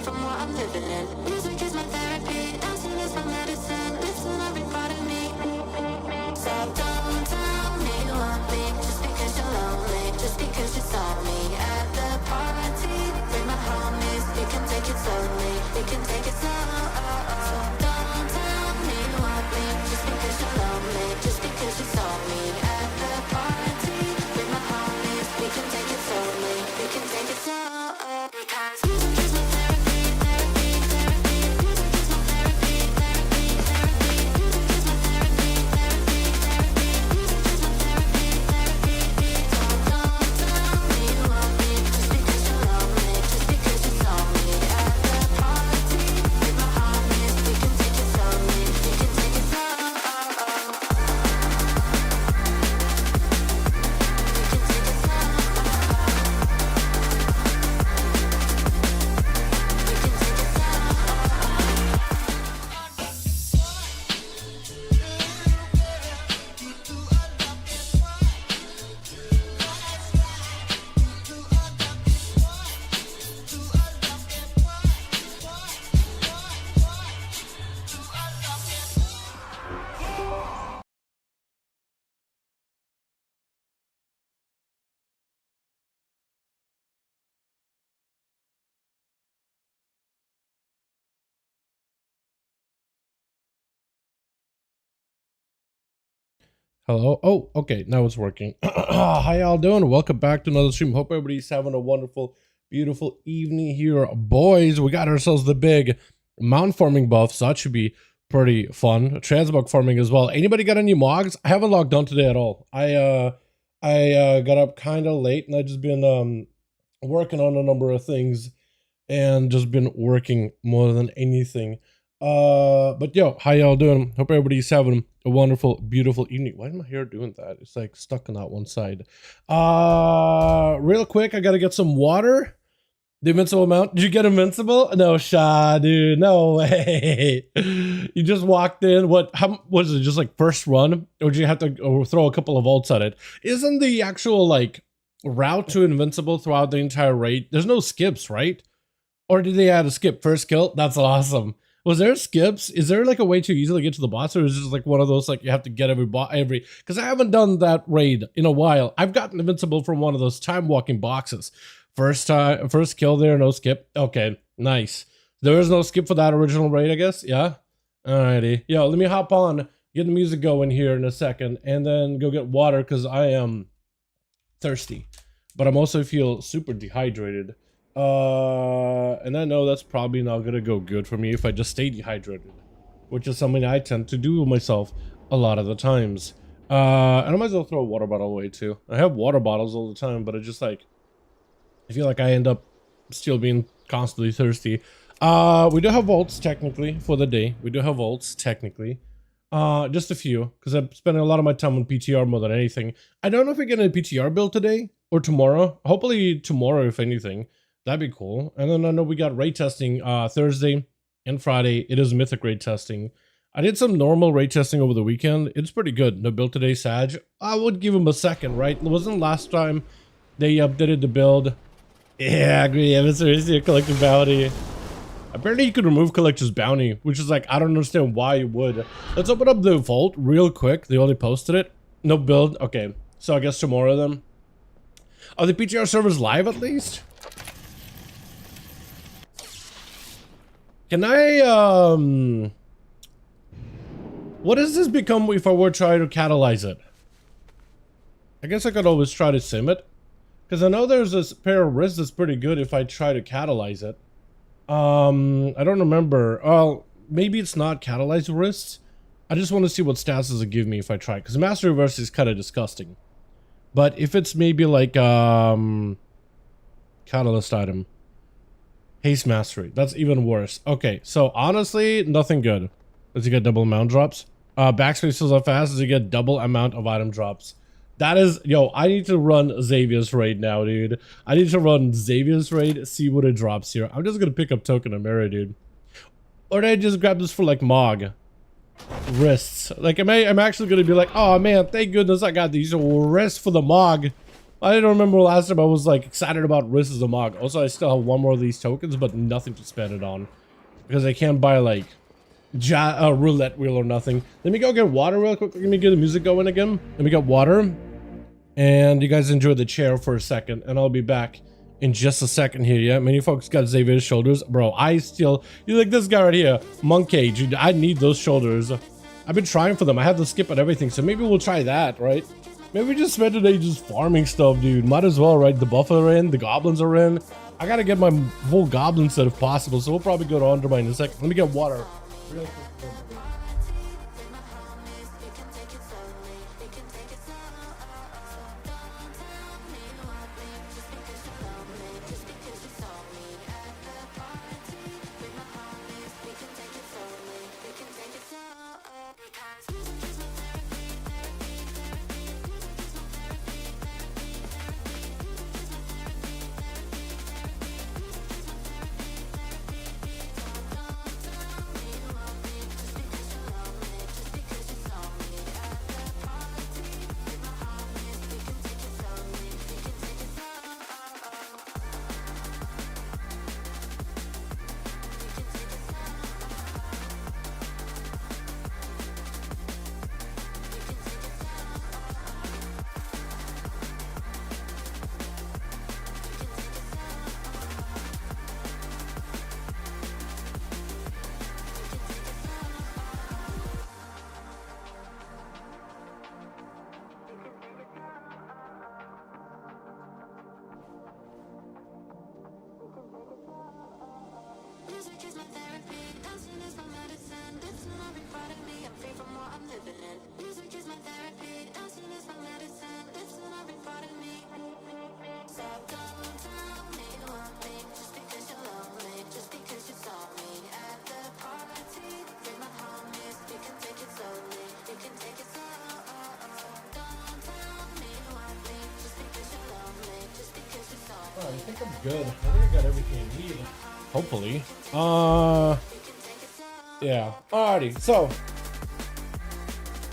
from what I'm living in. Music is my therapy, dancing is my medicine. Listen every part of me. So don't tell me you want me just because you're lonely, just because you saw me at the party with my homies. You can take it slowly, you can take it slow. So don't tell me you want me just because you're lonely, just because you saw me at the party with my homies. We can take it slowly, we can take it slow. Because music is my therapy, therapy, therapy. Music is my therapy, therapy, therapy. Music is my therapy, therapy, therapy. Music is my therapy, therapy. So don't tell me you want me just because you're lonely, just because you saw me at the party with my homies. We can take it slowly, we can take it slow. Hello. Oh, okay. Now it's working. How y'all doing? Welcome back to another stream. Hope everybody's having a wonderful, beautiful evening here. Boys, we got ourselves the big mount farming buff, so that should be pretty fun. Transmog farming as well. Anybody got any mogs? I haven't logged on today at all. I got up kind of late and I just been working on a number of things and just been working more than anything. But yo, how y'all doing? Hope everybody's having a wonderful, beautiful evening. Why is my hair doing that? It's like stuck on that one side. Real quick, I gotta get some water. The invincible mount. Did you get invincible? No shot, dude. No way. You just walked in. How was it? Just like first run, or did you have to throw a couple of ults at it? Isn't the actual like route to invincible throughout the entire raid? There's no skips, right? Or did they add a skip first kill? That's awesome. Was there skips? Is there like a way to easily get to the boss, or is this like one of those like you have to get every because I haven't done that raid in a while. I've gotten invincible from one of those time walking boxes. First kill there, no skip. Okay, nice. There is no skip for that original raid, I guess. Yeah. Alrighty. Yo, let me hop on, get the music going here in a second, and then go get water because I am thirsty, but I'm also feel super dehydrated. And I know that's probably not gonna go good for me if I just stay dehydrated, which is something I tend to do myself a lot of the times. And I might as well throw a water bottle away too. I have water bottles all the time, but I just like, I feel like I end up still being constantly thirsty. We do have vaults technically for the day. We do have vaults technically. Just a few, because I'm spending a lot of my time on PTR more than anything. I don't know if we get a PTR build today or tomorrow. Hopefully tomorrow, if anything. That'd be cool. And then I know we got raid testing Thursday and Friday. It is mythic raid testing. I did some normal raid testing over the weekend. It's pretty good. No build today, Sag. I would give him a second, right? It wasn't last time they updated the build. Yeah, I agree. Yeah, seriously, a collector's bounty. Apparently you could remove collector's bounty, which is like, I don't understand why you would. Let's open up the vault real quick. They only posted it. No build. Okay, so I guess tomorrow then. Are the PTR servers live at least? Can I, what does this become if I were trying to catalyze it? I guess I could always try to sim it. Because I know there's this pair of wrists that's pretty good if I try to catalyze it. I don't remember. Oh, maybe it's not catalyzed wrists. I just want to see what stats does it give me if I try. Because Master Reverse is kind of disgusting. But if it's maybe like, catalyst item. Haste Mastery. That's even worse. Okay, so honestly, nothing good. Does you get double amount drops? Backspace fills up fast as you get double amount of item drops. That is, yo, I need to run Xavier's raid now, dude. I need to run Xavier's raid, see what it drops here. I'm just gonna pick up Token of Mirror, dude. Or did I just grab this for like Mog? Wrists. Like, I'm actually gonna be like, oh man, thank goodness I got these wrists for the Mog. I don't remember last time I was like excited about Risk as a Mog. Also, I still have one more of these tokens, but nothing to spend it on. Because I can't buy like roulette wheel or nothing. Let me go get water real quick. Let me get the music going again. Let me get water. And you guys enjoy the chair for a second. And I'll be back in just a second here. Yeah, many folks got Xavier's shoulders. Bro, I still... You like this guy right here. Monkey. Dude, I need those shoulders. I've been trying for them. I had to skip at everything. So maybe we'll try that, right? Maybe we just spend today just farming stuff, dude. Might as well, right? The buff are in. The goblins are in. I gotta get my full goblin set if possible. So we'll probably go to Undermine in a second. Let me get water. Real quick. Music is my therapy, dancing is my medicine. Lifting every part of me, I'm free from what I'm living in. Music is my therapy, dancing is my medicine. Lifting every part of me. So don't tell me you want me, just because you love me, just because you saw me at the party with my homies. You can take it slowly, you can take it slow. Don't tell me you want me, just because you love me, just because you saw me. I think I'm good. I think I got everything I need. Hopefully. Yeah. Alrighty. So,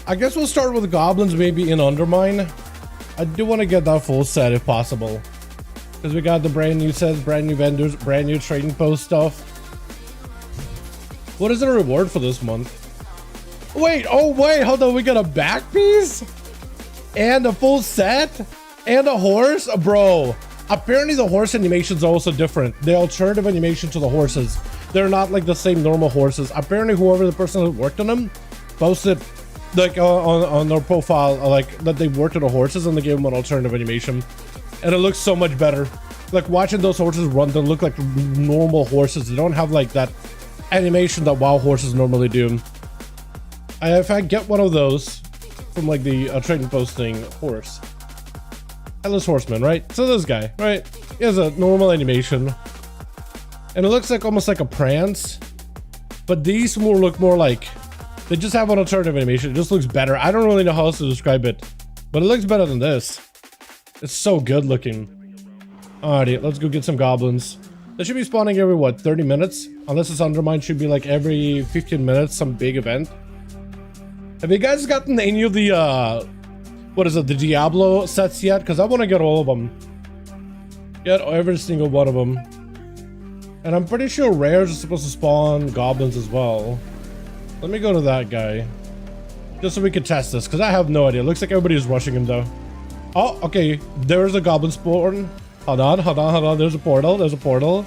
I guess we'll start with goblins, maybe in Undermine. I do want to get that full set if possible, because we got the brand new sets, brand new vendors, brand new trading post stuff. What is the reward for this month? Wait. Oh wait. Hold on. We got a back piece and a full set and a horse, bro. Apparently the horse animations are also different. The alternative animation to the horses. They're not like the same normal horses. Apparently whoever the person that worked on them posted like on their profile like that they worked on the horses and they gave them an alternative animation. And it looks so much better. Like watching those horses run, they look like normal horses. They don't have like that animation that WoW horses normally do. If I get one of those from like the trading posting horse. Headless Horseman, right? So this guy, right? He has a normal animation. And it looks like almost like a prance. But these look more like... They just have an alternative animation. It just looks better. I don't really know how else to describe it. But it looks better than this. It's so good looking. Alrighty, let's go get some goblins. They should be spawning every, what, 30 minutes? Unless it's Undermine, should be like every 15 minutes, some big event. Have you guys gotten any of the, what is it, the Diablo sets yet? Because I want to get all of them. Get every single one of them. And I'm pretty sure rares are supposed to spawn goblins as well. Let me go to that guy. Just so we can test this, because I have no idea. Looks like everybody's rushing him though. Oh, okay. There's a goblin spawn. Hold on. There's a portal.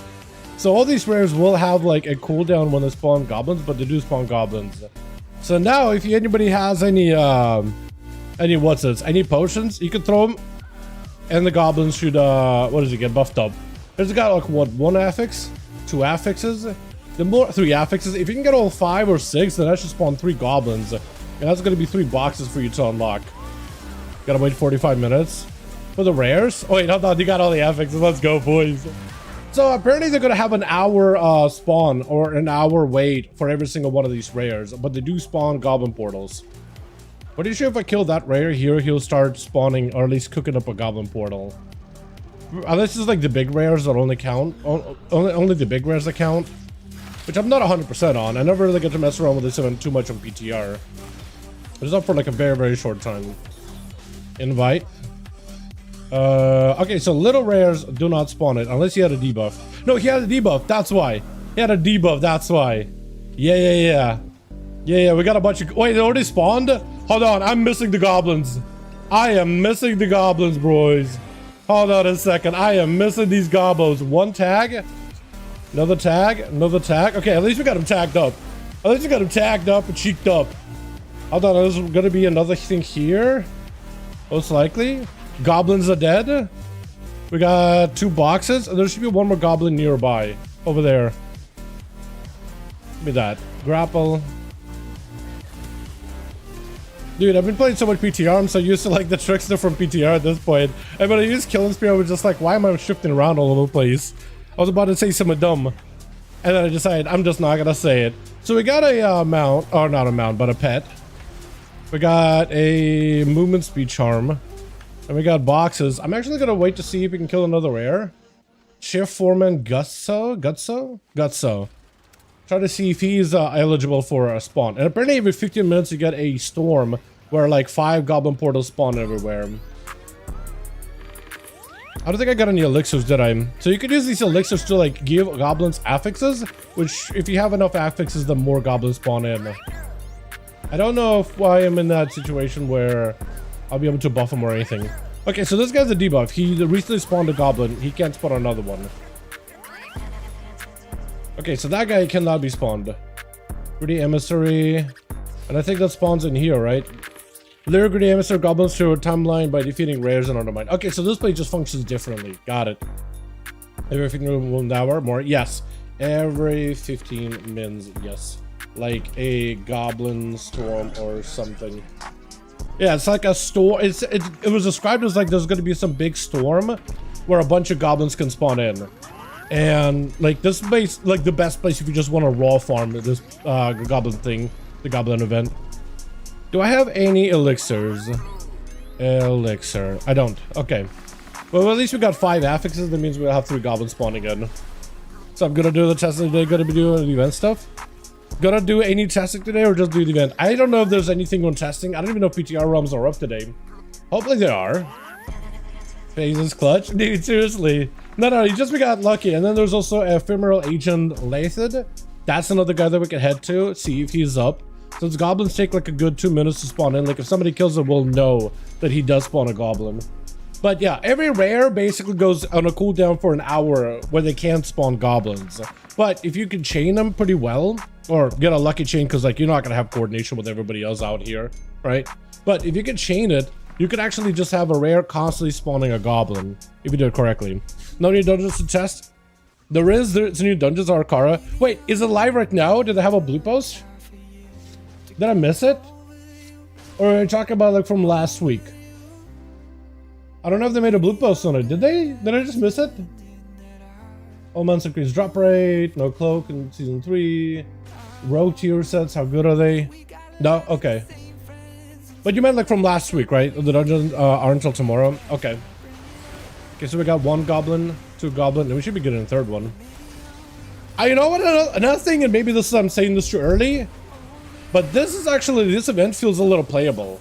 So all these rares will have like a cooldown when they spawn goblins, but they do spawn goblins. So now if anybody has any potions, you can throw them and the goblins should what does he get buffed up? There's got like what, 1 affix, 2 affixes, 3 affixes. If you can get all 5 or 6, then that should spawn 3 goblins, and that's gonna be 3 boxes for you to unlock. Gotta wait 45 minutes for the rares. Oh wait, hold on, you got all the affixes. Let's go, boys. So apparently they're gonna have an hour spawn or an hour wait for every single one of these rares, but they do spawn goblin portals. Pretty sure if I kill that rare here, he'll start spawning or at least cooking up a goblin portal. Unless it's like the big rares that only count, only the big rares that count, which I'm not 100% on. I never really get to mess around with this event too much on PTR. It's up for like a very, very short time. Invite. Okay, so little rares do not spawn it unless he had a debuff. No, he had a debuff. That's why. He had a debuff. That's why. Yeah. We got a bunch of. Wait, it already spawned? Hold on. I'm missing the goblins. I am missing the goblins, boys. Hold on a second. I am missing these gobos. One tag. Another tag. Another tag. Okay, at least we got him tagged up. At least we got him tagged up and cheeked up. Hold on. There's going to be another thing here. Most likely. Goblins are dead. We got 2 boxes, and there should be one more goblin nearby. Over there. Give me that. Grapple. Dude, I've been playing so much PTR, I'm so used to like the trickster from PTR at this point. And when I used Killing Spear, I was just like, why am I shifting around all over the place? I was about to say something dumb. And then I decided I'm just not gonna say it. So we got a mount, or not a mount, but a pet. We got a movement speed charm. And we got boxes. I'm actually gonna wait to see if we can kill another rare. Shift Foreman Gutso. Try to see if he's eligible for a spawn. And apparently every 15 minutes you get a storm where like 5 goblin portals spawn everywhere. I don't think I got any elixirs, did I? So you could use these elixirs to like give goblins affixes, which if you have enough affixes, the more goblins spawn in. I don't know if I am in that situation where I'll be able to buff him or anything. Okay, so this guy's a debuff. He recently spawned a goblin. He can't spawn another one. Okay, so that guy cannot be spawned. Gritty Emissary. And I think that spawns in here, right? Lure Gritty Emissary goblins to a timeline by defeating rares and undermine. Okay, so this place just functions differently. Got it. Every 15 hour more? Yes. Every 15 mins, yes. Like a goblin storm or something. Yeah, it's like a storm. It was described as like there's going to be some big storm where a bunch of goblins can spawn in. And like this place, like the best place if you just want to raw farm this goblin thing, the goblin event. Do I have any elixirs? Elixir. I don't. Okay. Well, at least we got 5 affixes. That means we'll have 3 goblins spawning in. So I'm gonna do the testing today. Gonna be doing the event stuff. Gonna do any testing today or just do the event? I don't know if there's anything on testing. I don't even know if PTR realms are up today. Hopefully they are. Phases clutch. Dude, seriously. No, we got lucky. And then there's also Ephemeral Agent Lathid. That's another guy that we can head to, see if he's up. Since goblins take like a good 2 minutes to spawn in, like if somebody kills him, we'll know that he does spawn a goblin. But yeah, every rare basically goes on a cooldown for an hour where they can't spawn goblins. But if you can chain them pretty well, or get a lucky chain, because like you're not gonna have coordination with everybody else out here, right? But if you can chain it, you could actually just have a rare constantly spawning a goblin if you do it correctly. No new dungeons to test. There's new dungeons are Kara. Wait, is it live right now? Did they have a blue post? Did I miss it? Or are you talking about like from last week? I don't know if they made a blue post on it. Did they? Did I just miss it? All months increased drop rate. No cloak in season 3. Rogue tier sets. How good are they? No? Okay. But you meant like from last week, right? The dungeons are until tomorrow. Okay. Okay, so we got 1 goblin, 2 goblin, and we should be getting a 3rd one. You know what? Another thing, and maybe this is I'm saying this too early, but this event feels a little playable.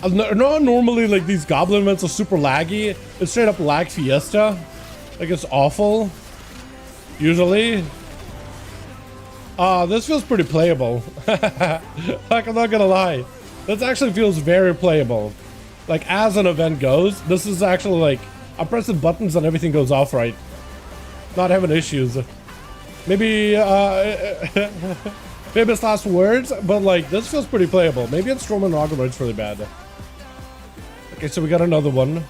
No, normally like these goblin events are super laggy. It's straight up lag fiesta. Like it's awful. Usually. This feels pretty playable. Like I'm not gonna lie. This actually feels very playable. Like as an event goes, this is actually like I'm pressing buttons and everything goes off right. Not having issues. Maybe famous last words, but like this feels pretty playable. Maybe it's Storm and Roggenroid's really bad. Okay, so we got another one.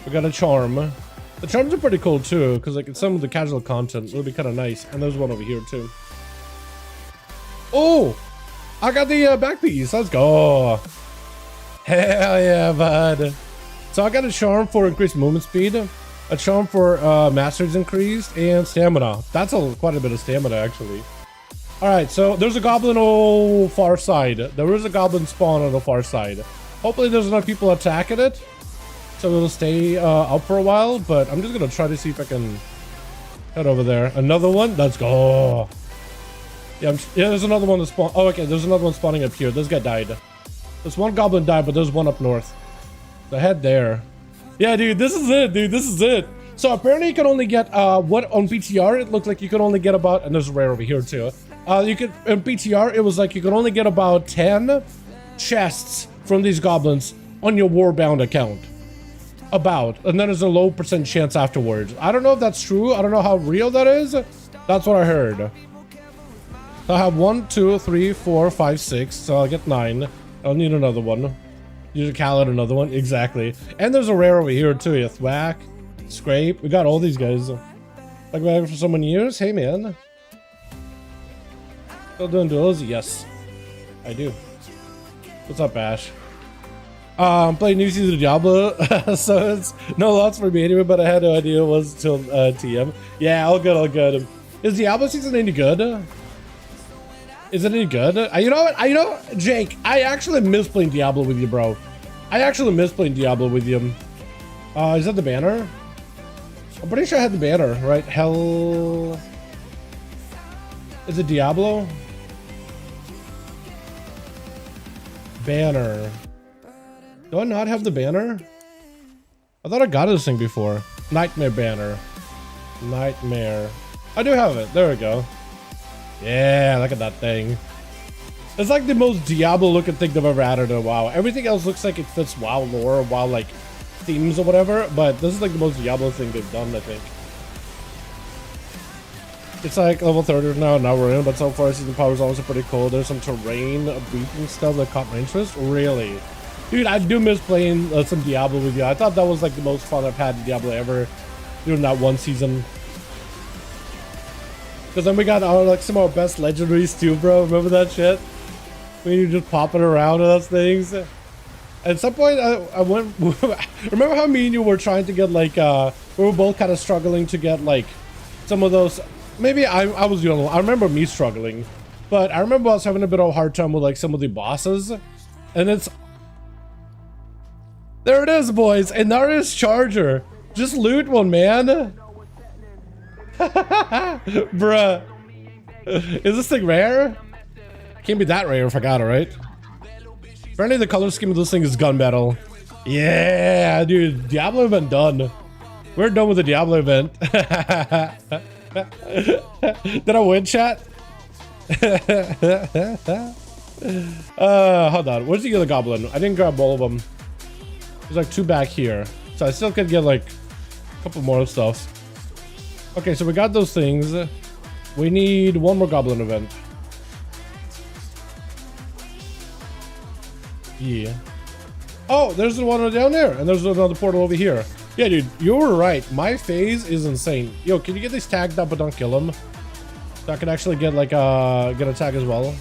We got a charm. The charms are pretty cool too, because like some of the casual content will be kind of nice. And there's one over here too. Oh, I got the back piece. Let's go. Hell yeah, bud. So I got a charm for increased movement speed, a charm for masteries increased, and stamina. That's quite a bit of stamina actually. All right, so there's a goblin on far side. There is a goblin spawn on the far side. Hopefully there's enough people attacking it, so it'll stay up for a while. But I'm just gonna try to see if I can head over there. Another one. Let's go. Yeah, there's another one that spawned. Oh, okay. There's another one spawning up here. This guy died. There's one goblin died, but there's one up north. So head there. Yeah, dude, this is it, dude. This is it. So apparently you can only get what on PTR it looked like you could only get about, and there's a rare over here too. You could in PTR it was like you could only get about 10 chests from these goblins on your Warbound account. About, and then there's a low % chance afterwards. I don't know if that's true. I don't know how real that is. That's what I heard. So I have 1, 2, 3, 4, 5, 6. So I'll get 9. I'll need another one. Use a Khaled, another one. Exactly. And there's a rare over here too. A Thwack, Scrape. We got all these guys. Like back for so many years. Hey man. Still doing duels? Yes, I do. What's up, Ash? I'm playing new season of Diablo, so it's no lots for me anyway, but I had no idea it was till TM. Yeah, all good, all good. Is Diablo season any good? Is it any good? You know what? You know, Jake, I actually miss playing Diablo with you, bro. I actually miss playing Diablo with you. Is that the banner? I'm pretty sure I had the banner, right? Hell... Is it Diablo? Banner. Do I not have the banner? I thought I got this thing before. Nightmare banner. Nightmare. I do have it. There we go. Yeah, look at that thing. It's like the most Diablo looking thing they've ever added to WoW. Everything else looks like it fits WoW lore, WoW like themes or whatever, but this is like the most Diablo thing they've done, I think. It's like level 30 now we're in, but so far season power is also pretty cool. There's some terrain beating stuff that caught my interest. Really? Dude, I do miss playing some Diablo with you. I thought that was like the most fun I've had in Diablo ever during that one season. Because then we got like some of our best legendaries too, bro. Remember that shit? When you just popping around with those things. At some point, I went. Remember how me and you were trying to get like we were both kind of struggling to get like some of those. Maybe I was the only one. I remember me struggling, but I remember I was having a bit of a hard time with like some of the bosses, and it's. There it is, boys. And there is Charger. Just loot one, man. Bruh. Is this thing rare? Can't be that rare if I got it, right? Apparently the color scheme of this thing is gunmetal. Yeah, dude. Diablo event done. We're done with the Diablo event. Did I win, chat? Hold on. Where's the other goblin? I didn't grab all of them. There's like 2 back here. So I still could get like a couple more stuff. Okay, so we got those things. We need 1 more goblin event. Yeah. Oh, there's the one down there. And there's another portal over here. Yeah, dude, you were right. My phase is insane. Yo, can you get these tagged up but don't kill them? So I can actually get like get a tag as well.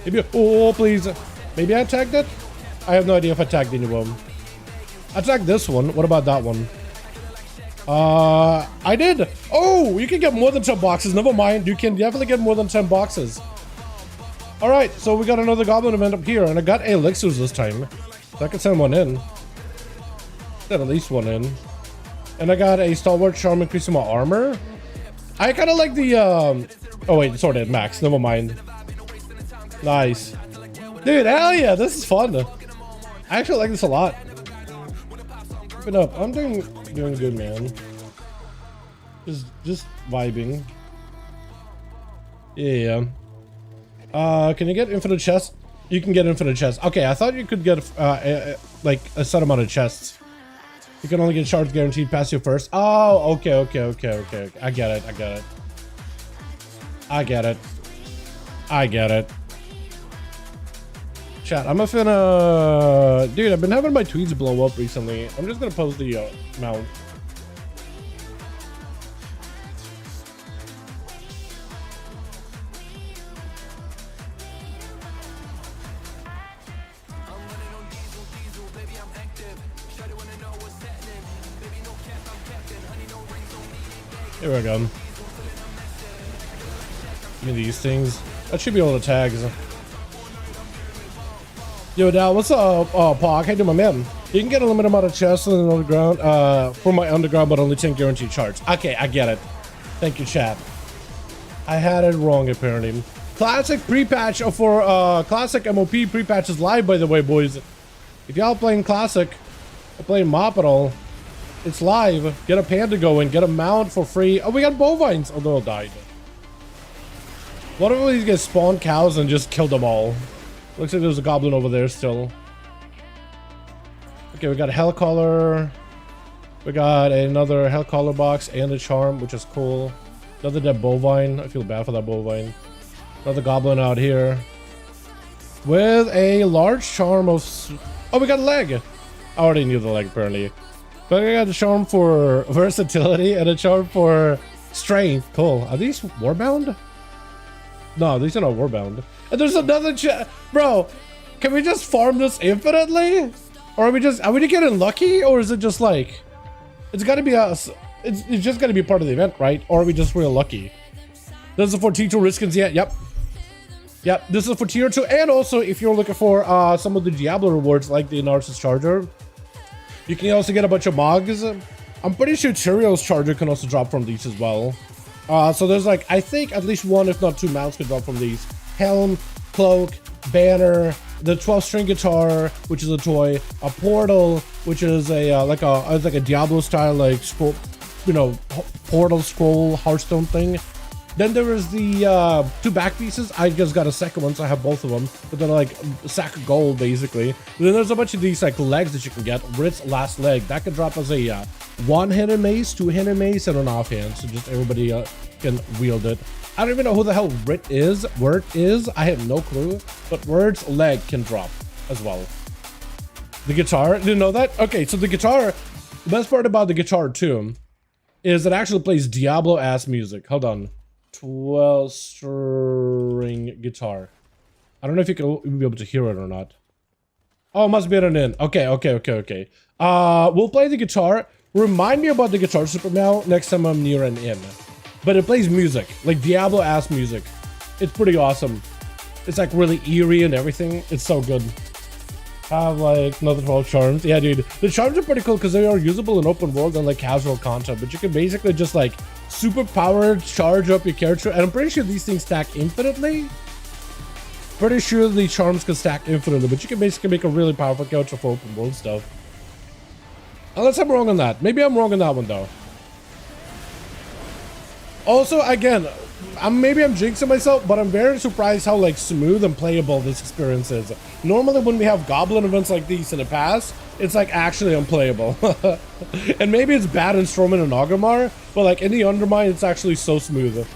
Maybe. Oh, please. Maybe I tagged it? I have no idea if I tagged any of them. I tagged this one. What about that one? I did. Oh, you can get more than 10 boxes. Never mind. You can definitely get more than 10 boxes. All right. So we got another goblin event up here, and I got elixirs this time. So I can send one in. At least one in. And I got a stalwart charm increasing my armor. I kind of like the oh wait, it's already at max. Never mind. Nice. Dude, hell yeah, this is fun. I actually like this a lot. Keep it up. I'm doing good, man. Just vibing. Yeah. Can you get infinite chests? You can get infinite chests. Okay, I thought you could get like a set amount of chests. You can only get shards guaranteed past you first. Oh, okay. I get it. Chat, I'm finna... Dude, I've been having my tweets blow up recently. I'm just gonna post the mount. Here we go. Give me these things. That should be all the tags. Yo, Dal, what's up? Pog, how you doing, my man? You can get a limited amount of chests in the underground, for my underground, but only 10 guaranteed shards. Okay, I get it. Thank you, chat. I had it wrong, apparently. Classic pre-patch for Classic MOP pre-patch is live, by the way, boys. If y'all playing Classic, I'm playing Mop at all. It's live. Get a panda going. Get a mount for free. Oh, we got bovines. Oh, they all died. What if these guys spawn cows and just kill them all? Looks like there's a goblin over there still. Okay, we got a hell collar. We got another hell collar box and a charm, which is cool. Another dead bovine. I feel bad for that bovine. Another goblin out here. With a large charm of... Oh, we got a leg. I already knew the leg, apparently. But I got a charm for versatility and a charm for strength. Cool. Are these warbound? No, these are not warbound. And there's another bro, can we just farm this infinitely? Or are we just getting lucky? Or is it just like... It's gotta be us. It's just gotta be part of the event, right? Or are we just real lucky? This is for tier 2 riskins, yeah, yep. Yep, this is for tier 2. And also, if you're looking for some of the Diablo rewards, like the Narcissus Charger, you can also get a bunch of mogs. I'm pretty sure Tyrion's Charger can also drop from these as well. So there's like, I think at least 1, if not 2 mounts can drop from these. Helm, cloak, banner, the 12-string guitar, which is a toy, a portal, which is a like a Diablo style like scroll, you know, portal scroll Hearthstone thing. Then there is the 2 back pieces. I just got a second one, so I have both of them. But they're like a sack of gold, basically. And then there's a bunch of these like legs that you can get. Rit's last leg that can drop as a 1-handed mace, 2-handed mace, and an offhand. So just everybody can wield it. I don't even know who the hell Rit is. Word is. I have no clue. But Word's leg can drop as well. The guitar. Didn't know that? Okay, so the guitar. The best part about the guitar too is it actually plays Diablo-ass music. Hold on. 12-string guitar. I don't know if you can be able to hear it or not. Oh, it must be at an in. Okay. We'll play the guitar. Remind me about the guitar Super Mal next time I'm near an inn. But it plays music, like Diablo-ass music. It's pretty awesome. It's like really eerie and everything. It's so good. Have like another 12 charms. Yeah, dude. The charms are pretty cool because they are usable in open world and like casual content. But you can basically just like super powered charge up your character. And I'm pretty sure these things stack infinitely. Pretty sure the charms can stack infinitely. But you can basically make a really powerful character for open world stuff. Unless I'm wrong on that. Maybe I'm wrong on that one though. Also, again, maybe I'm jinxing myself, but I'm very surprised how like smooth and playable this experience is. Normally when we have goblin events like these in the past, it's like actually unplayable. And maybe it's bad in Stormwind and Ogrimmar, but like in the Undermine, it's actually so smooth.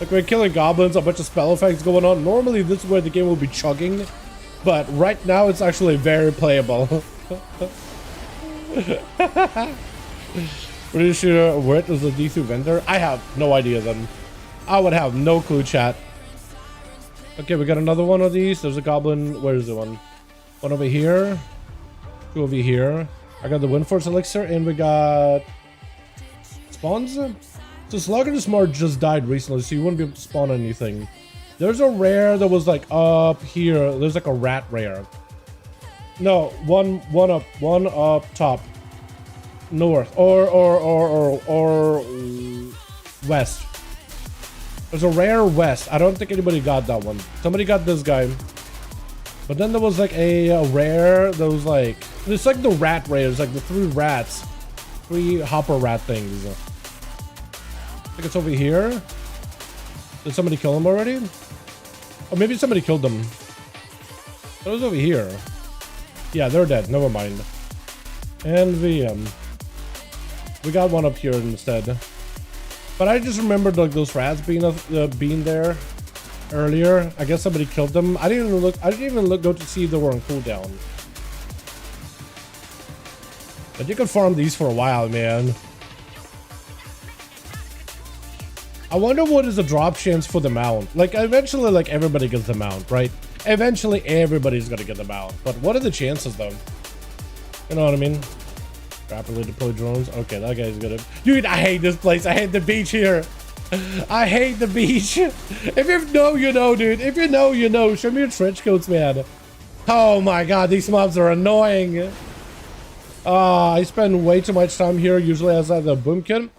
Like we're killing goblins, a bunch of spell effects going on. Normally this is where the game will be chugging, but right now it's actually very playable. Pretty sure Wirt is a D2 vendor. I have no idea then. I would have no clue, chat. Okay, we got another one of these. There's a goblin. Where is the one? One over here. 2 over here. I got the Windforce Elixir, and we got spawns. So Slugger the Smart just died recently, so you wouldn't be able to spawn anything. There's a rare that was like up here. There's like a rat rare. No, one up top. North or west. There's a rare west. I don't think anybody got that one. Somebody got this guy. But then there was like a rare that was like, it's like the rat rares, like the 3 rats, 3 hopper rat things. I think it's over here. Did somebody kill him already? Or maybe somebody killed them. It was over here. Yeah, they're dead. Never mind. And VM. We got one up here instead. But I just remembered like those rats being there earlier. I guess somebody killed them. I didn't even go to see if they were on cooldown. But you can farm these for a while, man. I wonder what is the drop chance for the mount. Like eventually, like everybody gets the mount, right? Eventually, everybody's gonna get the mount. But what are the chances though? You know what I mean? Rapidly deploy drones. Okay, that guy's gonna... Dude, I hate this place. I hate the beach here. I hate the beach. If you know, you know, dude. If you know, you know. Show me your trench coats, man. Oh my god, these mobs are annoying. I spend way too much time here, usually as the boomkin.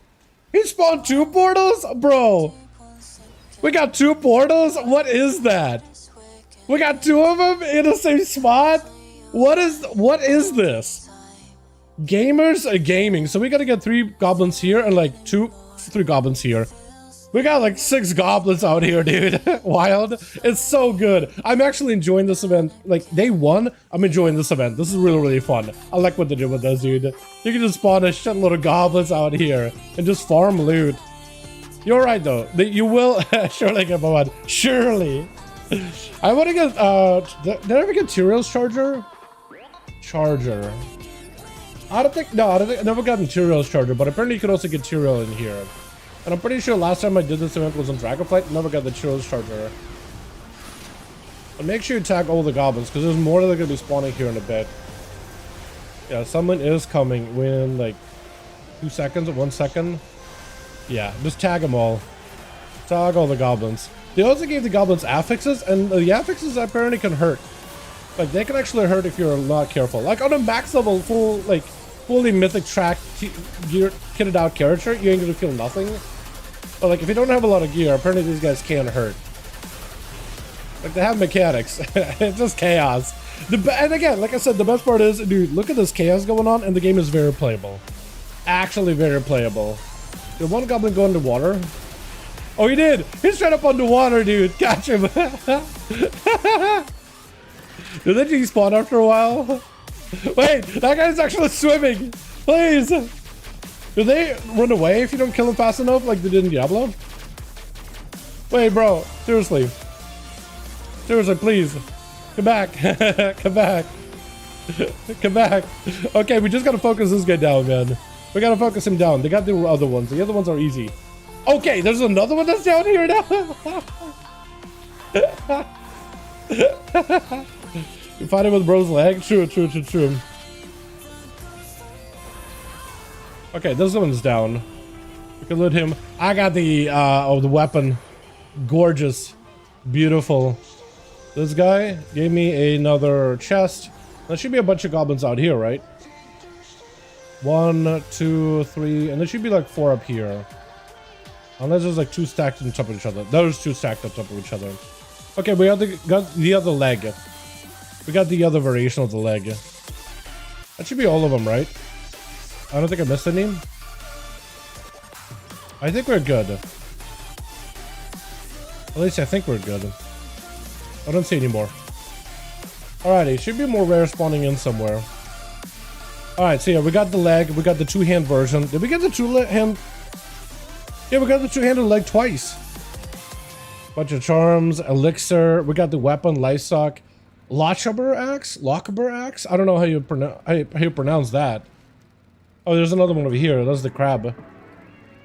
He spawned 2 portals? Bro. We got 2 portals? What is that? We got 2 of them in the same spot? What is this? Gamers are gaming. So we gotta get 3 goblins here and like 3 goblins here. We got like 6 goblins out here, dude. Wild. It's so good. I'm actually enjoying this event. Like day 1, I'm enjoying this event. This is really, really fun. I like what they do with this, dude. You can just spawn a shitload of goblins out here and just farm loot. You're right though. You will surely get one. Surely. I want to get did I ever get Tyrell's charger? Charger. I don't think I never got Tyrell's charger, but apparently you could also get Tyrell in here. And I'm pretty sure last time I did this event was on Dragonflight. Never got the Tyrell's charger. And make sure you tag all the goblins, because there's more that are gonna be spawning here in a bit. Yeah, someone is coming within like 2 seconds or 1 second. Yeah, just tag them all. Tag all the goblins. They also gave the goblins affixes, and the affixes apparently can hurt. Like, they can actually hurt if you're not careful. Like, on a max level, fully mythic track gear kitted out character, you ain't gonna feel nothing. But, like, if you don't have a lot of gear, apparently these guys can hurt. Like, they have mechanics. It's just chaos. And again, like I said, the best part is, dude, look at this chaos going on, and the game is very playable. Actually very playable. Did one goblin go into water? Oh, he did! He's straight up underwater, dude! Catch him! Did they despawn after a while? Wait, that guy's actually swimming! Please! Do they run away if you don't kill him fast enough, like they did in Diablo? Wait, bro. Seriously. Seriously, please. Come back. Come back. Come back. Okay, we just gotta focus this guy down, man. We gotta focus him down. They got the other ones. The other ones are easy. Okay, there's another one that's down here now. You fight him with bro's leg? True. Okay, this one's down. We can loot him. I got the weapon. Gorgeous. Beautiful. This guy gave me another chest. There should be a bunch of goblins out here, right? 1, 2, 3, and there should be like 4 up here. Unless there's like 2 stacked on top of each other. There's 2 stacked on top of each other. Okay, we got the other leg. We got the other variation of the leg. That should be all of them, right? I don't think I missed any. I think we're good. At least I think we're good. I don't see any more. Alrighty, should be more rare spawning in somewhere. Alright, so yeah, we got the leg. We got the 2-hand version. Did we get the 2-hand? Yeah, we got the 2-handed leg twice. Bunch of charms, elixir. We got the weapon, livestock, Lochaber axe. I don't know how you pronounce that. Oh, there's another one over here. That's the crab.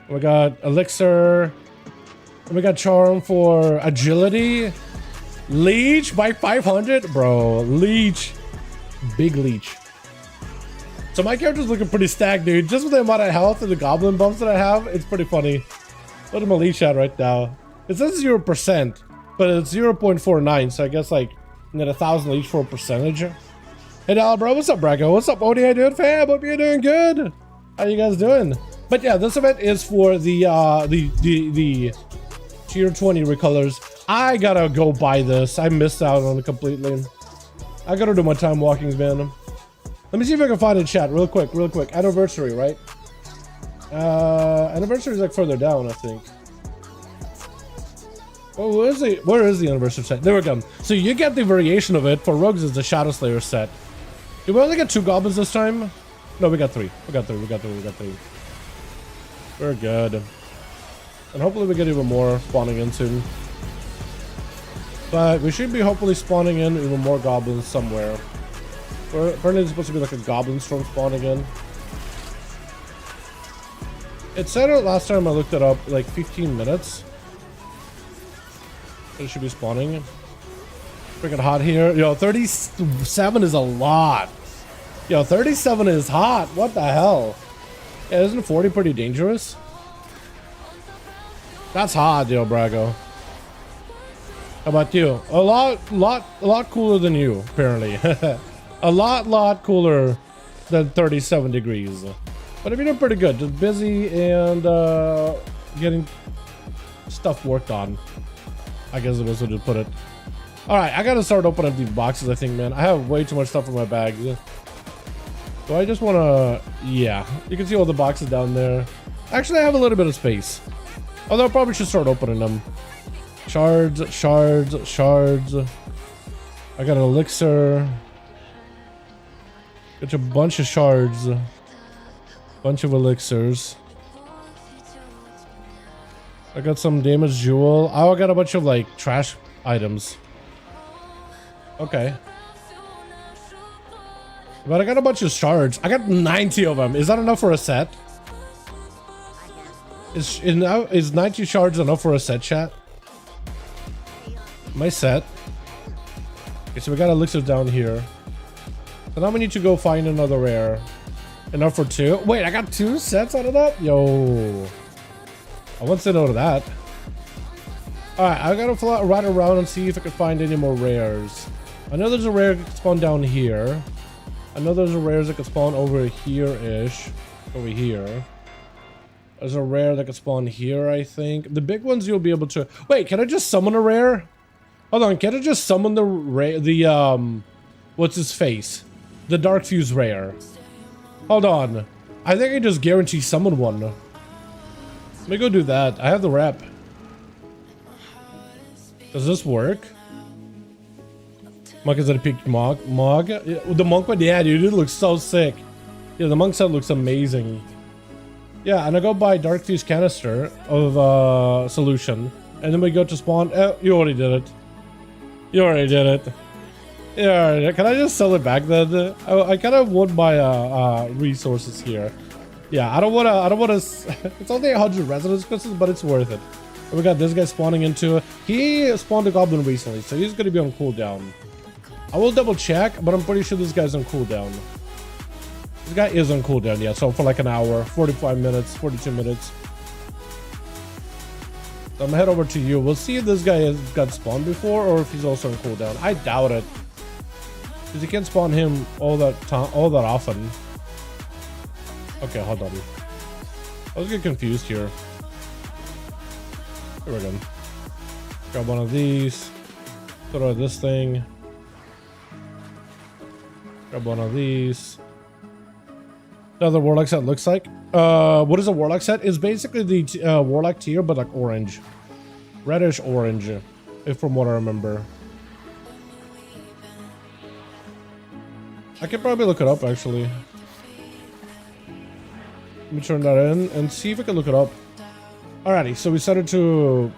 We got elixir. And we got charm for agility. Leech by 500, bro. Leech, big leech. So my character's looking pretty stacked, dude. Just with the amount of health and the goblin bumps that I have, it's pretty funny. What am I leech at right now? It says 0%, but it's 0.49, so I guess like you get 1,000 leech for a percentage. Hey, bro, what's up, Braco? What's up, ODI, dude? Fam, hope you're doing good. How you guys doing? But yeah, this event is for the tier 20 recolors. I gotta go buy this. I missed out on it completely. I gotta do my time walkings, man. Let me see if I can find a chat real quick. Anniversary, right? Anniversary is like further down, I think. Oh, where is the anniversary set? There we go. So you get the variation of it. For rogues, it's the Shadow Slayer set. Did we only get 2 goblins this time? No, we got 3. We got 3. We're good. And hopefully we get even more spawning in soon. But we should be hopefully spawning in even more goblins somewhere. Apparently there's supposed to be like a goblin storm spawning in. It said it last time I looked it up, like 15 minutes. It should be spawning. Freaking hot here. Yo, 37 is a lot. Yo, 37 is hot. What the hell? Yeah, isn't 40 pretty dangerous? That's hot, yo, Brago. How about you? A lot cooler than you, apparently. A lot cooler than 37 degrees. But if you're doing pretty good, just busy and getting stuff worked on, I guess the best way to put it. All right, I gotta start opening up these boxes. I think, man, I have way too much stuff in my bag. So I just want to, yeah, you can see all the boxes down there. Actually, I have a little bit of space. Although I probably should start opening them. Shards, shards, shards. I got an elixir. Got a bunch of shards. Bunch of elixirs. I got some damaged jewel. Oh, I got a bunch of like trash items. Okay. But I got a bunch of shards. I got 90 of them. Is that enough for a set? Is 90 shards enough for a set, chat? My set. Okay, so we got elixirs down here. So now we need to go find another rare. Enough for 2. Wait, I got 2 sets out of that? Yo. I want to say no to that. Alright, I gotta fly right around and see if I can find any more rares. I know there's a rare that can spawn down here. I know there's a rare that can spawn over here-ish. Over here. There's a rare that can spawn here, I think. The big ones you'll be able to... Wait, can I just summon a rare? Hold on, can I just summon the rare... what's his face? The Dark Fuse rare. Hold on. I think I just guarantee summon one. Let me go do that. I have the rep. Does this work? Monk is at a peak mog. Yeah, the monk one? Yeah, dude, it looks so sick. Yeah, the monk set looks amazing. Yeah, and I go buy Dark Fuse canister of solution. And then we go to spawn. Oh, you already did it. You already did it. Yeah, can I just sell it back then? I kind of want my resources here. Yeah, I don't wanna it's only 100 resonance crystals, but it's worth it. And we got this guy spawning into, he spawned a goblin recently, so he's gonna be on cooldown. I will double check, but I'm pretty sure this guy's on cooldown. This guy is on cooldown, yeah, so for like an hour, 45 minutes, 42 minutes. So I'm gonna head over to you. We'll see if this guy has got spawned before or if he's also on cooldown. I doubt it. Because you can't spawn him all that often. Okay, hold on. I was getting confused here. Here we go. Grab one of these. Throw this thing. Grab one of these. Another warlock set looks like. What is a warlock set? It's basically the warlock tier, but like orange. Reddish orange, if from what I remember. I could probably look it up, actually. Let me turn that in and see if I can look it up. Alrighty, so we set it to...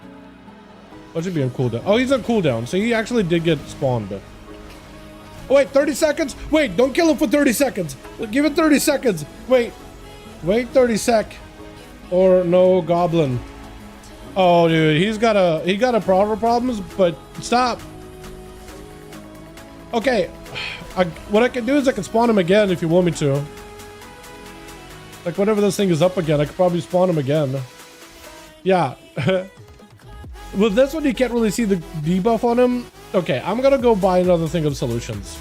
What should be on cooldown? Oh, he's on cooldown, so he actually did get spawned. Oh, wait, 30 seconds? Wait, don't kill him for 30 seconds. Give it 30 seconds. Wait. Wait 30 sec. Or no goblin. Oh, dude, he got a problems, but stop. Okay. What I can do is I can spawn him again if you want me to. Like, whenever this thing is up again, I could probably spawn him again. Yeah. With this one, you can't really see the debuff on him. Okay, I'm gonna go buy another thing of solutions.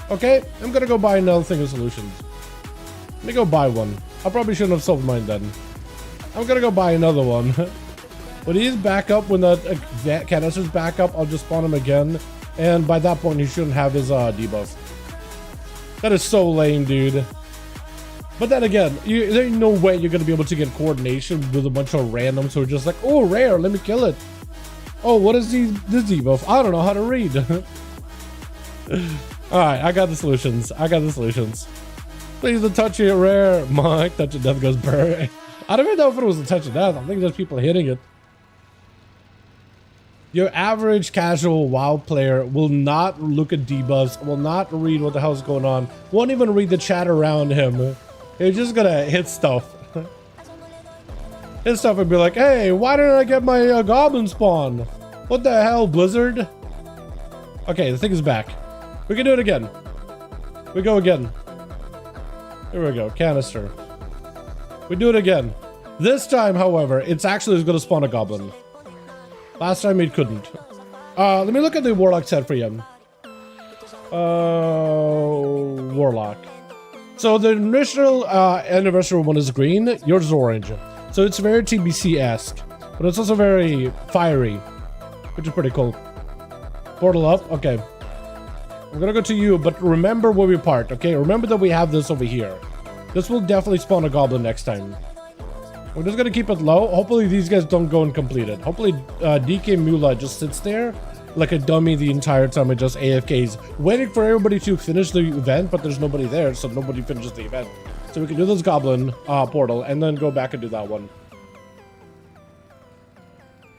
Okay, I'm gonna go buy another thing of solutions. Let me go buy one. I probably shouldn't have sold mine then. I'm gonna go buy another one. When he's back up, when the canister's back up, I'll just spawn him again. And by that point, he shouldn't have his debuff. That is so lame, dude. But then again, there's no way you're going to be able to get coordination with a bunch of randoms who are just like, oh, rare, let me kill it. Oh, what is this debuff? I don't know how to read. Alright, I got the solutions. I got the solutions. Please don't touch it, rare. Mike, touch it, death goes burr. I don't even know if it was a touch of death. I think there's people hitting it. Your average casual WoW player will not look at debuffs, will not read what the hell's going on, won't even read the chat around him. He's just gonna hit stuff. Hit stuff and be like, hey, why didn't I get my goblin spawn? What the hell, Blizzard? Okay, the thing is back. We can do it again. We go again. Here we go, canister. We do it again. This time, however, it's actually gonna spawn a goblin. Last time it couldn't. Let me look at the warlock set for you. Warlock. So the initial anniversary one is green, yours is orange. So it's very TBC-esque, but it's also very fiery, which is pretty cool. Portal up, okay. I'm gonna go to you, but remember where we parked, okay? Remember that we have this over here. This will definitely spawn a goblin next time. We're just gonna keep it low. Hopefully these guys don't go and complete it. Hopefully DK Mula just sits there like a dummy the entire time and just AFKs, waiting for everybody to finish the event, but there's nobody there, so nobody finishes the event. So we can do this goblin portal and then go back and do that one.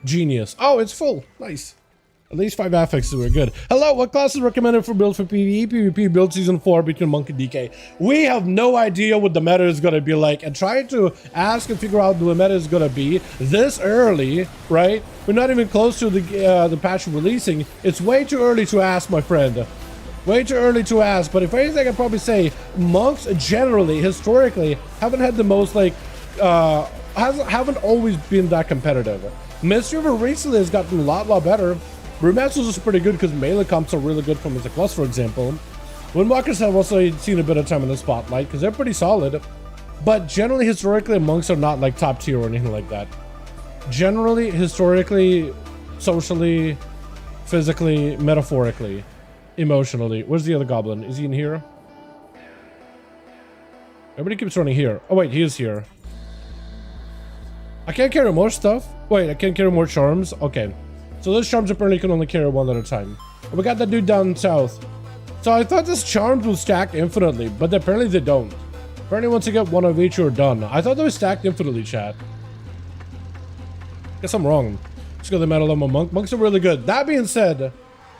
Genius. Oh, it's full. Nice. At least 5 affixes were good. Hello, what class is recommended for build for PvE? PvP build season 4 between Monk and DK. We have no idea what the meta is going to be like, and trying to ask and figure out what the meta is going to be this early, right? We're not even close to the patch releasing. It's way too early to ask, my friend. Way too early to ask, but if anything, I'd probably say monks generally, historically, haven't had the most, like, haven't always been that competitive. Mischief recently has gotten a lot better. Brewmasters is pretty good because melee comps are really good from Mythic Plus, for example. Windwalkers have also seen a bit of time in the spotlight because they're pretty solid. But generally, historically, monks are not like top tier or anything like that. Generally, historically, socially, physically, metaphorically, emotionally. Where's the other goblin? Is he in here? Everybody keeps running here. Oh wait, he is here. I can't carry more stuff. Wait, I can't carry more charms? Okay. So those charms apparently can only carry one at a time. And we got that dude down south. So I thought this charms will stack infinitely, but apparently they don't. Apparently once you get one of each, you're done. I thought they were stacked infinitely, chat. Guess I'm wrong. Let's go to the Metal Elmo Monk. Monks are really good. That being said,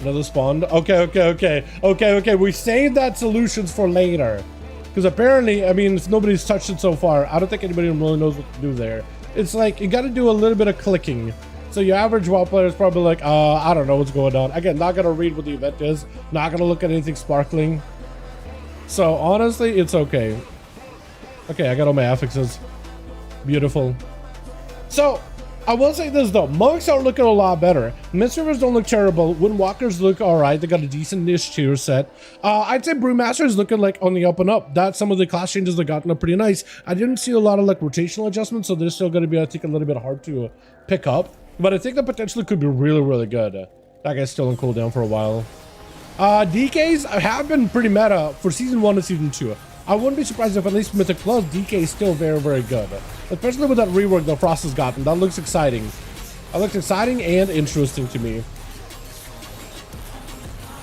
another spawn. Okay. We saved that solutions for later. Because apparently, I mean, if nobody's touched it so far, I don't think anybody really knows what to do there. It's like, you got to do a little bit of clicking. So your average WoW player is probably like, I don't know what's going on. Again, not going to read what the event is. Not going to look at anything sparkling. So honestly, it's okay. Okay, I got all my affixes. Beautiful. So, I will say this though. Monks are looking a lot better. Mistrivers don't look terrible. Windwalkers look alright. They got a decent-ish tier set. I'd say Brewmaster is looking like on the up and up. That some of the class changes they gotten are pretty nice. I didn't see a lot of like rotational adjustments, so they're still going to be, I think, a little bit hard to pick up. But I think the potential could be really, really good. That guy's still on cooldown for a while. DKs have been pretty meta for season 1 and season 2. I wouldn't be surprised if at least Mythic Plus DK is still very, very good. Especially with that rework that Frost has gotten. That looks exciting. That looks exciting and interesting to me.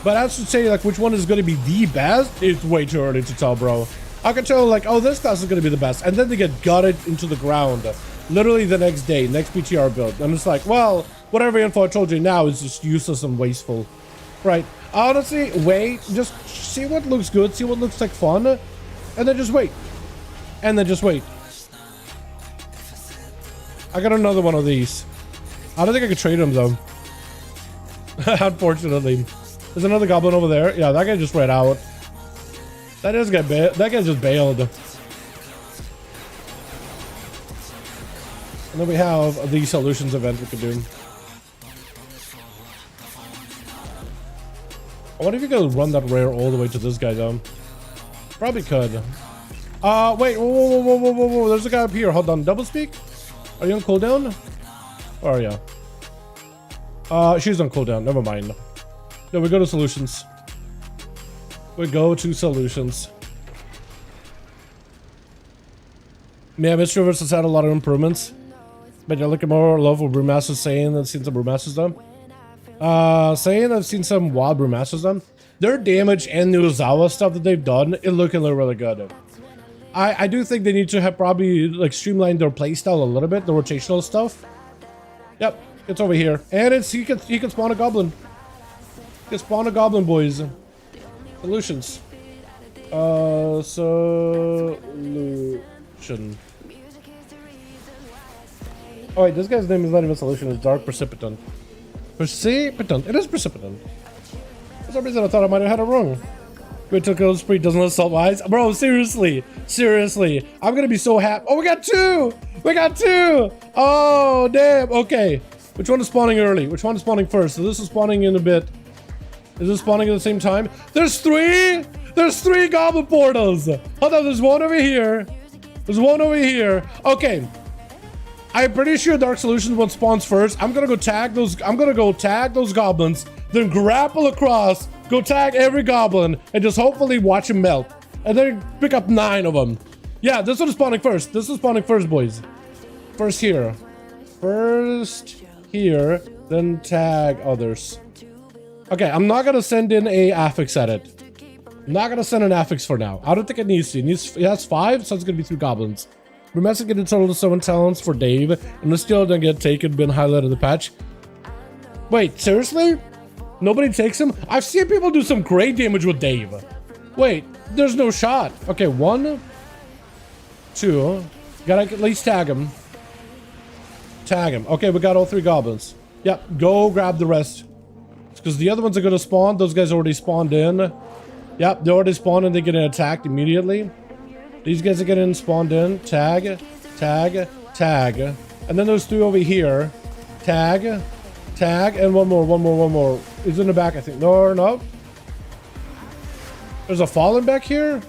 But as to say, like, which one is going to be the best, it's way too early to tell, bro. I can tell, like, oh, this class is going to be the best. And then they get gutted into the ground. Literally the next day, next PTR build. And it's like, well, whatever info I told you now is just useless and wasteful. Right. Honestly, wait. Just see what looks good. See what looks like fun. And then just wait. And then just wait. I got another one of these. I don't think I could trade them, though. Unfortunately. There's another goblin over there. Yeah, that guy just ran out. That guy just bailed. And then we have the solutions event we could do. I wonder if you could run that rare all the way to this guy, though. Probably could. Wait, whoa. There's a guy up here. Hold on. Double speak? Are you on cooldown? Where are you? She's on cooldown. Never mind. No, we go to solutions. We go to solutions. Yeah, Mischievous has had a lot of improvements. But you're looking more love with Brewmasters saying I've seen some Brewmasters done. Saying I've seen some wild Brewmasters done. Their damage and Nuzawa stuff that they've done, it looking really good. I do think they need to have probably like streamlined their playstyle a little bit, the rotational stuff. Yep, it's over here. And it's he can spawn a goblin. He can spawn a goblin, boys. Solutions. Solution. Oh wait, this guy's name is not even Solution, it's Dark Precipitant. Precipitant. It is Precipitant. For some reason I thought I might have had it wrong. Wait till Kill Spree doesn't assault eyes. Bro, seriously. Seriously. I'm gonna be so happy. Oh, we got 2! We got 2! Oh, damn. Okay. Which one is spawning early? Which one is spawning first? So this is spawning in a bit. Is this spawning at the same time? There's 3! There's 3 goblin portals! Hold on, there's one over here. There's one over here. Okay. I'm pretty sure Dark Solutions one spawns first. I'm gonna go tag those goblins, then grapple across Go tag every goblin and just hopefully watch him melt. And then pick up 9 of them. Yeah, this one is spawning first. This is spawning first, boys. First here. First here. Then tag others. Okay, I'm not gonna send in a affix edit. I'm not gonna send an affix for now. I don't think it needs to. It has 5, so it's gonna be 3 goblins. Remember to get a total of 7 talents for Dave, and this still didn't get taken, been highlighted in the patch. Wait, seriously? Nobody takes him? I've seen people do some great damage with Dave. Wait, there's no shot. Okay, 1, 2. Gotta at least tag him. Tag him. Okay, we got all 3 goblins. Yep, go grab the rest. Because the other ones are gonna spawn. Those guys already spawned in. Yep, they already spawned and they're getting attacked immediately. These guys are getting spawned in. Tag, tag, tag. And then there's 3 over here. Tag, tag, and one more. He's in the back, I think. No. There's a fallen back here.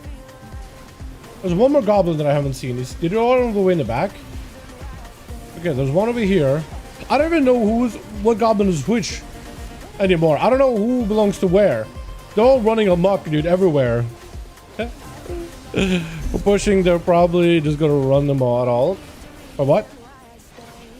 There's one more goblin that I haven't seen. Did you all the way in the back? Okay, there's one over here. I don't even know what goblin is which anymore. I don't know who belongs to where. They're all running amok, dude, everywhere. For pushing, they're probably just gonna run them all at all. For what?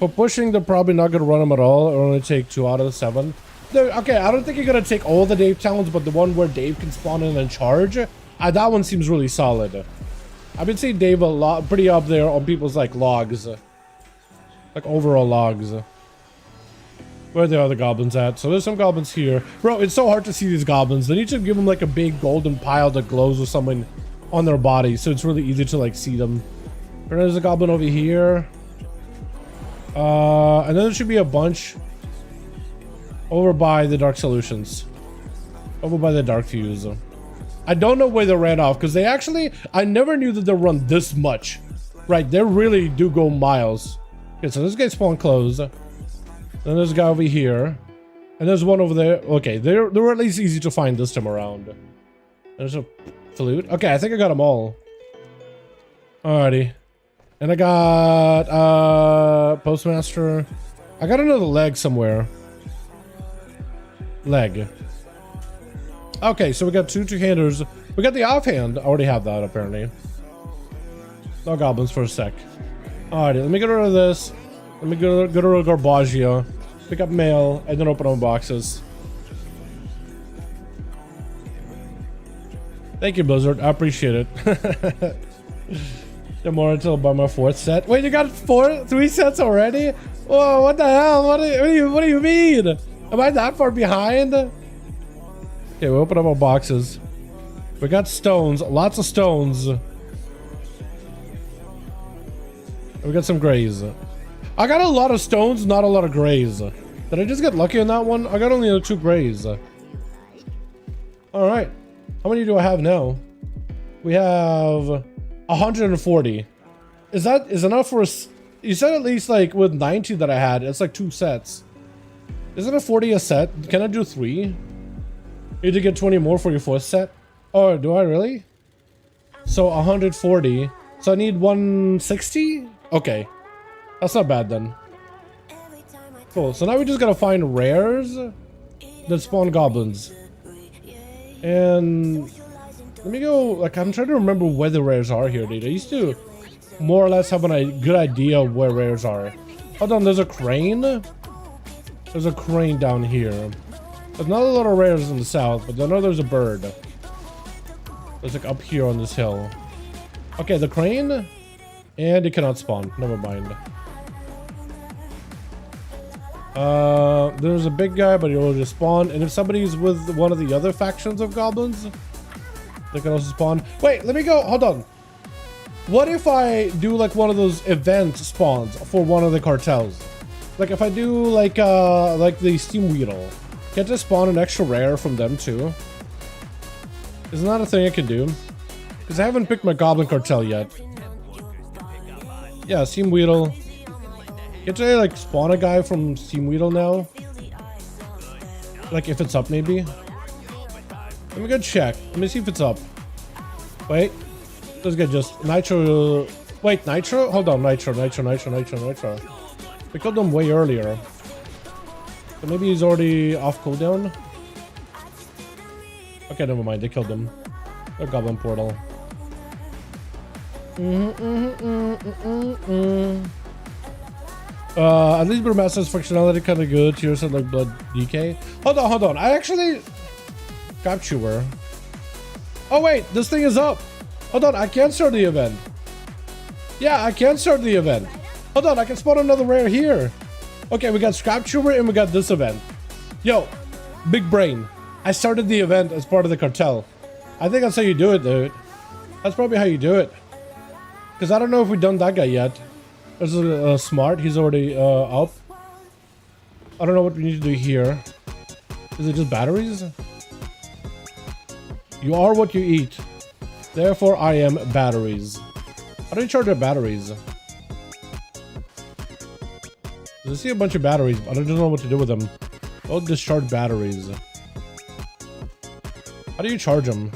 For pushing, they're probably not gonna run them at all. Or only take 2 out of the 7. Okay, I don't think you're gonna take all the Dave talents, but the one where Dave can spawn in and charge, that one seems really solid. I've been seeing Dave a lot, pretty up there on people's like logs, like overall logs. Where are the other goblins at? So there's some goblins here. Bro, it's so hard to see these goblins. They need to give them like a big golden pile that glows with something on their body, so it's really easy to like see them. There's a goblin over here. And then there should be a bunch over by the Dark Solutions. Over by the Dark Fuse. I don't know where they ran off, because they actually, I never knew that they run this much. Right, they really do go miles. Okay, so this guy spawned close. Then there's a guy over here. And there's one over there. Okay, they were at least easy to find this time around. There's a flute. Okay, I think I got them all. Alrighty. And I got Postmaster. I got another leg somewhere. Leg. Okay, so we got 2 two-handers. We got the offhand. I already have that apparently. No goblins for a sec. Alrighty, let me get rid of this. Let me get rid of Garbaggio. Pick up mail and then open up boxes. Thank you, Blizzard. I appreciate it. The more until about my 4th set. Wait, you got 3 sets already? Whoa, what the hell? What do you mean? Am I that far behind? Okay, we open up our boxes. We got stones, lots of stones. We got some grays. I got a lot of stones, not a lot of grays. Did I just get lucky on that one? I got only 2 grays. Alright. How many do I have now? We have 140. Is enough for us? You said at least like with 90 that I had, it's like 2 sets. Isn't it 40 a set? Can I do 3? You need to get 20 more for your 4th set? Oh, do I really? So 140. So I need 160? Okay. That's not bad then. Cool. So now we just gotta find rares that spawn goblins. And let me go, like, I'm trying to remember where the rares are here, dude. I used to more or less have a good idea of where rares are. Hold on, there's a crane? There's a crane down here. There's not a lot of rares in the south, but I know there's a bird. It's like up here on this hill. Okay, the crane. And it cannot spawn. Never mind. There's a big guy, but he'll just spawn. And if somebody's with one of the other factions of goblins, they can also spawn. Wait, let me go. Hold on. What if I do like one of those event spawns for one of the cartels? Like if I do like the Steam Weedle, can't just spawn an extra rare from them too? Isn't that a thing I can do? Because I haven't picked my Goblin cartel yet. Yeah, Steam Weedle. Can't I like spawn a guy from Steam Weedle now? Like if it's up maybe? Let me go check. Let me see if it's up. Wait. This guy just Nitro. Wait, Nitro? Hold on, Nitro. We killed him way earlier. So maybe he's already off cooldown. Okay, never mind. They killed them. A goblin portal. At least Brewmaster's functionality kind of good. Tears of like blood DK. Hold on. I actually capture her. Oh wait, this thing is up. Hold on, I can start the event. Yeah, I can start the event. Hold on, I can spawn another rare here. Okay, we got Scrap Trooper and we got this event. Yo, big brain. I started the event as part of the cartel. I think that's how you do it, dude. That's probably how you do it. Because I don't know if we've done that guy yet. This is smart. He's already up. I don't know what we need to do here. Is it just batteries? You are what you eat. Therefore, I am batteries. How do you charge our batteries? I see a bunch of batteries, but I don't know what to do with them. Oh, discharge batteries. How do you charge them?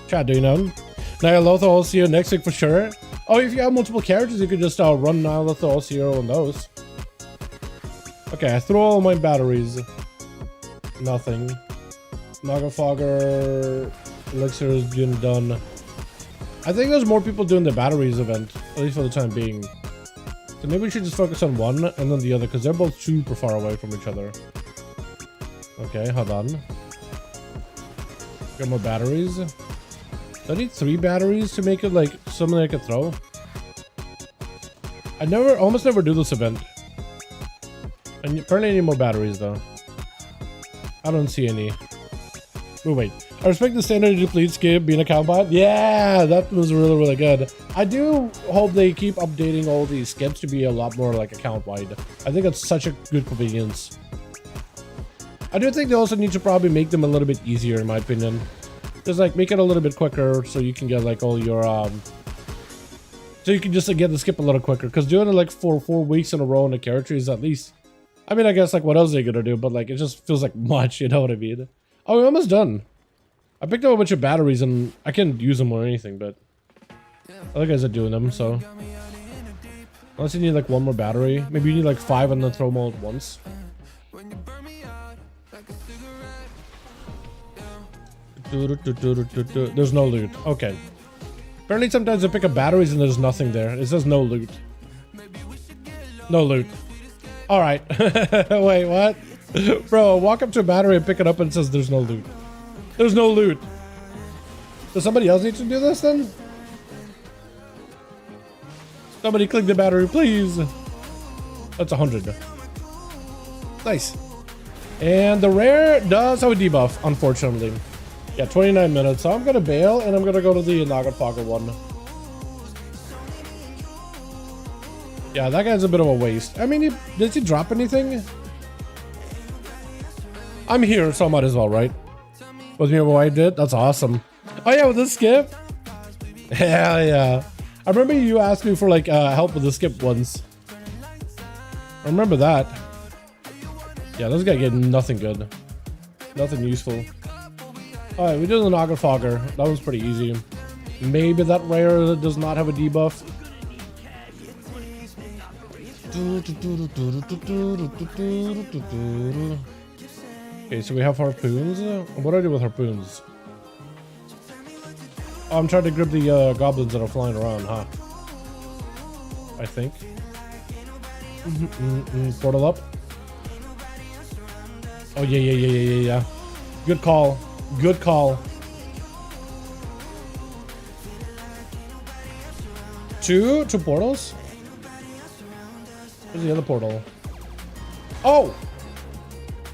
Chat, do you know? Nihilotha All Seer next week for sure. Oh, if you have multiple characters, you could just run Nihilotha All Seer on those. Okay, I threw all my batteries. Nothing. Nagafogger Elixir is being done. I think there's more people doing the batteries event, at least for the time being. So maybe we should just focus on one and then the other, because they're both super far away from each other. Okay, hold on. Get more batteries. Do I need 3 batteries to make it like something I could throw? I almost never do this event. And apparently I need more batteries though. I don't see any. Oh wait. I respect the standard deplete skip being a combat. Yeah, that was really good. I do hope they keep updating all these skips to be a lot more like account wide. I think that's such a good convenience. I do think they also need to probably make them a little bit easier in my opinion. Just like make it a little bit quicker so you can get like all your so you can just get the skip a little quicker, because doing it like for 4 weeks in a row on a character is at least, I mean, I guess like what else are they gonna do, but like it just feels like much, you know what I mean? Oh, we're almost done. I picked up a bunch of batteries and I can't use them or anything, but other guys are doing them, so unless you need like 1 more battery, maybe you need like 5 and then throw them all at once. There's no loot. Okay. Apparently sometimes I pick up batteries and there's nothing there. It says no loot. No loot. Alright. Wait, what? Bro, walk up to a battery and pick it up and it says there's no loot. There's no loot. Does somebody else need to do this then? Somebody click the battery, please. That's 100. Nice. And the rare does have a debuff, unfortunately. Yeah, 29 minutes. So I'm gonna bail and I'm gonna go to the Nagafogger one. Yeah, that guy's a bit of a waste. I mean, did he drop anything? I'm here, so I might as well, right? Was me what I did? That's awesome. Oh yeah, with the skip? Hell yeah. I remember you asked me for like help with the skip once. I remember that. Yeah, this guy getting nothing good. Nothing useful. Alright, we did the Nagafogger. That was pretty easy. Maybe that rare does not have a debuff. Okay, so we have harpoons. What do I do with harpoons? Oh, I'm trying to grab the goblins that are flying around, huh? I think. Portal up. Oh, yeah. Good call. Good call. 2 portals? Where's the other portal? Oh!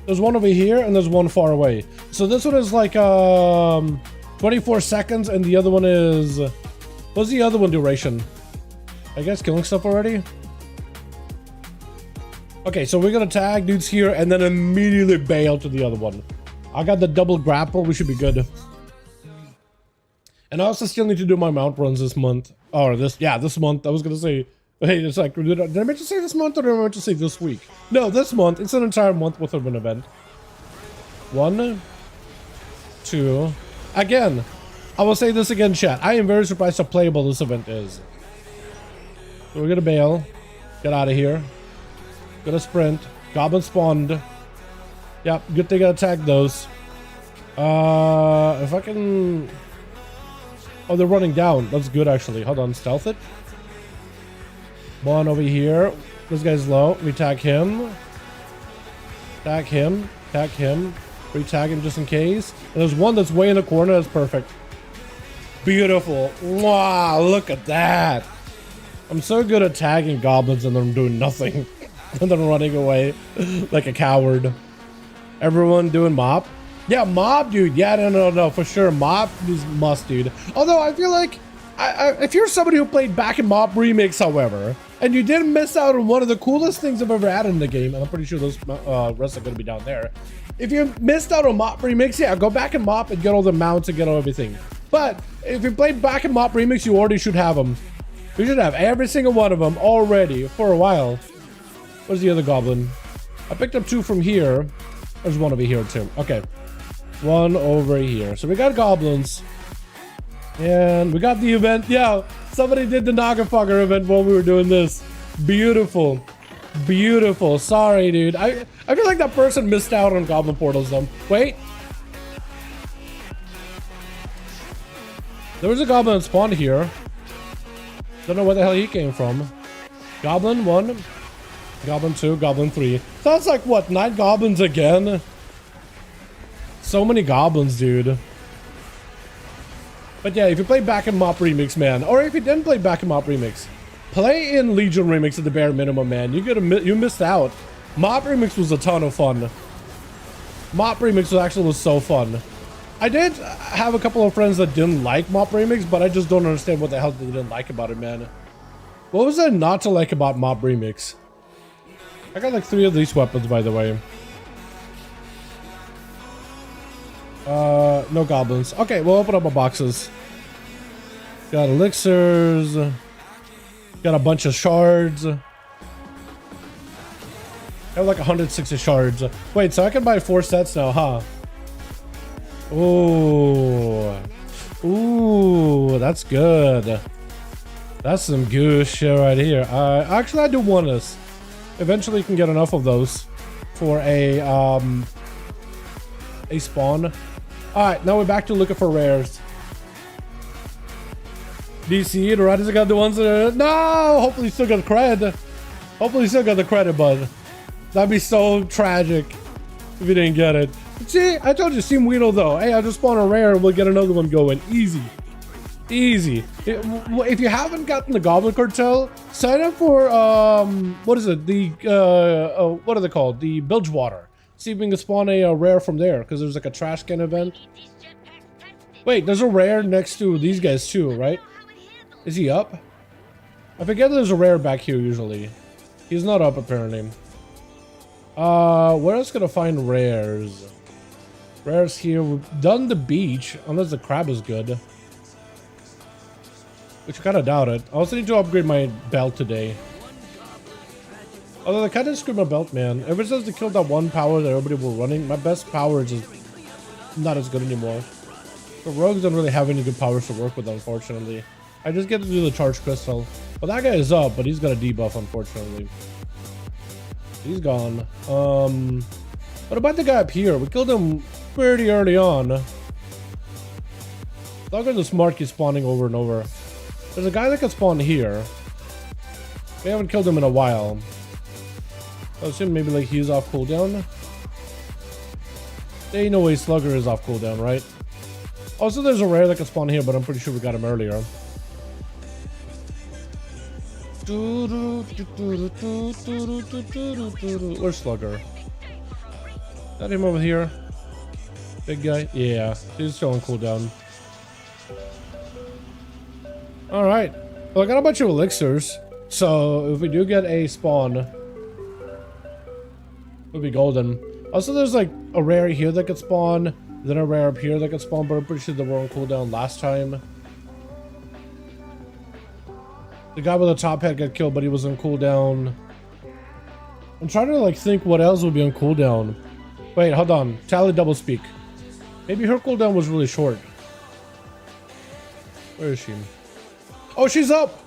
There's one over here and there's one far away. So this one is like 24 seconds and the other one is... What's the other one duration? I guess killing stuff already? Okay, so we're gonna tag dudes here and then immediately bail to the other one. I got the double grapple, we should be good. And I also still need to do my mount runs this month. Or this month. I was gonna say, hey, it's like, did I meant to say this month or did I meant to say this week? No, this month. It's an entire month with an event. 1, 2. Again, I will say this again, chat. I am very surprised how playable this event is. So we're gonna bail. Get out of here. Gonna sprint. Goblin spawned. Yep, good thing I attacked those. If I can... Oh, they're running down. That's good, actually. Hold on, stealth it. One over here. This guy's low. We tag him. Tag him. Tag him. Retag him just in case. And there's one that's way in the corner. That's perfect. Beautiful. Wow, look at that. I'm so good at tagging goblins and them doing nothing. And then running away like a coward. Everyone doing mop? Yeah, mob, dude. Yeah, no, for sure. Mob is must, dude. Although I feel like if you're somebody who played back in Mob Remix, however, and you didn't miss out on one of the coolest things I've ever added in the game, and I'm pretty sure those rests are going to be down there. If you missed out on Mob Remix, yeah, go back and mop and get all the mounts and get all everything. But if you played back in Mob Remix, you already should have them. You should have every single one of them already for a while. Where's the other goblin? I picked up 2 from here. There's one over here too. Okay. One over here. So we got goblins. And we got the event. Yeah, somebody did the Nagafogger event while we were doing this. Beautiful. Beautiful. Sorry, dude. I feel like that person missed out on goblin portals though. Wait. There was a goblin that spawned here. Don't know where the hell he came from. Goblin 1. Goblin 2. Goblin 3. Sounds like what? 9 goblins again? So many goblins, dude. But yeah, if you play back in Mop Remix, man, or if you didn't play back in Mop Remix, play in Legion Remix at the bare minimum, man. You missed out. Mop Remix was a ton of fun. Mop Remix was so fun. I did have a couple of friends that didn't like Mop Remix, but I just don't understand what the hell they didn't like about it, man. What was there not to like about Mop Remix? I got like 3 of these weapons, by the way. No goblins. Okay, we'll open up our boxes. Got elixirs. Got a bunch of shards. I have like 160 shards. Wait, so I can buy 4 sets now, huh? Ooh. Ooh, that's good. That's some good shit right here. Actually, I do want this. Eventually, you can get enough of those for a spawn. All right, now we're back to looking for rares. DC, the Riders got the ones that are... No! Hopefully you still got the cred. Hopefully you still got the credit, bud. That'd be so tragic if you didn't get it. See, I told you, Steam Weedle though. Hey, I just spawned a rare and we'll get another one going. Easy. Easy. If you haven't gotten the Goblin Cartel, sign up for, what is it? The, what are they called? The Bilgewater. See if we can spawn a rare from there, because there's like a trash can event. Wait, there's a rare next to these guys too, right? Is he up? I forget there's a rare back here usually. He's not up apparently. Where else gonna find rares? Rares here. We've done the beach, unless the crab is good. Which I kind of doubt it. I also need to upgrade my belt today. Although I kind of screwed my belt, man. Ever since they killed that one power that everybody was running, my best power is just not as good anymore. The rogues don't really have any good powers to work with, unfortunately. I just get to do the charge crystal. Well, that guy is up, but he's got a debuff, unfortunately. He's gone. What about the guy up here? We killed him pretty early on. Look at the smart keep spawning over and over. There's a guy that can spawn here. We haven't killed him in a while. I assume maybe like he's off cooldown. There ain't no way Slugger is off cooldown, right? Also, there's a rare that can spawn here, but I'm pretty sure we got him earlier. Where's Slugger? Is that him over here? Big guy? Yeah, he's still on cooldown. Alright. Well, I got a bunch of elixirs. So, if we do get a spawn, it'll be golden. Also, there's like a rare here that could spawn. Then a rare up here that could spawn, but I'm pretty sure they were on cooldown last time. The guy with the top hat got killed, but he was on cooldown. I'm trying to like think what else would be on cooldown. Wait, hold on. Tally double speak. Maybe her cooldown was really short. Where is she? Oh, she's up!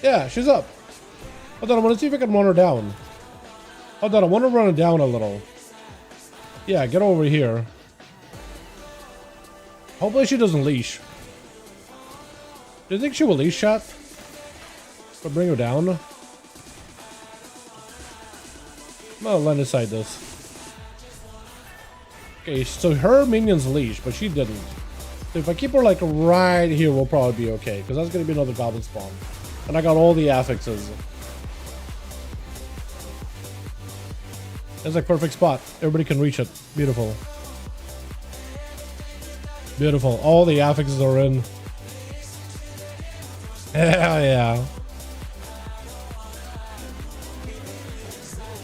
Yeah, she's up. Hold on, I want to see if I can run her down. Hold on, I want to run her down a little. Yeah, get over here. Hopefully she doesn't leash. Do you think she will leash, chat? Or bring her down? Well, let us side this. Okay, so her minions leash, but she didn't. So if I keep her like right here, we'll probably be okay. Because that's going to be another goblin spawn. And I got all the affixes. That's like perfect spot. Everybody can reach it. Beautiful. Beautiful. All the affixes are in. Hell yeah.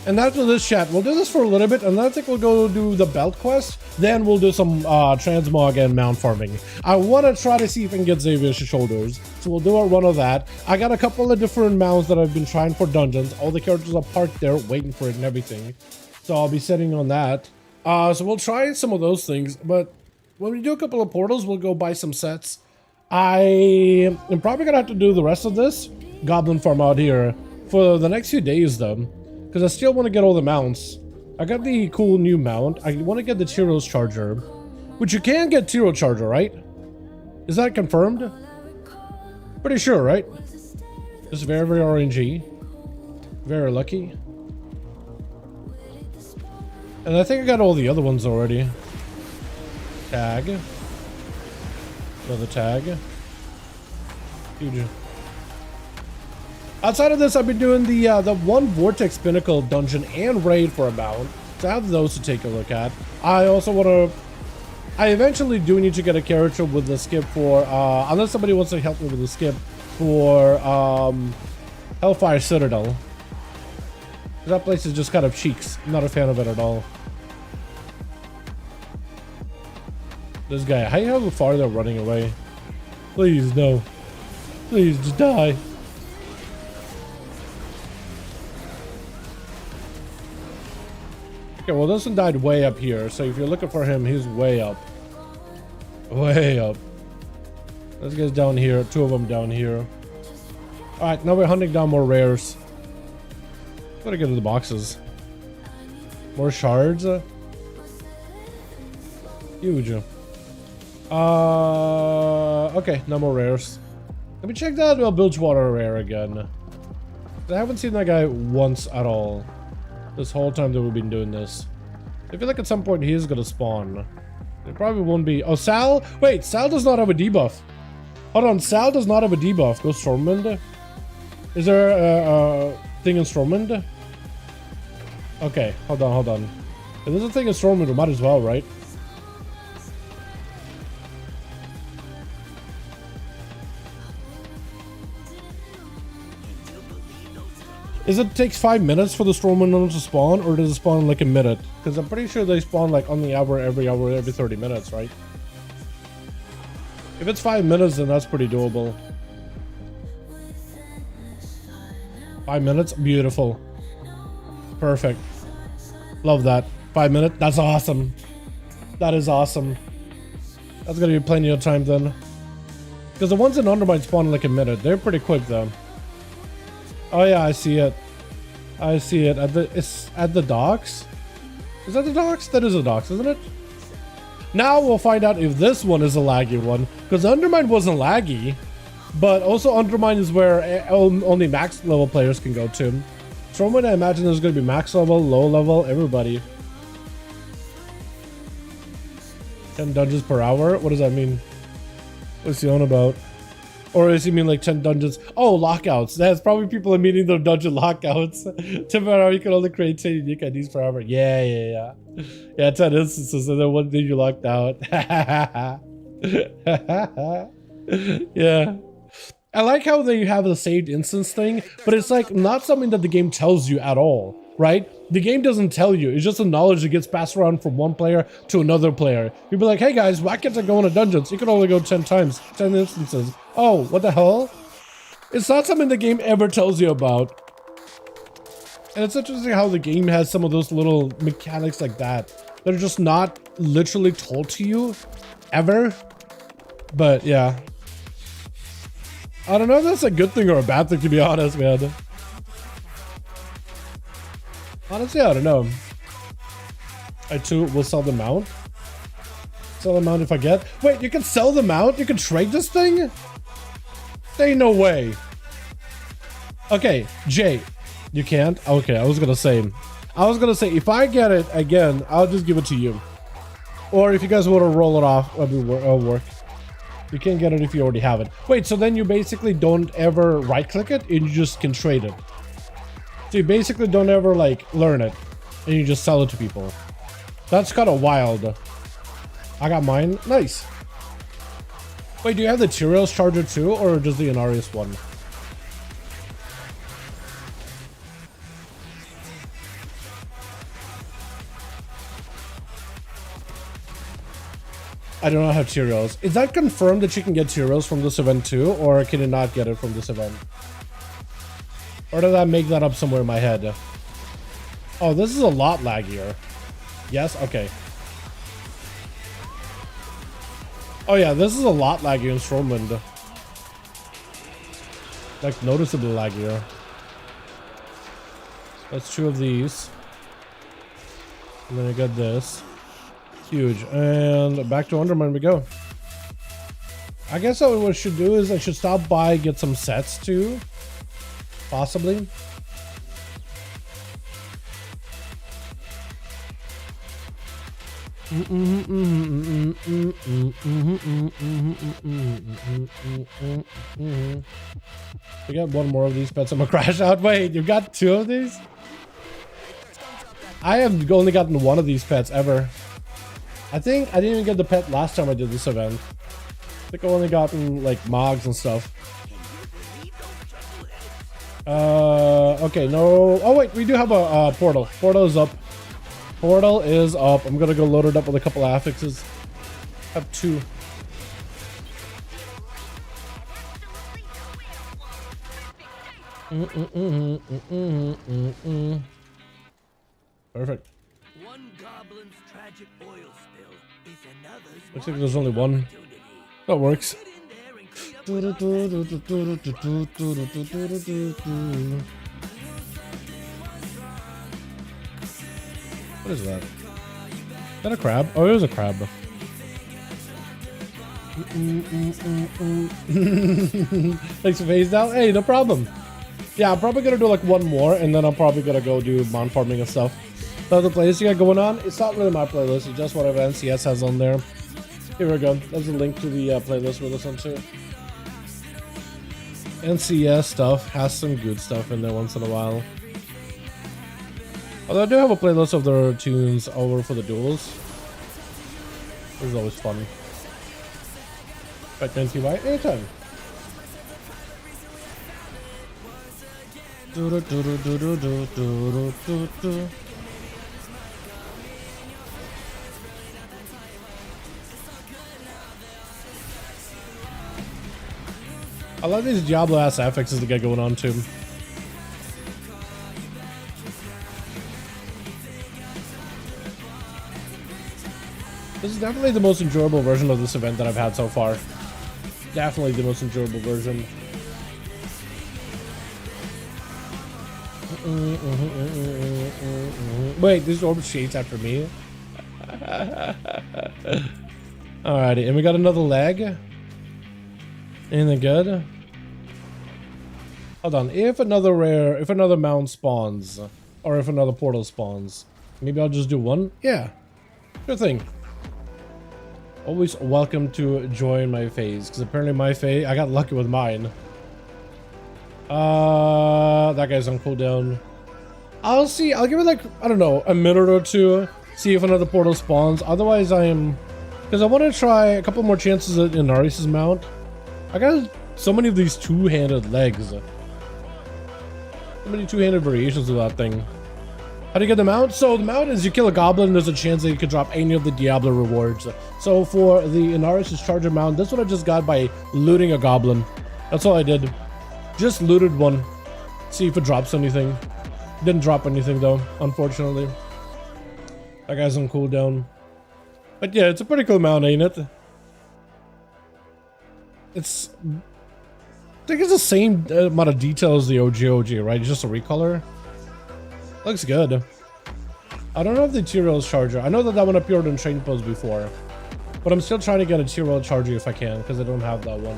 And after this chat, we'll do this for a little bit, and then I think we'll go do the belt quest. Then we'll do some transmog and mount farming. I want to try to see if I can get Xavier's shoulders, so we'll do a run of that. I got a couple of different mounts that I've been trying for dungeons. All the characters are parked there waiting for it and everything. So I'll be sitting on that. So we'll try some of those things, but when we do a couple of portals, we'll go buy some sets. I am probably gonna have to do the rest of this goblin farm out here for the next few days though, because I still want to get all the mounts. I got the cool new mount. I want to get the Tyro's charger, which you can get Tyro charger, right? Is that confirmed? Pretty sure, right? Just very, very RNG. Very lucky. And I think I got all the other ones already. Tag. Another tag. Huge. Outside of this, I've been doing the one Vortex Pinnacle dungeon and raid for a mount. So I have those to take a look at. I also want to... I eventually do need to get a character with the skip for... unless somebody wants to help me with the skip for Hellfire Citadel. That place is just kind of cheeks. I'm not a fan of it at all. This guy, how far they're running away. Please, no. Please, just die. Okay, well, this one died way up here. So if you're looking for him, he's way up. Way up. This guy's down here. Two of them down here. Alright, now we're hunting down more rares. Gotta get to the boxes. More shards. Huge. Okay, no more rares. Let me check that Bilgewater rare again. I haven't seen that guy once at all. This whole time that we've been doing this. I feel like at some point he is gonna spawn. It probably won't be. Oh, Sal? Wait, Sal does not have a debuff. Hold on, Sal does not have a debuff. Go Stormwind. Is there a thing in Stormwind? Okay, hold on. If there's a thing in Stormwind, we might as well, right? Is it takes 5 minutes for the Stormwind to spawn, or does it spawn in like a minute? Because I'm pretty sure they spawn like on the hour, every 30 minutes, right? If it's 5 minutes, then that's pretty doable. 5 minutes? Beautiful. Perfect. Love that. 5 minutes? That's awesome. That is awesome. That's gonna be plenty of time then. Because the ones in Undermine spawn in like a minute. They're pretty quick though. Oh yeah, I see it. I see it. It's at the docks? Is that the docks? That is the docks, isn't it? Now we'll find out if this one is a laggy one. Because Undermine wasn't laggy. But also Undermine is where only max level players can go to. Stormwind, I imagine there's going to be max level, low level, everybody. 10 dungeons per hour? What does that mean? What's he on about? Or does he mean like 10 dungeons? Oh, lockouts. That's probably people are meaning their dungeon lockouts. 10 per hour, you can only create 10 unique IDs per hour. Yeah. Yeah, 10 instances and then one thing you locked out. Yeah. I like how they have the saved instance thing, but it's like not something that the game tells you at all, right? The game doesn't tell you. It's just a knowledge that gets passed around from one player to another player. You'll be like, hey guys, why can't I go into dungeons? You can only go 10 times, 10 instances. Oh, what the hell? It's not something the game ever tells you about. And it's interesting how the game has some of those little mechanics like that that are just not literally told to you ever. But yeah. I don't know if that's a good thing or a bad thing, to be honest, man. Honestly, I don't know. I too will sell the mount. Sell the mount if I get. Wait, you can sell the mount? You can trade this thing? There ain't no way. Okay, Jay, you can't? Okay, I was gonna say if I get it again, I'll just give it to you. Or if you guys want to roll it off, it'll work. You can't get it if you already have it. Wait, so then you basically don't ever right click it and you just can trade it. So you basically don't ever like learn it and you just sell it to people. That's kind of wild. I got mine. Nice. Wait, do you have the Tyraos charger too, or just the Inarius one? I do not have Tyraos. Is that confirmed that you can get Tyraos from this event too, or can you not get it from this event? Or did I make that up somewhere in my head? Oh, this is a lot laggier. Yes? Okay. Oh yeah, this is a lot laggier in Stromland. Like, noticeably laggier. That's 2 of these. And then I got this. Huge. And back to Undermine we go. I guess what I should do is I should stop by, get some sets too. Possibly. We got 1 more of these pets. I'm gonna crash out. Wait, you got 2 of these? I have only gotten 1 of these pets ever. I think I didn't even get the pet last time I did this event. I think I only gotten like Mogs and stuff. Okay, no. Oh wait, we do have a portal. Portal is up. Portal is up. I'm gonna go load it up with a couple affixes. I have 2. Perfect. One goblin's tragic oil spill is another's. Looks like there's only 1. That works. What is that? Is that a crab? Oh, it was a crab. Thanks for phased out. Hey, no problem. Yeah, I'm probably gonna do like 1 more, and then I'm probably gonna go do mount farming and stuff. The other playlist you got going on, it's not really my playlist, it's just whatever NCS has on there. Here we go. There's a link to the playlist we're listening to. NCS stuff has some good stuff in there once in a while. Although I do have a playlist of their tunes over for the duels. This is always fun. Back to NTY anytime. I love these Diablo ass affixes to get going on too. This is definitely the most enjoyable version of this event that I've had so far. Definitely the most enjoyable version. Wait, this orb shades after me. Alrighty, and we got another leg. Anything good? Hold on. If another mount spawns, or if another portal spawns, maybe I'll just do 1. Yeah, sure thing. Always welcome to join my phase, because apparently my phase, I got lucky with mine. That guy's on cooldown. I'll see. I'll give it like, I don't know, a minute or 2. See if another portal spawns. Otherwise, because I want to try a couple more chances at Inarius' mount. I got so many of these 2-handed legs. So many 2-handed variations of that thing. How do you get the mount? So the mount is you kill a goblin, there's a chance that you could drop any of the Diablo rewards. So for the Inarius' charger mount, that's what I just got by looting a goblin. That's all I did. Just looted 1. See if it drops anything. Didn't drop anything though, unfortunately. That guy's on cooldown. But yeah, it's a pretty cool mount, ain't it? I think it's the same amount of detail as the OG, right? It's just a recolor. Looks good. I don't know if the Tyraos charger. I know that one appeared in Train Post before. But I'm still trying to get a tier 1 charger if I can, because I don't have that one.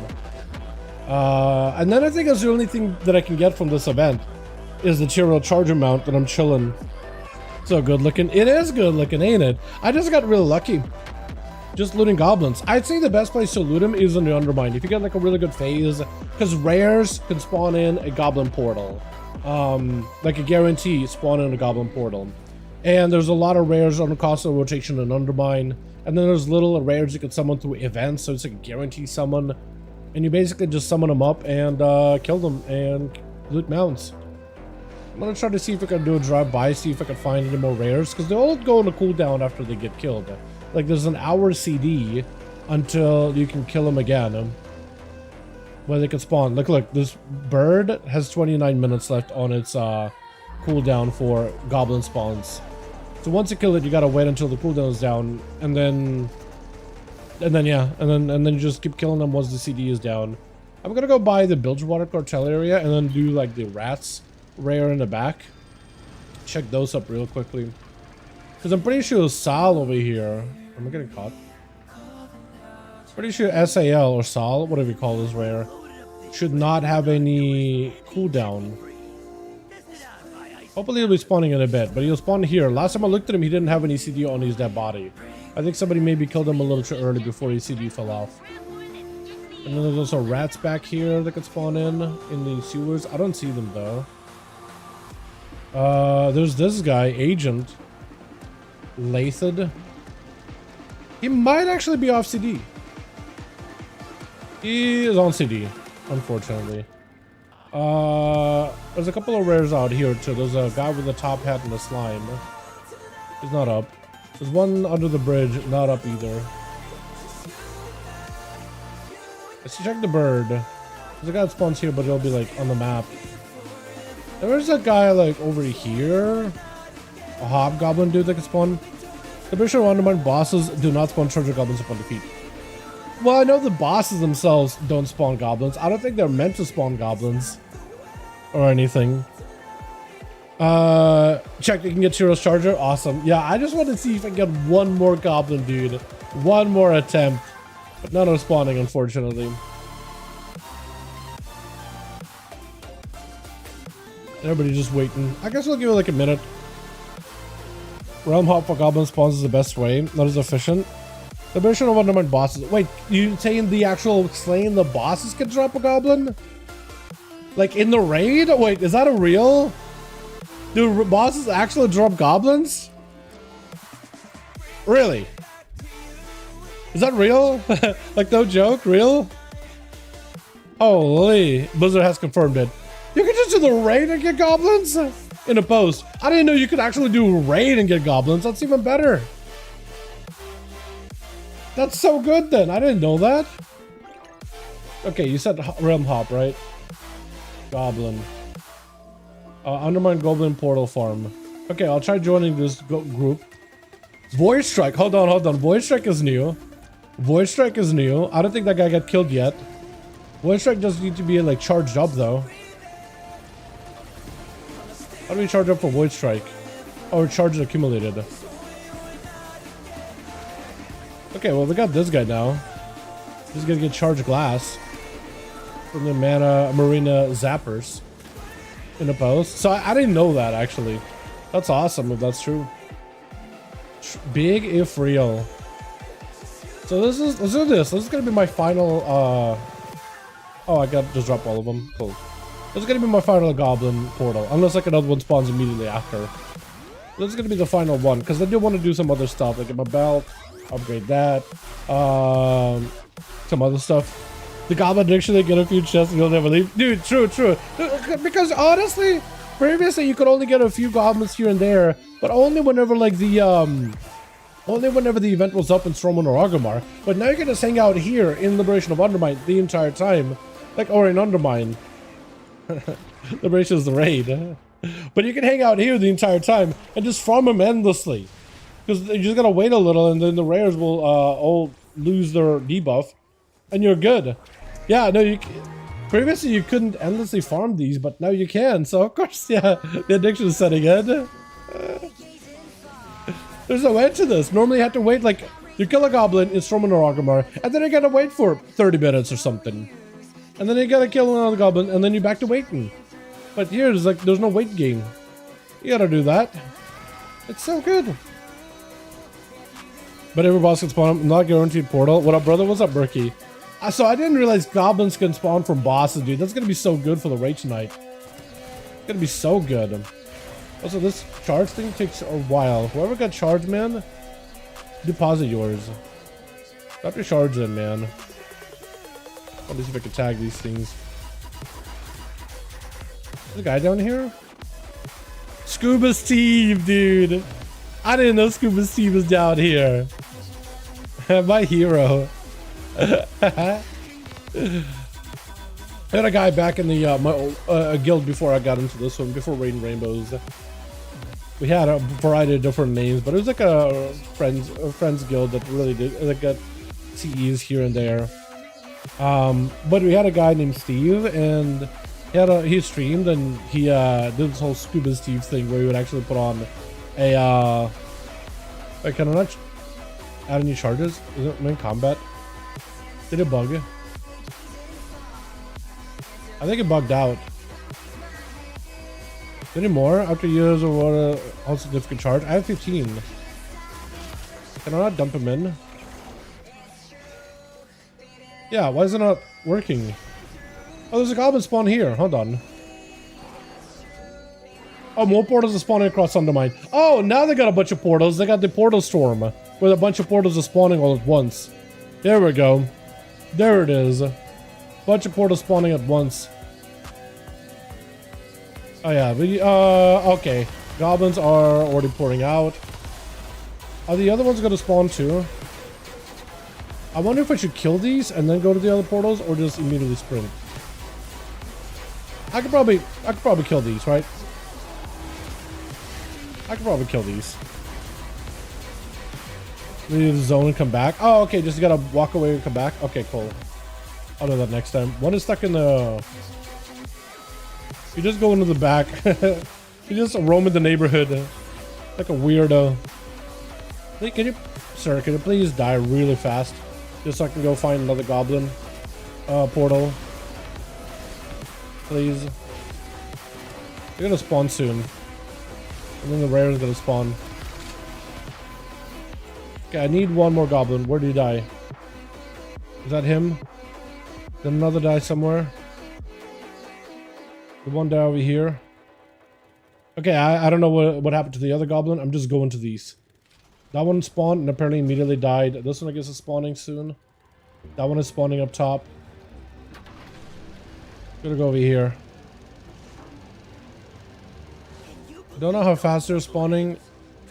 And then I think that's the only thing that I can get from this event is the tier 1 charger mount that I'm chilling. So good looking. It is good looking, ain't it? I just got really lucky. Just looting goblins. I'd say the best place to loot them is in the Undermine. If you get like a really good phase, because rares can spawn in a goblin portal. Like a guarantee spawn in a goblin portal. And there's a lot of rares on the constant rotation and Undermine. And then there's little rares you can summon through events, so it's like a guarantee summon. And you basically just summon them up and kill them and loot mounts. I'm gonna try to see if I can do a drive-by, see if I can find any more rares, because they all go on a cooldown after they get killed. Like there's an hour CD until you can kill them again. Where they can spawn. Look, this bird has 29 minutes left on its cooldown for goblin spawns. So once you kill it, you gotta wait until the cooldown is down, and then you just keep killing them once the CD is down. I'm gonna go buy the Bilgewater Cartel area and then do like the rats rare in the back. Check those up real quickly, because I'm pretty sure Sal over here. Am I getting caught? Pretty sure SAL or Sal, whatever you call this rare, should not have any cooldown. Hopefully he'll be spawning in a bit, but he'll spawn here. Last time I looked at him, he didn't have any CD on his dead body. I think somebody maybe killed him a little too early before his CD fell off. And then there's also rats back here that can spawn in the sewers. I don't see them though. There's this guy, Agent Lathid. He might actually be off CD. He is on CD, unfortunately. There's a couple of rares out here too. There's a guy with a top hat and a slime. He's not up. There's one under the bridge, not up either. Let's check the bird. There's a guy that spawns here, but he'll be like on the map. There's a guy like over here. A hobgoblin dude that can spawn. The Bishop Undermine bosses do not spawn treasure goblins upon defeat. Well, I know the bosses themselves don't spawn goblins. I don't think they're meant to spawn goblins or anything. Check, you can get Chiro's charger. Awesome. Yeah, I just want to see if I can get one more goblin dude. One more attempt. But none are spawning, unfortunately. Everybody just waiting. I guess we'll give it like a minute. Realm hop for goblin spawns is the best way. Not as efficient. The version of Undermine bosses. Wait, you saying the actual slaying the bosses can drop a goblin? Like in the raid? Wait, is that a real? Do bosses actually drop goblins? Really? Is that real? Like no joke, real? Holy, Blizzard has confirmed it. You can just do the raid and get goblins in a post. I didn't know you could actually do raid and get goblins. That's even better. That's so good then. I didn't know that. Okay, you said realm hop, right? Goblin. Undermine Goblin Portal Farm. Okay, I'll try joining this group. Void Strike. Hold on. Void Strike is new. Void Strike is new. I don't think that guy got killed yet. Void Strike does need to be like charged up though. How do we charge up for Void Strike? Oh, charge accumulated. Okay, well we got this guy now. He's gonna get charged glass from the Mana Marina Zappers in a post. So I didn't know that actually. That's awesome if that's true. Big if real. So let's do this. This is gonna be my final. Oh, I got just drop all of them. Cool. This is gonna be my final goblin portal, unless like another one spawns immediately after. This is gonna be the final one because I do want to do some other stuff, like get my belt, upgrade that, some other stuff. The goblin dictionary, get a few chests and you'll never leave. Dude, true. Because honestly, previously you could only get a few goblins here and there, but only whenever like the only whenever the event was up in Stromon or Agumar. But now you can just hang out here in Liberation of Undermine the entire time, like or in Undermine. Liberation is the raid, but you can hang out here the entire time and just farm them endlessly. Because you just gotta wait a little, and then the rares will all lose their debuff, and you're good. Yeah, no, previously you couldn't endlessly farm these, but now you can. So of course, yeah, the addiction is setting in. There's no end to this. Normally you have to wait like You kill a goblin, you storm an Orgrimmar, and then you gotta wait for 30 minutes or something. And then you gotta kill another goblin, and then you're back to waiting. But here, it's like, there's no wait game. You gotta do that. It's so good. But every boss can spawn, not guaranteed portal. What up, brother? What's up, Berkey? So I didn't realize goblins can spawn from bosses, dude. That's gonna be so good for the raid tonight. It's gonna be so good. Also, this charge thing takes a while. Whoever got charged, man, deposit yours. Got your charge in, man. Let me see if I can tag these things. There's a guy down here? Scuba Steve, dude. I didn't know Scuba Steve was down here. My hero. I had a guy back in the my old, guild before I got into this one, before Raiding Rainbows. We had a variety of different names, but it was like a friends guild that really did like got CEs here and there. But we had a guy named Steve, and he streamed, and he did this whole Scuba Steve thing where he would actually put on a wait, can I not add any charges? Is it main combat? Did it bug? I think it bugged out. Any more after years of what all significant charge? I have 15. Can I not dump him in? Yeah, why is it not working? Oh, there's a goblin spawn here. Hold on. Oh, more portals are spawning across Undermine. Oh, now they got a bunch of portals. They got the portal storm, where a bunch of portals are spawning all at once. There we go. There it is. Bunch of portals spawning at once. Oh yeah, okay. Goblins are already pouring out. Are the other ones gonna spawn too? I wonder if I should kill these and then go to the other portals, or just immediately sprint. I could probably kill these, right? I could probably kill these. Leave the zone and come back. Oh, okay, just gotta walk away and come back. Okay, cool. I'll do that next time. One is stuck in the... You just go into the back. You just roam in the neighborhood like a weirdo. Hey, can you, sir, can you please die really fast? Just so I can go find another goblin portal. Please. You're gonna spawn soon. And then the rare is gonna spawn. Okay, I need one more goblin. Where did he die? Is that him? Did another die somewhere? The one die over here. Okay, I don't know what happened to the other goblin. I'm just going to these. That one spawned and apparently immediately died. This one I guess is spawning soon. That one is spawning up top. Gonna go over here. Don't know how fast they're spawning.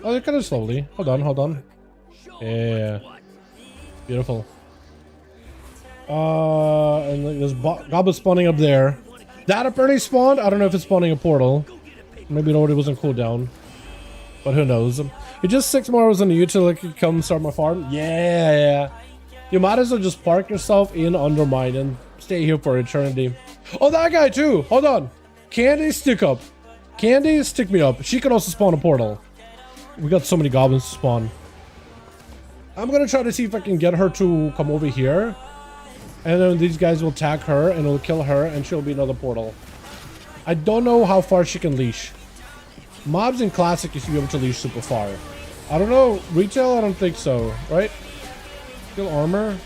Oh, they're kind of slowly. Hold on, hold on. Yeah. Beautiful. And there's goblin spawning up there. That apparently spawned. I don't know if it's spawning a portal. Maybe it already was on cooldown. But who knows? It's just 6 more hours on the YouTube. Like, come start my farm. Yeah. You might as well just park yourself in Undermine and stay here for eternity. Oh, that guy too. Hold on. Candy, stick up. Candy, stick me up. She can also spawn a portal. We got so many goblins to spawn. I'm gonna try to see if I can get her to come over here. And then these guys will tag her and it'll kill her and she'll be another portal. I don't know how far she can leash. Mobs in Classic you should be able to leash super far. I don't know. Retail, I don't think so. Right? Still armor.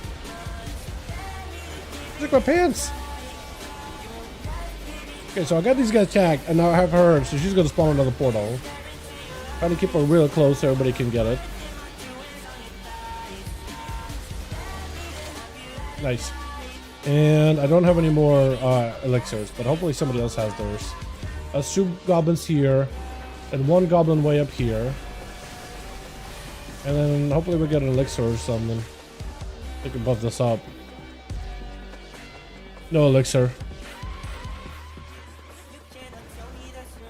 Look at my pants. Okay, so I got these guys tagged and now I have her, so she's gonna spawn another portal. Trying to keep her real close so everybody can get it. Nice. And I don't have any more elixirs, but hopefully somebody else has theirs. Let's 2 goblins here, and 1 goblin way up here. And then hopefully we'll get an elixir or something. We can buff this up. No elixir.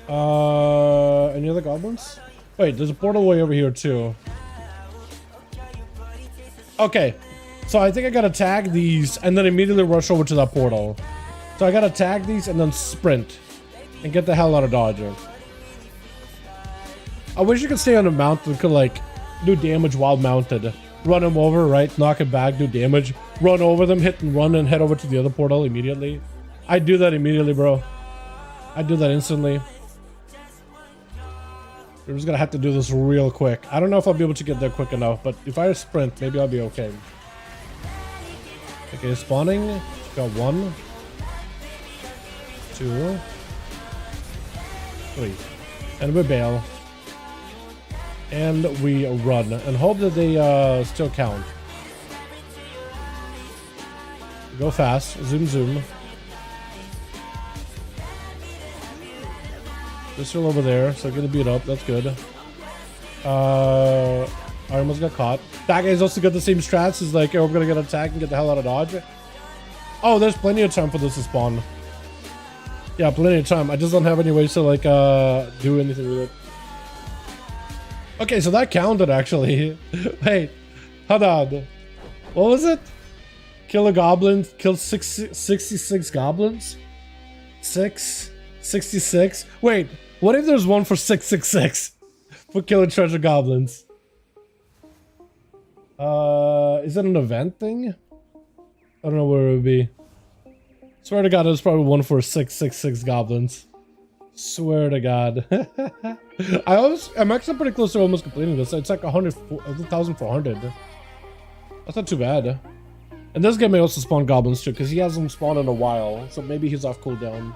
Any other goblins? Wait, there's a portal way over here too. Okay. So I think I gotta tag these and then immediately rush over to that portal. So I gotta tag these and then sprint and get the hell out of Dodger. I wish you could stay on a mount and could like do damage while mounted. run them over, right? Knock it back, do damage, run over them, hit and run, and head over to the other portal immediately. I do that immediately, bro. I do that instantly. We're just gonna have to do this real quick. I don't know if I'll be able to get there quick enough, but if I sprint, maybe I'll be okay. Okay, spawning. Got 1, 2, 3. And we bail. And we run. And hope that they still count. Go fast. Zoom, zoom. They're still over there, so get a beat up. That's good. I almost got caught. That guy's also got the same strats. He's like, oh, we're gonna get attacked and get the hell out of dodge. Oh, there's plenty of time for this to spawn. Yeah, plenty of time. I just don't have any ways to like do anything with it. Okay, so that counted actually. Wait, hold on. What was it? Kill a goblin, kill 66 goblins? 66? Wait, what if there's one for 666? For killing treasure goblins? Is it an event thing? I don't know where it would be. Swear to God, there's probably one for 666 goblins. Swear to God. I'm actually pretty close to almost completing this. It's like 1,400. That's not too bad. And this game may also spawn goblins too, because he hasn't spawned in a while. So maybe he's off cooldown.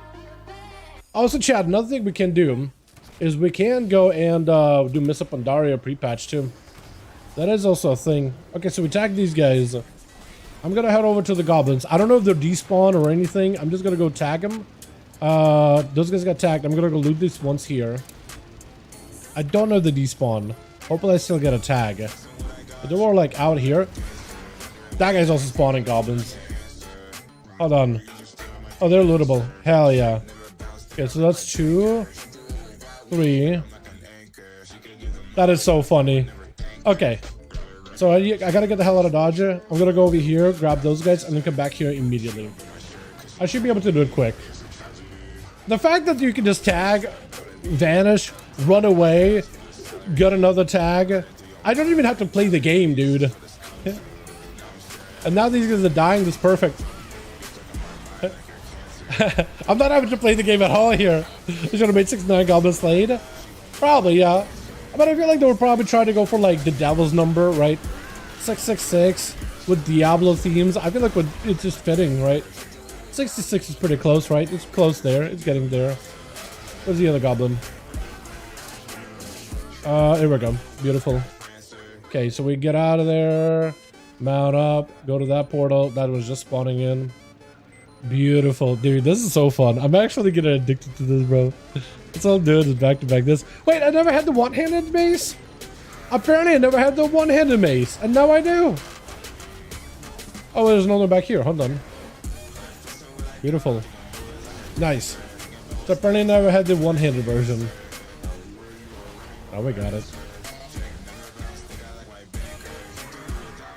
Also, chat, another thing we can do is we can go and do Miss Up on Daria pre-patch too. That is also a thing. Okay, so we tag these guys. I'm gonna head over to the goblins. I don't know if they're despawn or anything. I'm just gonna go tag them. Those guys got tagged. I'm gonna go loot these ones here. I don't know if they despawn. Hopefully I still get a tag. But they're more like out here. That guy's also spawning goblins. Hold on. Oh, they're lootable. Hell yeah. Okay, so that's 2, 3. That is so funny. Okay. So I gotta get the hell out of Dodge. I'm gonna go over here, grab those guys, and then come back here immediately. I should be able to do it quick. The fact that you can just tag, vanish, run away, get another tag. I don't even have to play the game, dude. And now these guys are dying. That's perfect. I'm not having to play the game at all here. I should have made 69 Goblin Slade. Probably, yeah. But I feel like they would probably try to go for like the devil's number, right? 666 with Diablo themes. I feel like it's just fitting, right? 66 is pretty close, right? It's close there. It's getting there. Where's the other goblin? Here we go. Beautiful. Okay, so we get out of there. Mount up. Go to that portal. That was just spawning in. Beautiful. Dude, this is so fun. I'm actually getting addicted to this, bro. It's all doing is back to back this. Wait, I never had the one-handed mace? Apparently I never had the one-handed mace. And now I do. Oh, there's another back here. Hold on. Beautiful. Nice. So apparently I never had the one-handed version. Oh, we got it.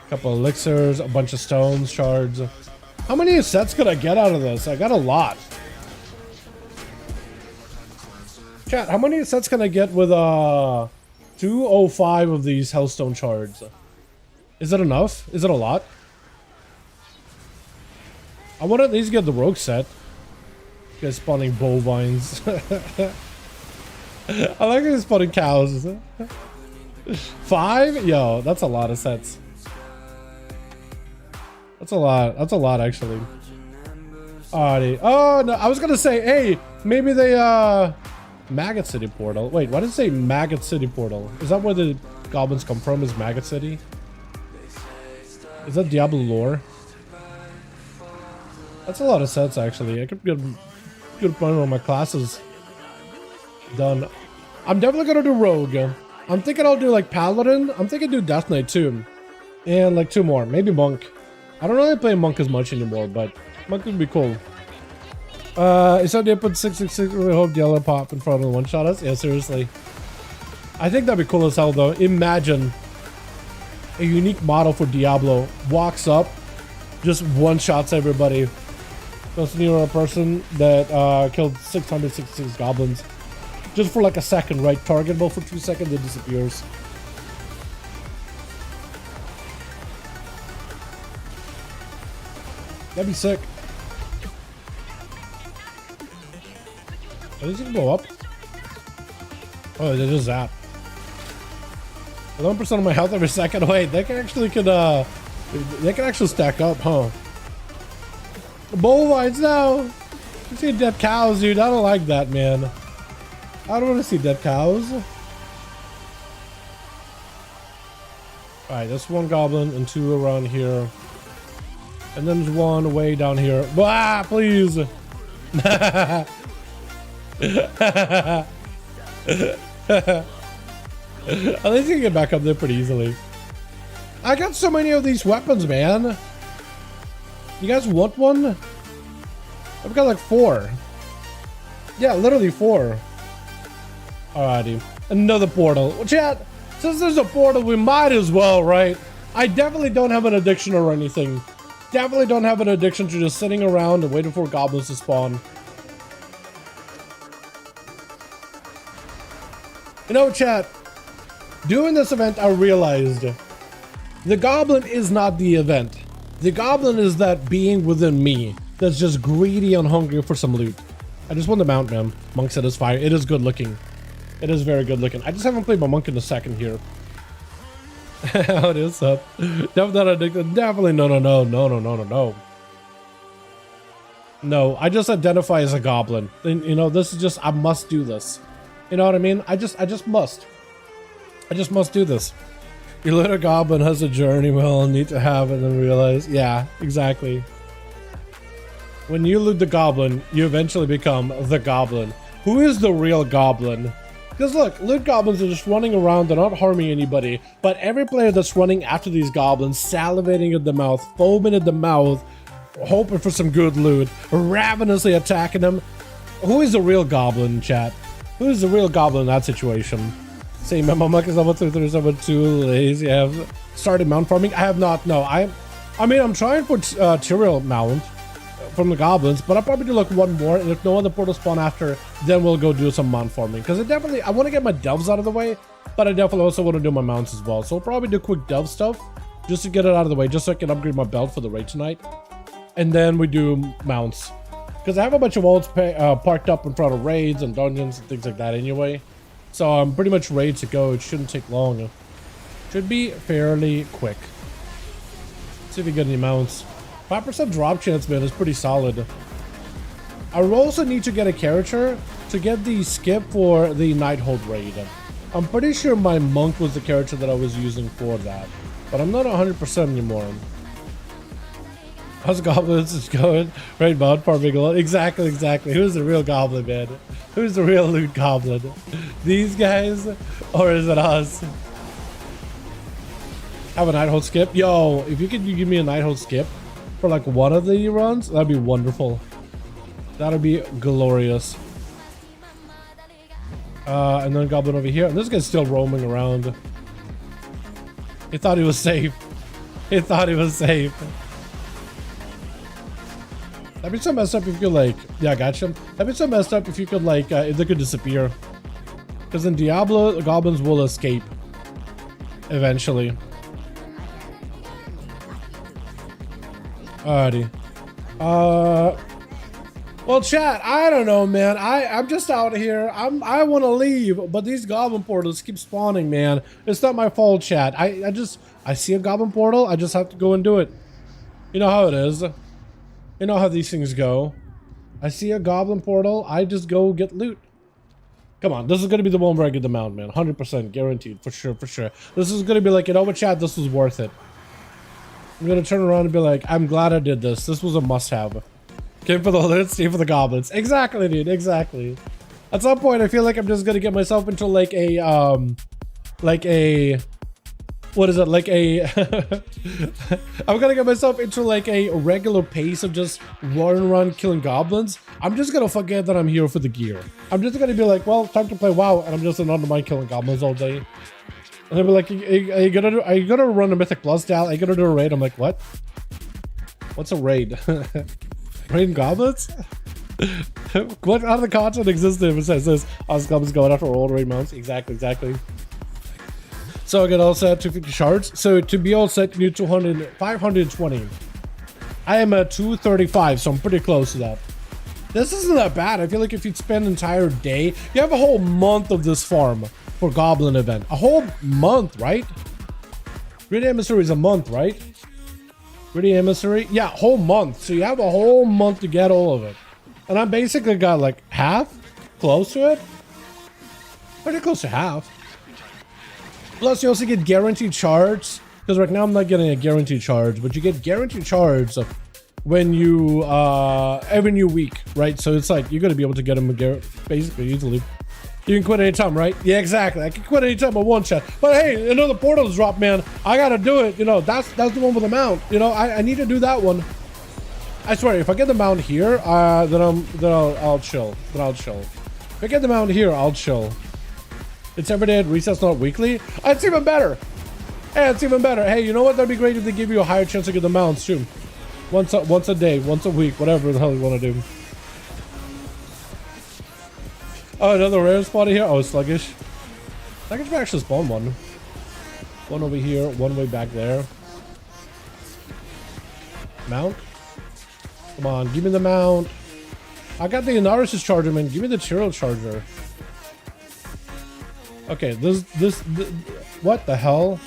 Couple elixirs, a bunch of stones, shards. How many sets could I get out of this? I got a lot. Chat, how many sets can I get with 205 of these hellstone shards? Is it enough? Is it a lot? I want to at least get the rogue set. You guys spawning bovines. I like it spawning cows. 5? Yo, that's a lot of sets. That's a lot. That's a lot, actually. Alrighty. Oh, no. I was gonna say, hey, maybe they, Maggot City portal. Wait, why did it say Maggot City portal? Is that where the goblins come from? Is Maggot City? Is that Diablo lore? That's a lot of sets, actually. I could get one of my classes done. I'm definitely gonna do Rogue. I'm thinking I'll do like Paladin. I'm thinking do Death Knight too. And like 2 more. Maybe Monk. I don't really play Monk as much anymore, but Monk would be cool. Is that they put 666? We hope Yellow pop in front of the one-shot us? Yeah, seriously. I think that'd be cool as hell, though. Imagine a unique model for Diablo walks up, just one-shots everybody. Goes near a person that killed 666 goblins. Just for like a second, right? Targetable for 2 seconds, it disappears. That'd be sick. Are these gonna blow up? Oh, they just zap. 1% of my health every second. Wait, they can actually stack up, huh? Bovines, no! You see dead cows, dude. I don't like that, man. I don't want to see dead cows. Alright, there's one goblin and two around here. And then there's one way down here. Ah, please! At least you can get back up there pretty easily. I got so many of these weapons, man. You guys want one? I've got like 4. Yeah, literally 4. Alrighty. Another portal. Well, chat, since there's a portal, we might as well, right? I definitely don't have an addiction or anything. Definitely don't have an addiction to just sitting around and waiting for goblins to spawn. You know, chat, doing this event, I realized the goblin is not the event. The goblin is that being within me that's just greedy and hungry for some loot. I just want the mount, man. Monk said it's fire. It is good looking. It is very good looking. I just haven't played my monk in a second here. How it is up. Definitely not addicted. Definitely no. No, I just identify as a goblin. And, you know, this is just, I must do this. You know what I mean? I just must. I just must do this. Your little goblin has a journey we'll need to have and then realize. Yeah, exactly. When you loot the goblin, you eventually become the goblin. Who is the real goblin? Because look, loot goblins are just running around, they're not harming anybody, but every player that's running after these goblins, salivating at the mouth, foaming at the mouth, hoping for some good loot, ravenously attacking them. Who is the real goblin, chat? Who is the real goblin in that situation? Say, my monk is level 337 too lazy. I have started mount farming. I have not. No, I mean, I'm trying for Tyrael mount from the goblins, but I'll probably do like one more, and if no other portal spawn after, then we'll go do some mount farming. Because I want to get my delves out of the way, but I definitely also want to do my mounts as well. So we'll probably do quick delve stuff just to get it out of the way, just so I can upgrade my belt for the raid tonight. And then we do mounts. Because I have a bunch of ults parked up in front of raids and dungeons and things like that anyway. So I'm pretty much ready to go. It shouldn't take long. Should be fairly quick. Let's see if we get any mounts. 5% drop chance, man, is pretty solid. I also need to get a character to get the skip for the Nighthold raid. I'm pretty sure my monk was the character that I was using for that, but I'm not 100% anymore. How's goblins is going? Right, mod farming a lot. Exactly. Who's the real goblin, man? Who's the real loot goblin? These guys, or is it us? Have a Nighthold skip? Yo, if you could give me a Nighthold skip for like one of the runs, that'd be wonderful. That'd be glorious. And then goblin over here, and this guy's still roaming around. He thought he was safe. He thought he was safe. That'd be so messed up if you could like, yeah, I gotcha. That'd be so messed up if you could like, if they could disappear. Because in Diablo, the goblins will escape eventually. Alrighty. Well, chat, I don't know, man. I'm just out here. I want to leave, but these goblin portals keep spawning, man. It's not my fault, chat. I see a goblin portal. I just have to go and do it. You know how it is. You know how these things go. I see a goblin portal. I just go get loot. Come on, this is gonna be the one where I get the mount, man. 100% guaranteed, for sure. This is gonna be like, you know what, chat? This was worth it. I'm gonna turn around and be like, I'm glad I did this. This was a must-have. Came for the loot, stay for the goblins. Exactly, dude. Exactly. At some point, I feel like I'm just gonna get myself into like a, what is it? Like a, I'm gonna get myself into like a regular pace of just running around killing goblins. I'm just gonna forget that I'm here for the gear. I'm just gonna be like, well, time to play WoW, and I'm just an undermine killing goblins all day. And they'll be like, are you gonna run a Mythic Plus, Dal? Are you gonna do a raid? I'm like, what? What's a raid? Raiding goblins? What other content exists if it says this? Us goblins going after old raid mounts? Exactly. So I get all set 250 shards. So to be all set, you need 520. I am at 235, so I'm pretty close to that. This isn't that bad. I feel like if you'd spend an entire day, you have a whole month of this farm for Goblin event. A whole month, right? Gritty Emissary is a month, right? Gritty Emissary? Yeah, whole month. So you have a whole month to get all of it. And I basically got like half, close to it. Pretty close to half. Plus you also get guaranteed charge. Because right now I'm not getting a guaranteed charge, but you get guaranteed charge when you, every new week, right? So it's like, you're going to be able to get them basically easily. You can quit anytime, right? Yeah, exactly. I can quit anytime I want, chat. But hey, another portal's dropped, man. I gotta do it. You know, that's the one with the mount. You know, I need to do that one. I swear, if I get the mount here, then I'll chill. Then I'll chill. If I get the mount here, I'll chill. It's every day at recess, not weekly. It's even better. Hey, it's even better. Hey, you know what? That'd be great if they give you a higher chance to get the mounts too. Once a day, once a week, whatever the hell you want to do. Oh, another rare spot here. Oh, sluggish. I can actually spawn one. One over here, one way back there. Mount. Come on, give me the mount. I got the Anaris' charger, man. Give me the Tyrael charger. Okay, this, what the hell?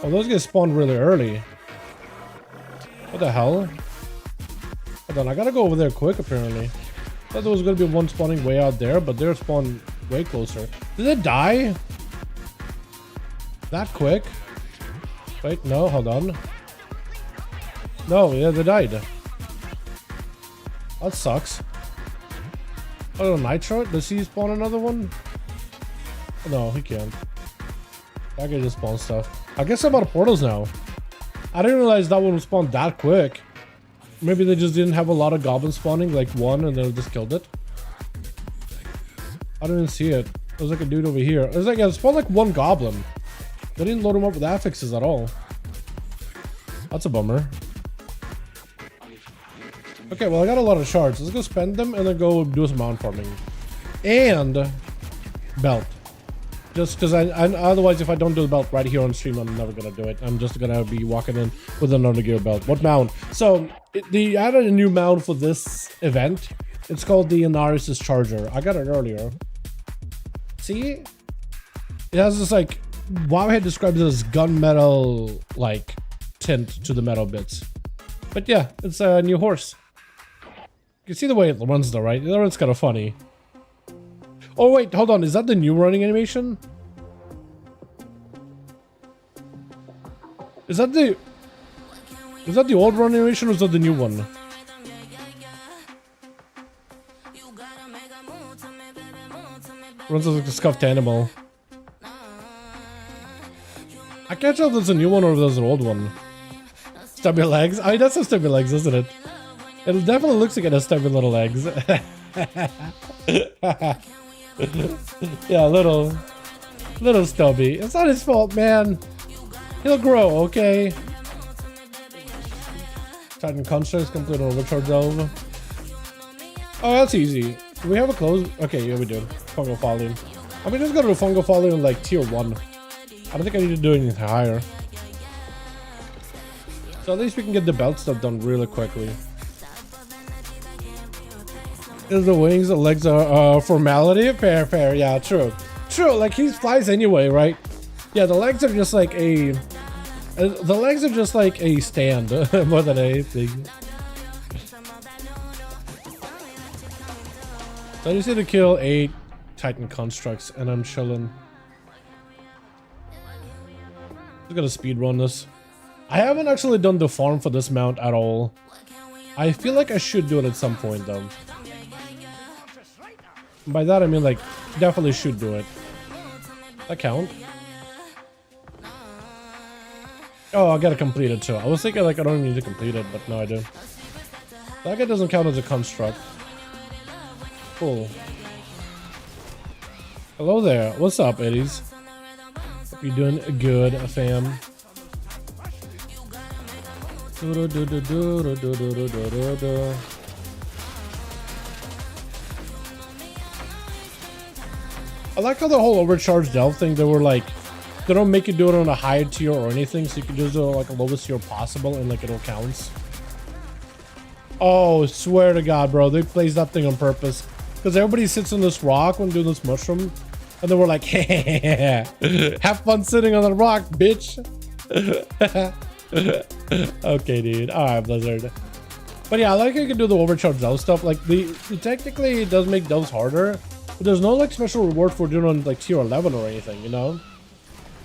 Oh, those guys spawned really early. What the hell? Hold on, I gotta go over there quick, apparently. I thought there was gonna be one spawning way out there, but they're spawned way closer. Did it die? That quick? Wait, no, hold on. No, yeah, they died. That sucks. Oh, Nitro? Does he spawn another one? No, he can't. That guy just spawned stuff. I guess I'm out of portals now. I didn't realize that one would spawn that quick. Maybe they just didn't have a lot of goblins spawning, like one, and then just killed it. I didn't see it. There's like a dude over here. It was like, it spawned like one goblin. They didn't load him up with affixes at all. That's a bummer. Okay, well I got a lot of shards. Let's go spend them and then go do some mount farming. And belt. Just because otherwise if I don't do the belt right here on stream, I'm never gonna do it. I'm just gonna be walking in with another gear belt. What mount? So they added a new mount for this event. It's called the Anaris' charger. I got it earlier. See? It has this like, WoW had described it as gunmetal like tint to the metal bits. But yeah, it's a new horse. You can see the way it runs though, right? That runs kind of funny. Oh wait, hold on. Is that the new running animation? Is that the old run animation or is that the new one? Runs like a scuffed animal. I can't tell if that's a new one or if that's an old one. Stubby legs? I mean, that's a stubby legs, isn't it? It definitely looks like it has stubby little legs. Yeah, little stubby. It's not his fault, man. He'll grow, okay? Titan constructs complete overcharge over. Oh, that's easy. Do we have a close? Okay, yeah, we do. Fungal Folly. I mean, just go to Fungal Folly in like tier 1. I don't think I need to do anything higher. So at least we can get the belt stuff done really quickly. Is the wings, the legs are formality? Fair, yeah, true. True, like he flies anyway, right? Yeah, the legs are just like a... the legs are just like a stand more than anything. So I just need to kill 8 Titan constructs and I'm chilling. I'm gonna speedrun this. I haven't actually done the farm for this mount at all. I feel like I should do it at some point though. By that I mean like definitely should do it. That count? Oh, I gotta complete it too. I was thinking like I don't need to complete it, but no I do. That guy doesn't count as a construct. Cool. Hello there. What's up, Eddies? Hope you're doing good, fam. I like how the whole overcharged delve thing, they were like, they don't make you do it on a higher tier or anything, so you can just do it like the lowest tier possible and like it all counts. Oh, swear to God, bro. They placed that thing on purpose. Because everybody sits on this rock when doing this mushroom. And then we're like, hey, have fun sitting on the rock, bitch. Okay, dude. Alright, Blizzard. But yeah, I like how you can do the overcharge delve stuff. Like, technically, it does make delves harder. But there's no, like, special reward for doing on, like, tier 11 or anything, you know?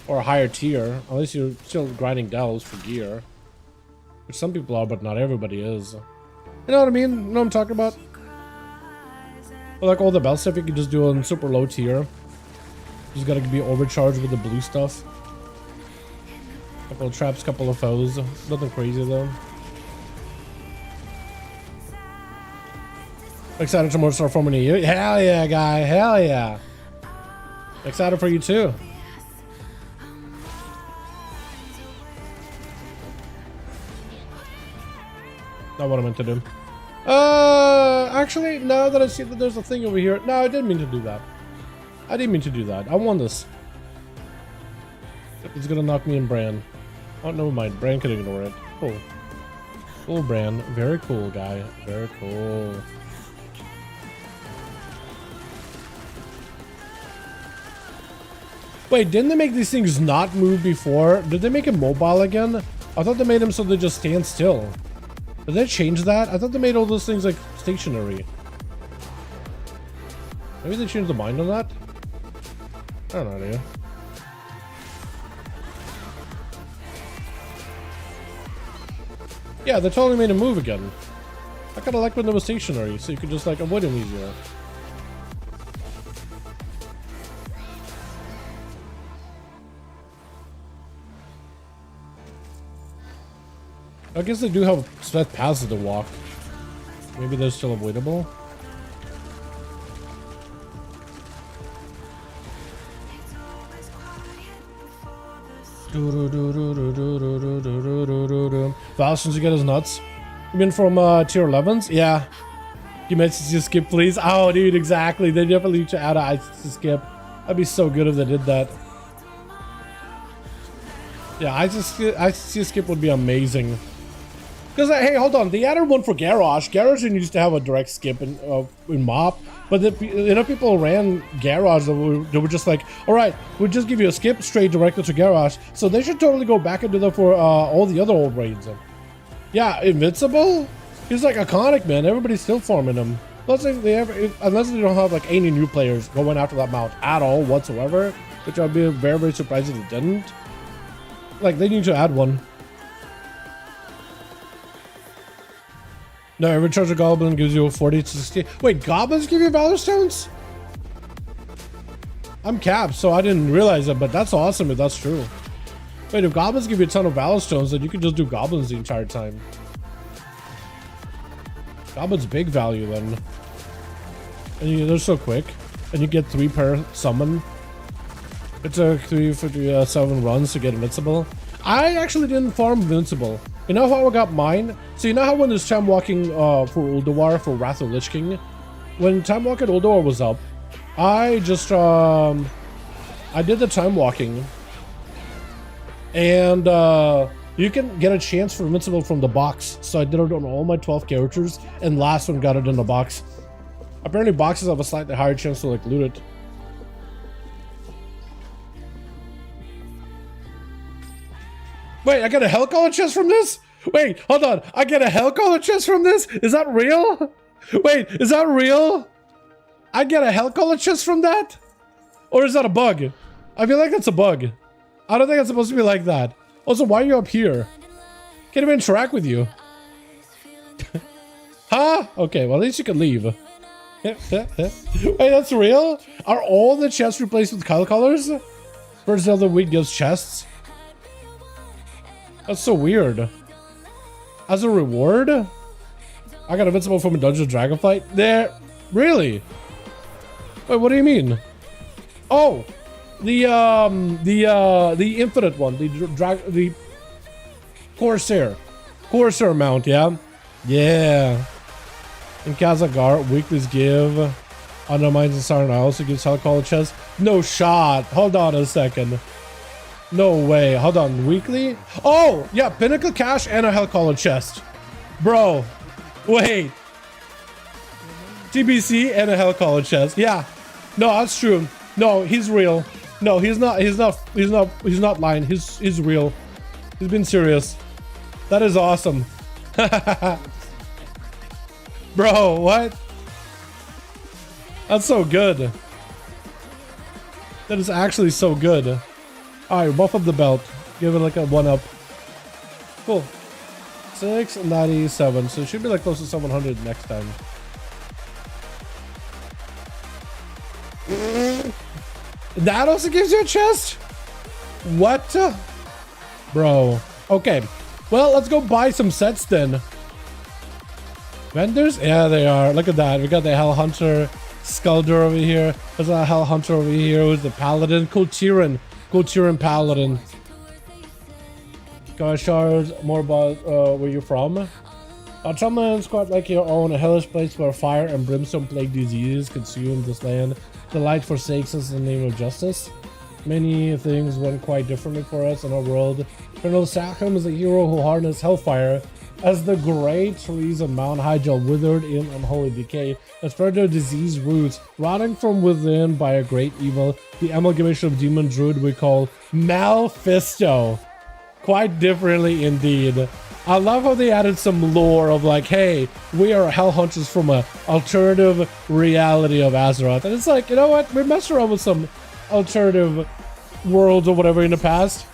Or a higher tier. Unless you're still grinding delves for gear. Which some people are, but not everybody is. You know what I mean? You know what I'm talking about? But like all the bell stuff you can just do on super low tier. You just gotta be overcharged with the blue stuff. Couple of traps, couple of foes. Nothing crazy though. Excited to more start forming you? Hell yeah, guy. Hell yeah. Excited for you too. Not what I meant to do. Actually, now that I see that there's a thing over here. No, I didn't mean to do that. I didn't mean to do that. I want this. It's gonna knock me in Bran. Oh, never mind. Bran can ignore it. Cool. Cool, Bran. Very cool, guy. Very cool. Wait, didn't they make these things not move before? Did they make it mobile again? I thought they made them so they just stand still. Did they change that? I thought they made all those things like stationary. Maybe they changed the mind on that? I don't know, dude. Yeah, they totally made him move again. I kinda like when they were stationary, so you could just like avoid him easier. I guess they do have set paths to walk. Maybe they're still avoidable. Valsons, you get his nuts. You mean from tier 11s? Yeah. You mentioned to skip, please. Oh, dude, exactly. They definitely need to add an ICC skip. That'd be so good if they did that. Yeah, ICC skip would be amazing. Because, hey, hold on. They added one for Garrosh. Garrosh didn't used to have a direct skip in MOP. But people ran Garrosh that were just like, all right, we'll just give you a skip straight directly to Garrosh. So they should totally go back and do that for all the other old raids. Yeah, Invincible? He's like iconic, man. Everybody's still farming him. Unless they don't have like any new players going after that mount at all whatsoever. Which I'd be very, very surprised if they didn't. Like, they need to add one. No, every charge of Goblin gives you a 40 to 60. Wait, Goblins give you Valor Stones? I'm capped, so I didn't realize it, but that's awesome if that's true. Wait, if Goblins give you a ton of Valor Stones, then you can just do Goblins the entire time. Goblins big value then. And they're so quick. And you get 3 per summon. It took 357 runs to get Invincible. I actually didn't farm Invincible. You know how I got mine? So you know how when there's time walking for Ulduar for Wrath of Lich King? When time walking Ulduar was up, I just I did the time walking. And you can get a chance for Invincible from the box. So I did it on all my 12 characters and last one got it in the box. Apparently boxes have a slightly higher chance to like loot it. Wait, I get a Hellcaller chest from this? Wait, hold on. I get a Hellcaller chest from this? Is that real? Wait, is that real? I get a Hellcaller chest from that? Or is that a bug? I feel like that's a bug. I don't think it's supposed to be like that. Also, why are you up here? Can't even interact with you. Huh? Okay, well at least you can leave. Wait, that's real? Are all the chests replaced with Hellcallers? First Zelda Week gives chests. That's so weird. As a reward? I got Invincible from a Dungeon Dragonflight? There. Really? Wait, what do you mean? Oh, the infinite one, the Corsair mount, yeah? Yeah. In Kazagar, weeklies give Undermines and Siren also gives Hellcaller chest. No shot. Hold on a second. No way. Hold on. Weekly? Oh, yeah. Pinnacle Cash and a Hellcaller chest. Bro. Wait. TBC and a Hell College chest. Yeah. No, that's true. No, he's real. No, he's not lying. He's real. He's been serious. That is awesome. Bro, what? That's so good. That is actually so good. Alright, buff up the belt. Give it like a 1-up. Cool. 697. So it should be like close to 700 next time. That also gives you a chest? What? Bro. Okay. Well, let's go buy some sets then. Vendors? Yeah, they are. Look at that. We got the Hell Hunter Skulder over here. There's a Hell Hunter over here with the Paladin. Kultiran Paladin. Guys, Shards, more about where you're from. Trumans quite like your own, a hellish place where fire and brimstone plague diseases consume this land. The light forsakes us in the name of justice. Many things went quite differently for us in our world. Colonel Sachem is a hero who harnessed hellfire as the great trees of Mount Hyjal withered in unholy decay and spread their diseased roots, rotting from within by a great evil, the amalgamation of demon druid we call Malfisto. Quite differently indeed. I love how they added some lore of like, hey, we are hell hunters from a alternative reality of Azeroth. And it's like, you know what? We messed around with some alternative worlds or whatever in the past.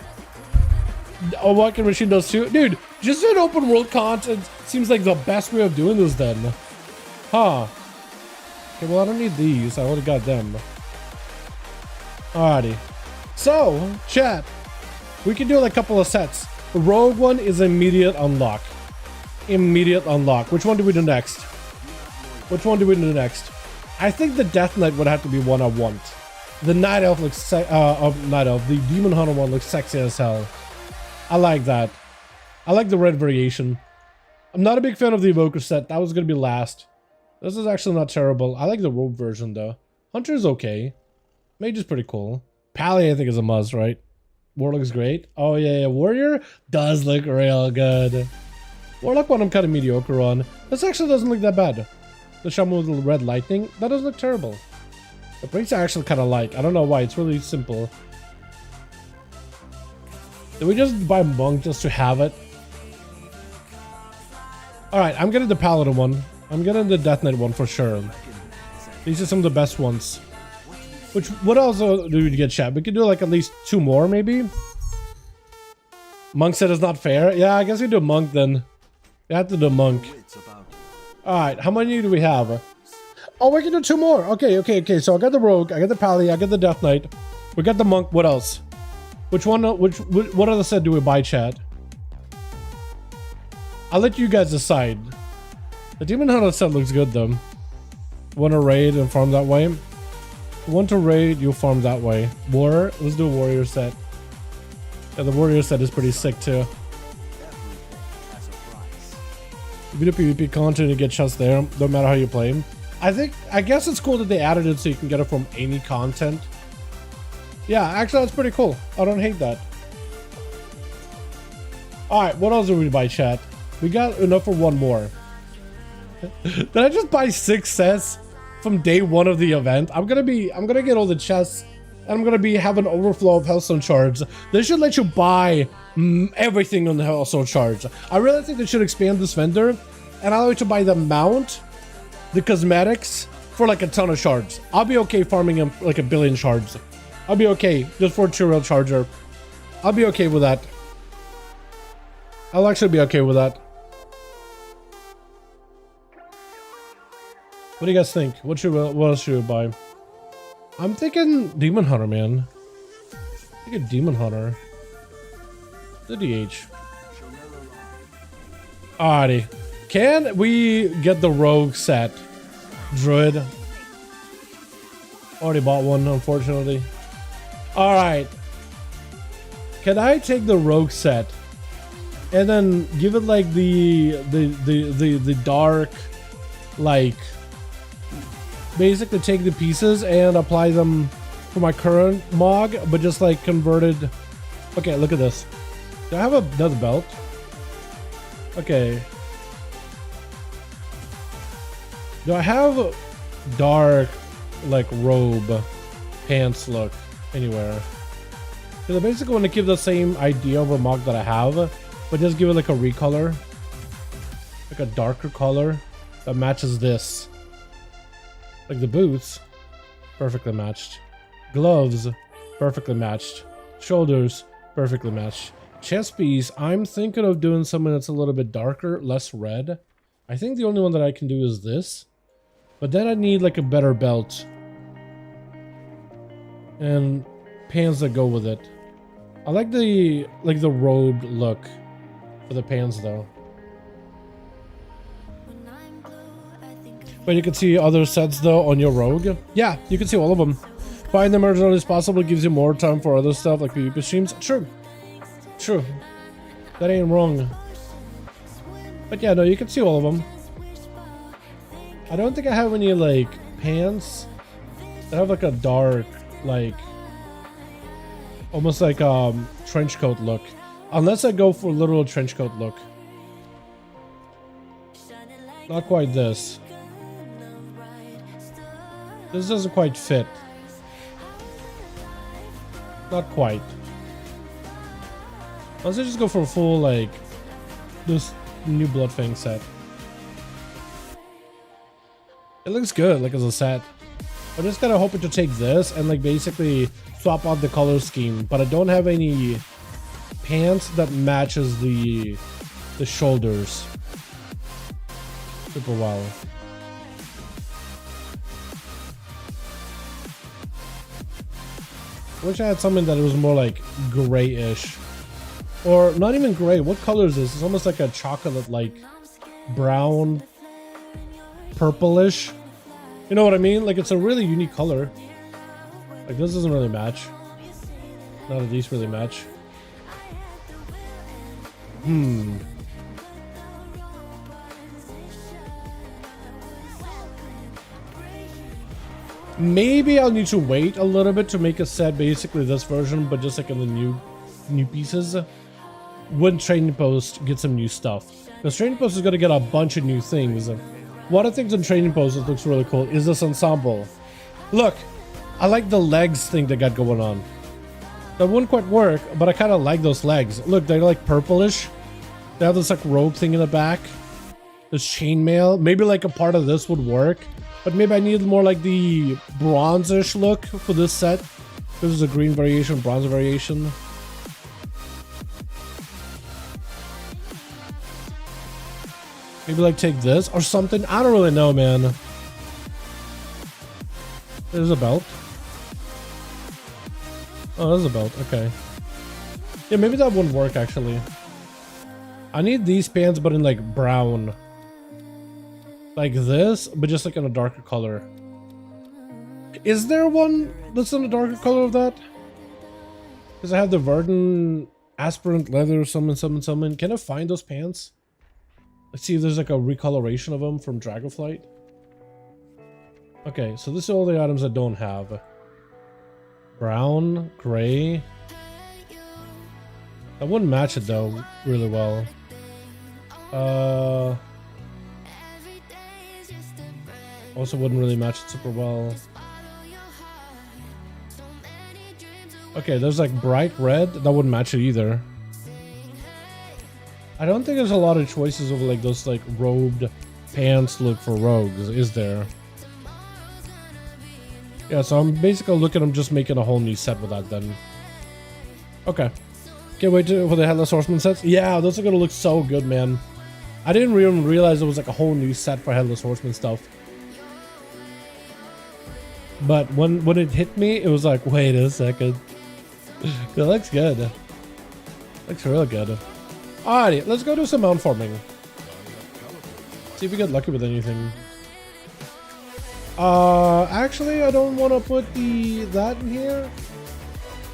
Oh, what can Machine does too? Dude, just an open world content seems like the best way of doing this then. Huh. Okay, well, I don't need these. I already got them. Alrighty. So, chat. We can do like a couple of sets. The rogue one is immediate unlock. Immediate unlock. Which one do we do next? Which one do we do next? I think the Death Knight would have to be one I want. The Night Elf looks Night Elf. The Demon Hunter one looks sexy as hell. I like that. I like the red variation. I'm not a big fan of the Evoker set. That was gonna be last. This is actually not terrible. I like the rogue version though. Hunter is okay. Mage is pretty cool. Pally I think is a must, right? Warlock is great. Oh yeah, Warrior does look real good. Warlock one I'm kind of mediocre on. This actually doesn't look that bad. The Shaman with the red lightning, that doesn't look terrible. The Prince I actually kind of like. I don't know why, it's really simple. Did we just buy Monk just to have it? Alright, I'm getting the Paladin one. I'm getting the Death Knight one for sure. These are some of the best ones. Which, what else do we get, chat? We could do like at least 2 more, maybe? Monk said it's not fair. Yeah, I guess we do Monk then. We have to do Monk. Alright, how many do we have? Oh, we can do 2 more. Okay. So I got the Rogue, I got the Pally, I got the Death Knight. We got the Monk. What else? Which one? What other set do we buy, chat? I'll let you guys decide. The Demon Hunter set looks good though. Want to raid and farm that way? Want to raid, you'll farm that way. War, let's do a warrior set. Yeah, the warrior set is pretty sick too. You do PvP content and get chests there, no matter how you play them. I guess it's cool that they added it so you can get it from any content. Yeah, actually that's pretty cool. I don't hate that. Alright, what else did we buy, chat? We got enough for 1 more. Did I just buy 6 sets from day 1 of the event? I'm gonna get all the chests and I'm gonna have an overflow of Hellstone shards. They should let you buy everything on the Hellstone shards. I really think they should expand this vendor and allow you to buy the mount, the cosmetics for like a ton of shards. I'll be okay farming them like 1 billion shards. I'll be okay just for a 2-rail charger. I'll be okay with that. I'll actually be okay with that. What do you guys think? What else should we buy? I'm thinking Demon Hunter, man. I think a Demon Hunter. The DH. Alrighty. Can we get the Rogue set? Druid. Already bought one, unfortunately. Alright. Can I take the Rogue set and then give it like the dark, like, basically take the pieces and apply them for my current MOG, but just like converted. Okay, look at this. Do I have another belt? Okay. Do I have dark, like, robe pants look anywhere? Because I basically want to keep the same idea of a mug that I have, but just give it like a recolor. Like a darker color that matches this. Like the boots, perfectly matched. Gloves, perfectly matched. Shoulders, perfectly matched. Chest piece, I'm thinking of doing something that's a little bit darker, less red. I think the only one that I can do is this. But then I need like a better belt. And pants that go with it. I like the robed look for the pants though. But you can see other sets though on your rogue. Yeah, you can see all of them. Find them as early as possible gives you more time for other stuff like PvP streams. True. True. That ain't wrong. But yeah, no, you can see all of them. I don't think I have any like pants that have like a dark, like almost like trench coat look. Unless I go for a literal trench coat look. Not quite this. This doesn't quite fit. Not quite. Unless I just go for a full like this new Bloodfang set. It looks good, like as a set. I'm just kind of hoping to take this and like basically swap out the color scheme, but I don't have any pants that matches the shoulders super well. I wish I had something that was more like grayish, or not even gray. What color is this? It's almost like a chocolate, like brown, purplish. You know what I mean? Like it's a really unique color. Like this doesn't really match. None of these really match. Maybe I'll need to wait a little bit to make a set basically this version, but just like in the new pieces. When Trading Post gets some new stuff. Because Trading Post is going to get a bunch of new things. One of the things in Trading Post that looks really cool is this ensemble. Look, I like the legs thing they got going on. That wouldn't quite work, but I kind of like those legs. Look, they're like purplish. They have this like robe thing in the back. This chainmail. Maybe like a part of this would work. But maybe I need more like the bronzish look for this set. This is a green variation, bronze variation. Maybe like take this or something. I don't really know, man. There's a belt. Oh, there's a belt. Okay. Yeah, maybe that wouldn't work actually. I need these pants, but in like brown. Like this, but just like in a darker color. Is there one that's in a darker color of that? Because I have the Verdant Aspirant Leather, something. Can I find those pants? Let's see if there's like a recoloration of them from Dragonflight. Okay, so this is all the items I don't have. Brown, gray. That wouldn't match it though really well. Also wouldn't really match it super well. Okay, there's like bright red. That wouldn't match it either. I don't think there's a lot of choices of like those like robed pants look for rogues, is there? Yeah, so I'm basically looking at just making a whole new set with that then. Okay. Can't wait for the Headless Horseman sets. Yeah, those are gonna look so good, man. I didn't even realize it was like a whole new set for Headless Horseman stuff. But when it hit me, it was like, wait a second. It looks good. Looks real good. Alrighty, let's go do some mount farming. See if we get lucky with anything. Actually, I don't want to put that in here.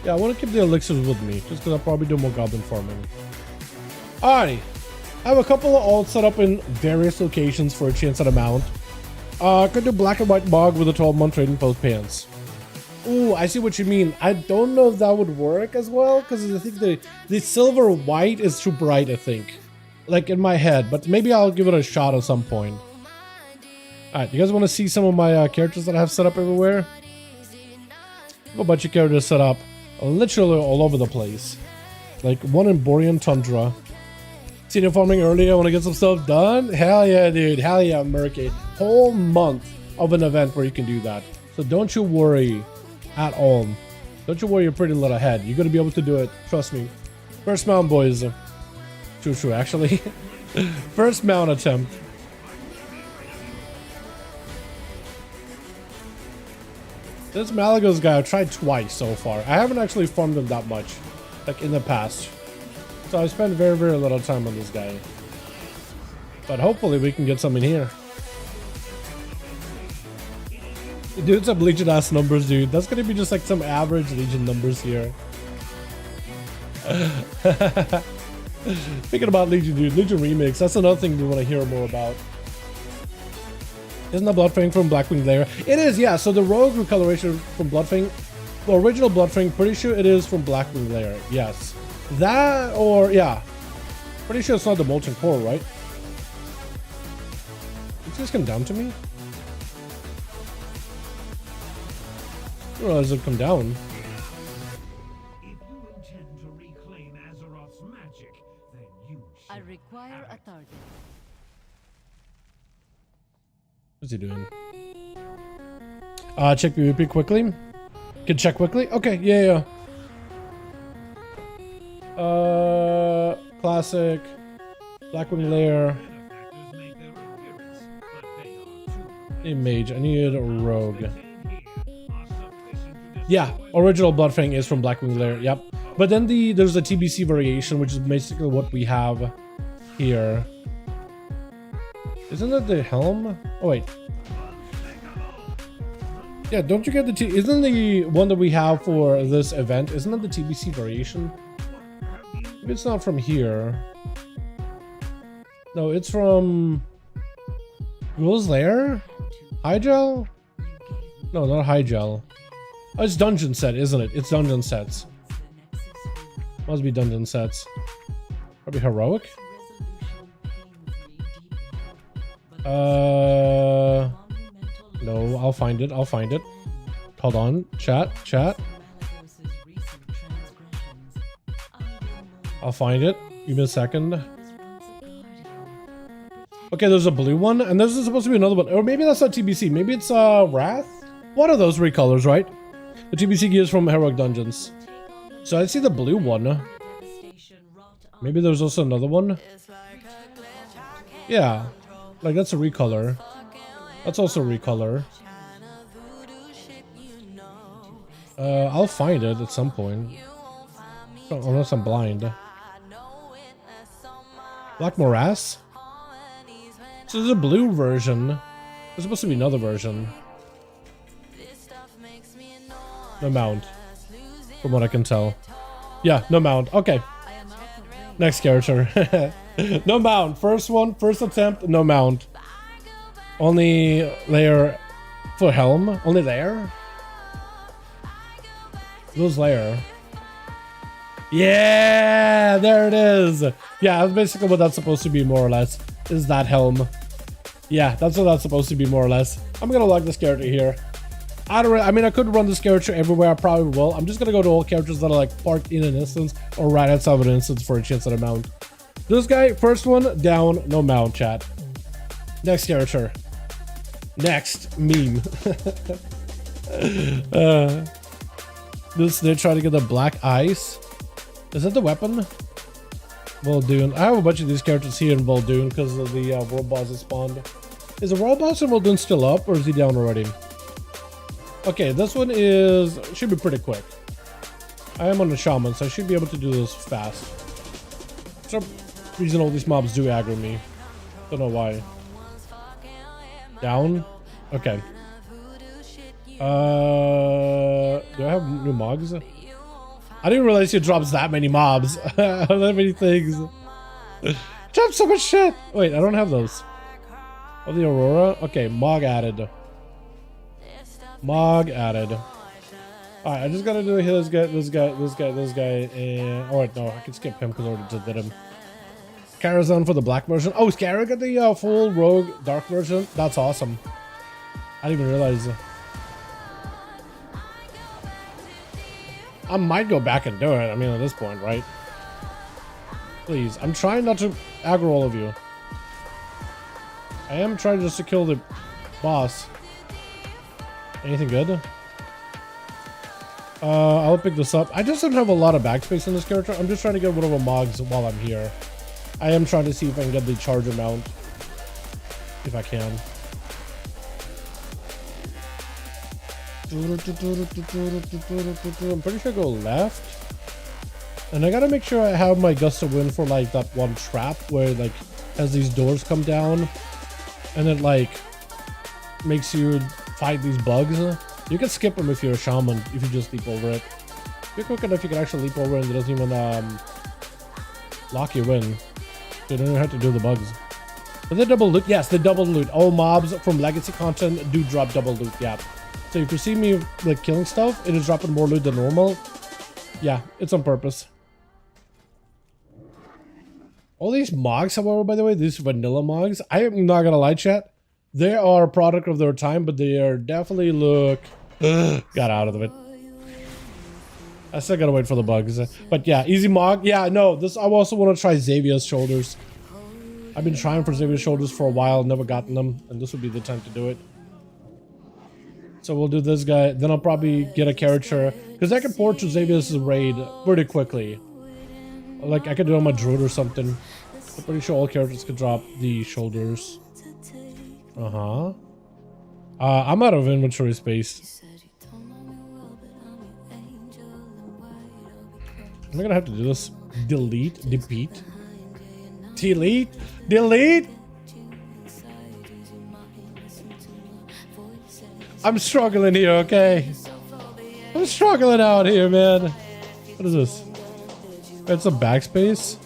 Yeah, I want to keep the elixirs with me, just because I'll probably do more goblin farming. Alrighty. I have a couple of alts set up in various locations for a chance at a mount. Could do black and white mog with a 12-month trading post pants. Ooh, I see what you mean. I don't know if that would work as well, because I think the silver white is too bright, I think. Like in my head, but maybe I'll give it a shot at some point. Alright, you guys want to see some of my characters that I have set up everywhere? I have a bunch of characters set up literally all over the place. Like one in Borean Tundra. Senior farming earlier, I want to get some stuff done? Hell yeah, dude. Hell yeah, Murky. Whole month of an event where you can do that. So don't you worry at all. Don't you worry your pretty little head. You're going to be able to do it. Trust me. First mount, boys. True, actually. First mount attempt. This Malagos guy I've tried twice so far. I haven't actually farmed him that much, like in the past. So I spent very, very little time on this guy. But hopefully we can get some in here. Dude, some Legion ass numbers, dude. That's gonna be just like some average Legion numbers here. Thinking about Legion, dude. Legion Remix. That's another thing we want to hear more about. Isn't the Bloodfang from Blackwing Lair? It is, yeah. So the Rogue recoloration from Bloodfang, the original Bloodfang, pretty sure it is from Blackwing Lair. Yes. That, or, yeah. Pretty sure it's not the Molten Core, right? It's just come down to me? I didn't realize it'd come down. If you intend to reclaim Azeroth's magic, then you should. I require a target. What's he doing? Check PvP quickly. Can check quickly? Okay, yeah. Classic. Blackwing Lair. Hey, mage. I need a rogue. Yeah, original Bloodfang is from Blackwing Lair. Yep. But then there's the TBC variation, which is basically what we have here. Isn't that the helm? Oh wait. Yeah, don't you get the isn't the one that we have for this event, isn't that the TBC variation? Maybe it's not from here. No, it's from Duels Lair? Hygel? No, not Hygel. Oh, it's dungeon set, isn't it? It's dungeon sets. Must be dungeon sets. Probably heroic? No, I'll find it. Hold on. Chat. I'll find it. Give me a second. Okay, there's a blue one, and this is supposed to be another one. Or maybe that's not TBC. Maybe it's Wrath? One of those recolors, right? The TBC gears from Heroic Dungeons. So I see the blue one. Maybe there's also another one. Yeah. Like, that's a recolor. That's also a recolor. I'll find it at some point. Unless I'm blind. Black Morass? So there's a blue version. There's supposed to be another version. No mount. From what I can tell. Yeah, no mount. Okay. Next character. No mount. First one, first attempt, no mount. Only layer for helm. Only layer? Those layer. Yeah, there it is. Yeah, that's basically what that's supposed to be, more or less. Is that helm. Yeah, that's what that's supposed to be, more or less. I'm gonna like this character here. I mean, I could run this character everywhere. I probably will. I'm just gonna go to all characters that are like parked in an instance or right outside of an instance for a chance at a mount. This guy, first one down, no mount, chat. Next character. Next meme. They're trying to get the black ice. Is that the weapon? Voldoon. I have a bunch of these characters here in Voldoon because of the world boss that spawned. Is the world boss in Voldoon still up, or is he down already? Okay, this one should be pretty quick. I am on the shaman, so I should be able to do this fast. For some reason all these mobs do aggro me. Don't know why. Down? Okay. Do I have new mogs? I didn't realize it drops that many mobs. That many things. Drops so much shit. Wait, I don't have those. Oh, the Aurora? Okay, Mog added. Mog added. Alright, I just gotta do this guy, and... Oh, wait, no, I can skip him because I already just did him. Karazhan for the black version. Oh, Scarra got the full rogue dark version? That's awesome. I didn't even realize. I might go back and do it. I mean, at this point, right? Please, I'm trying not to aggro all of you. I am trying just to kill the boss. Anything good? I'll pick this up. I just don't have a lot of backspace in this character. I'm just trying to get one of the mogs while I'm here. I am trying to see if I can get the charger mount. If I can. I'm pretty sure I go left. And I gotta make sure I have my gust of wind for like that one trap where like as these doors come down and it like makes you fight these bugs. You can skip them if you're a shaman, if you just leap over it. If you're quick enough, you can actually leap over it and it doesn't even lock you in. So you don't even have to do the bugs. But the double loot, yes, the double loot. All mobs from legacy content do drop double loot, yeah. So if you see me like killing stuff, it is dropping more loot than normal. Yeah, it's on purpose. All these mogs, however, by the way, these vanilla mogs, I am not gonna lie, chat. They are a product of their time, but they are definitely look... got out of it. I still gotta wait for the bugs. But yeah, easy mog. Yeah, no, this I also want to try Xavier's shoulders. I've been trying for Xavier's shoulders for a while, never gotten them, and this would be the time to do it. So we'll do this guy, then I'll probably get a character, because I can port to Xavier's raid pretty quickly. Like, I could do it on my druid or something. I'm pretty sure all characters could drop the shoulders. I'm out of inventory space. Am I gonna have to do this? Delete? Delete? Delete? Delete? I'm struggling here, okay? I'm struggling out here, man. What is this? It's a backspace?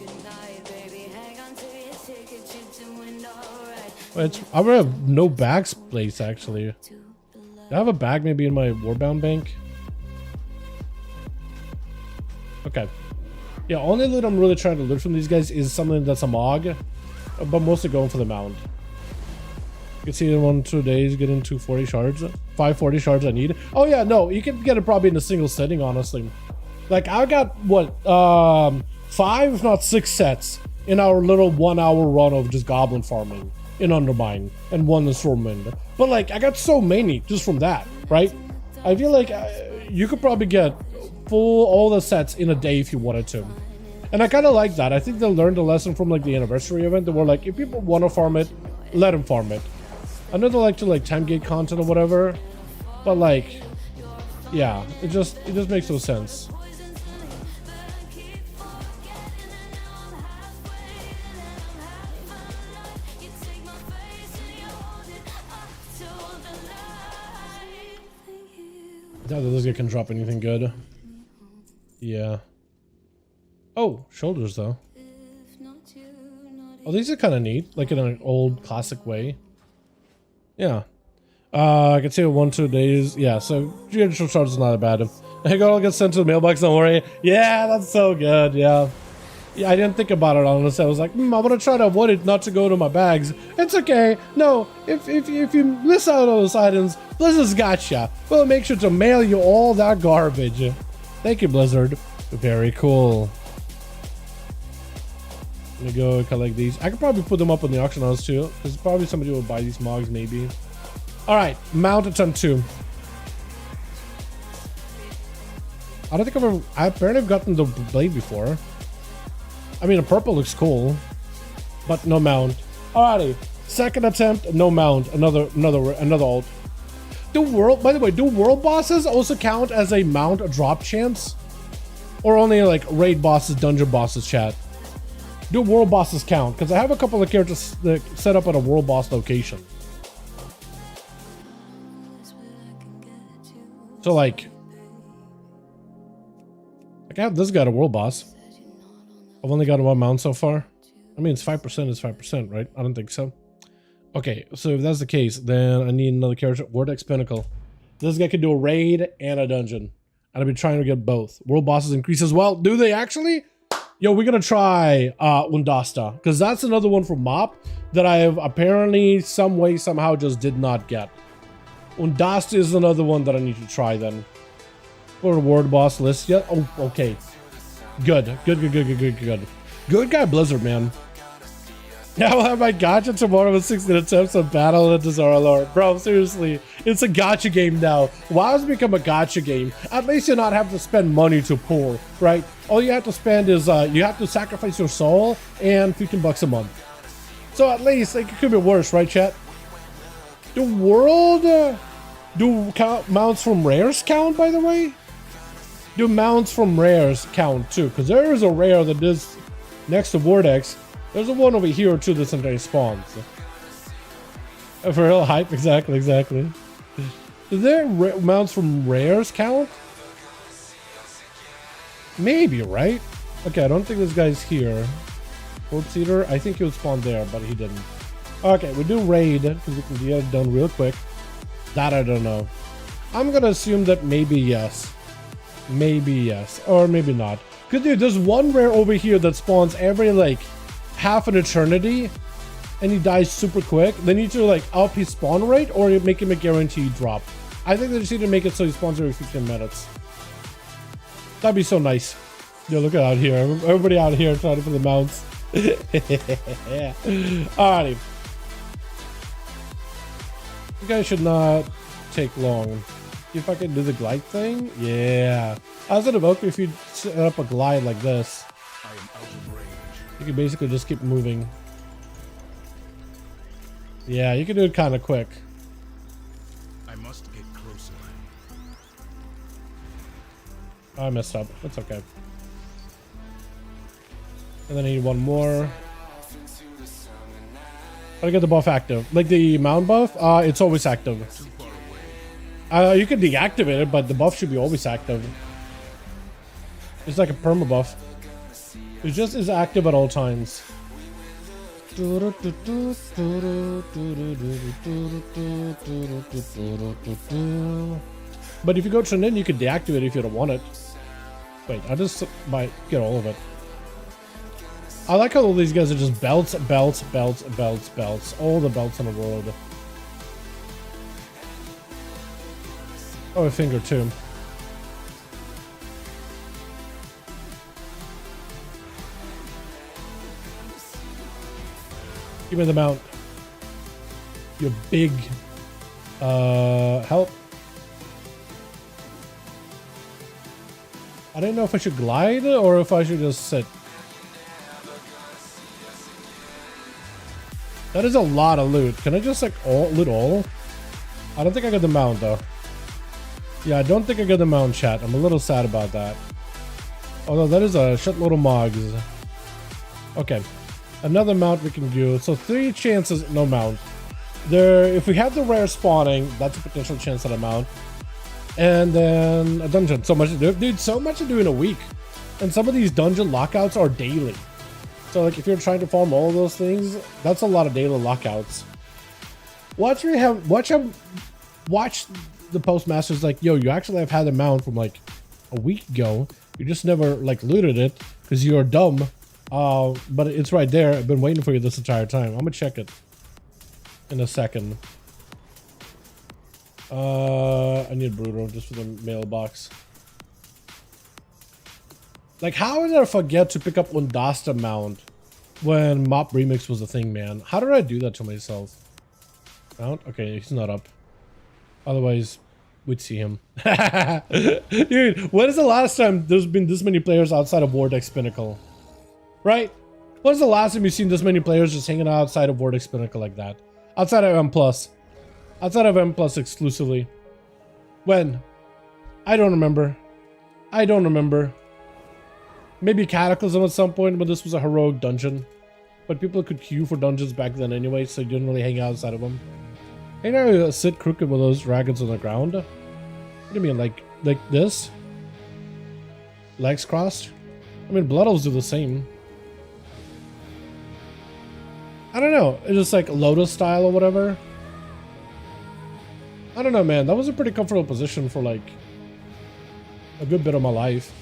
I would have no backspace, actually. Do I have a bag maybe in my Warbound bank? Okay. Yeah, only loot I'm really trying to loot from these guys is something that's a mog, but mostly going for the mount. You can see in 1-2 days getting 240 shards, 540 shards I need. Oh yeah, no, you can get it probably in a single setting, honestly. Like I got what 5 if not 6 sets in our little 1 hour run of just goblin farming in Undermine and one in Stormwind. But like I got so many just from that, right? I feel like you could probably get full all the sets in a day if you wanted to. And I kind of like that. I think they learned a lesson from like the anniversary event. They were like, if people want to farm it, let them farm it. I know they like to like time gate content or whatever, but like, yeah, it just makes no sense. I doubt that this guy can drop anything good. Yeah. Oh, shoulders though. Oh, these are kind of neat, like in an old classic way. Yeah. I can see it 1-2 days. Yeah, so judicial charge is not bad. Hey, girl, get sent to the mailbox. Don't worry. Yeah, that's so good. Yeah. Yeah, I didn't think about it honestly. I was like, I want to try to avoid it, not to go to my bags. It's okay. No, if you miss out on those items, Blizzard's gotcha. We'll make sure to mail you all that garbage. Thank you, Blizzard. Very cool. Let me go collect these. I could probably put them up on the auction house too, because probably somebody will buy these mogs maybe. All right, mount attempt 2. I don't think I apparently have gotten the blade before. I mean, the purple looks cool, but no mount. Alrighty, second attempt, no mount. Another alt. By the way, do world bosses also count as a mount drop chance, or only like raid bosses, dungeon bosses? Chat. Do world bosses count? Because I have a couple of characters that set up at a world boss location. So like I have this guy at a world boss. I've only got 1 mount so far. I mean, it's 5%, it's 5%, right? I don't think so. Okay, so if that's the case, then I need another character. Vortex Pinnacle. This guy can do a raid and a dungeon. And I've been trying to get both. World bosses increase as well. Do they actually? Yo, we're gonna try Undasta, because that's another one from MOP that I have apparently some way, somehow just did not get. Undasta is another one that I need to try then. For reward boss list yet? Oh, okay. Good. Good guy Blizzard, man. Now I have my gacha tomorrow with 16 attempts on Battle of the Dalaran. Bro, seriously, it's a gacha game now. WoW has become a gacha game. At least you not have to spend money to pull, right? All you have to spend is you have to sacrifice your soul and $15 a month. So at least like, it could be worse, right, chat? The world do mounts from rares count, by the way? Do mounts from rares count too? Because there is a rare that is next to Vortex. There's a one over here too that sometimes spawns. For real hype, exactly. Do there mounts from rares count? Maybe, right? Okay, I don't think this guy's here. Corpse Eater, I think he would spawn there, but he didn't. Okay, we do raid because we can get it done real quick. That I don't know. I'm gonna assume that maybe yes. Maybe yes, or maybe not. Because dude, there's one rare over here that spawns every like half an eternity and he dies super quick. They need to like up his spawn rate or make him a guaranteed drop. I think they just need to make it so he spawns every 15 minutes. That'd be so nice. Yo, look at out here. Everybody out here trying for the mounts. Alrighty. You guys should not take long. If I can do the glide thing, yeah. I was gonna vote if you set up a glide like this. I am out of range. You can basically just keep moving. Yeah, you can do it kind of quick. I must get closer. I messed up. That's okay. And then I need one more. How to get the buff active? Like the mount buff? It's always active. Too far away. You can deactivate it, but the buff should be always active. It's like a perma buff. It just is active at all times. But if you go to in, you can deactivate it if you don't want it. Wait, I just might get all of it. I like how all these guys are just belts. All the belts in the world. Oh, a finger too. Give me the mount. Your big help. I don't know if I should glide or if I should just sit. That is a lot of loot. Can I just like loot all? I don't think I got the mount though. Yeah, I don't think I got the mount, chat. I'm a little sad about that. Although that is a shitload of mogs. Okay. Another mount we can do. So 3 chances, no mount. There, if we have the rare spawning, that's a potential chance at a mount. And then a dungeon. So much to do. Dude, so much to do in a week. And some of these dungeon lockouts are daily. So like if you're trying to farm all of those things, that's a lot of daily lockouts. Watch the postmaster's like, yo, you actually have had a mount from like a week ago. You just never like looted it because you're dumb. But it's right there. I've been waiting for you this entire time. I'm gonna check it in a second. I need Brutal just for the mailbox. Like, how did I forget to pick up Undasta mount when Mop Remix was a thing, man? How did I do that to myself? Mount? Okay, he's not up. Otherwise, we'd see him. Dude, when is the last time there's been this many players outside of Vortex Pinnacle? Right? When's the last time you've seen this many players just hanging out outside of Vortex Pinnacle like that? Outside of M+. Outside of M+ exclusively. When? I don't remember. I don't remember. Maybe Cataclysm at some point, but this was a heroic dungeon. But people could queue for dungeons back then anyway, so you didn't really hang out outside of them. Hey, now sit crooked with those dragons on the ground. What do you mean, like this? Legs crossed? I mean, Blood Elves do the same. I don't know. It's just like Lotus style or whatever. I don't know, man. That was a pretty comfortable position for like a good bit of my life.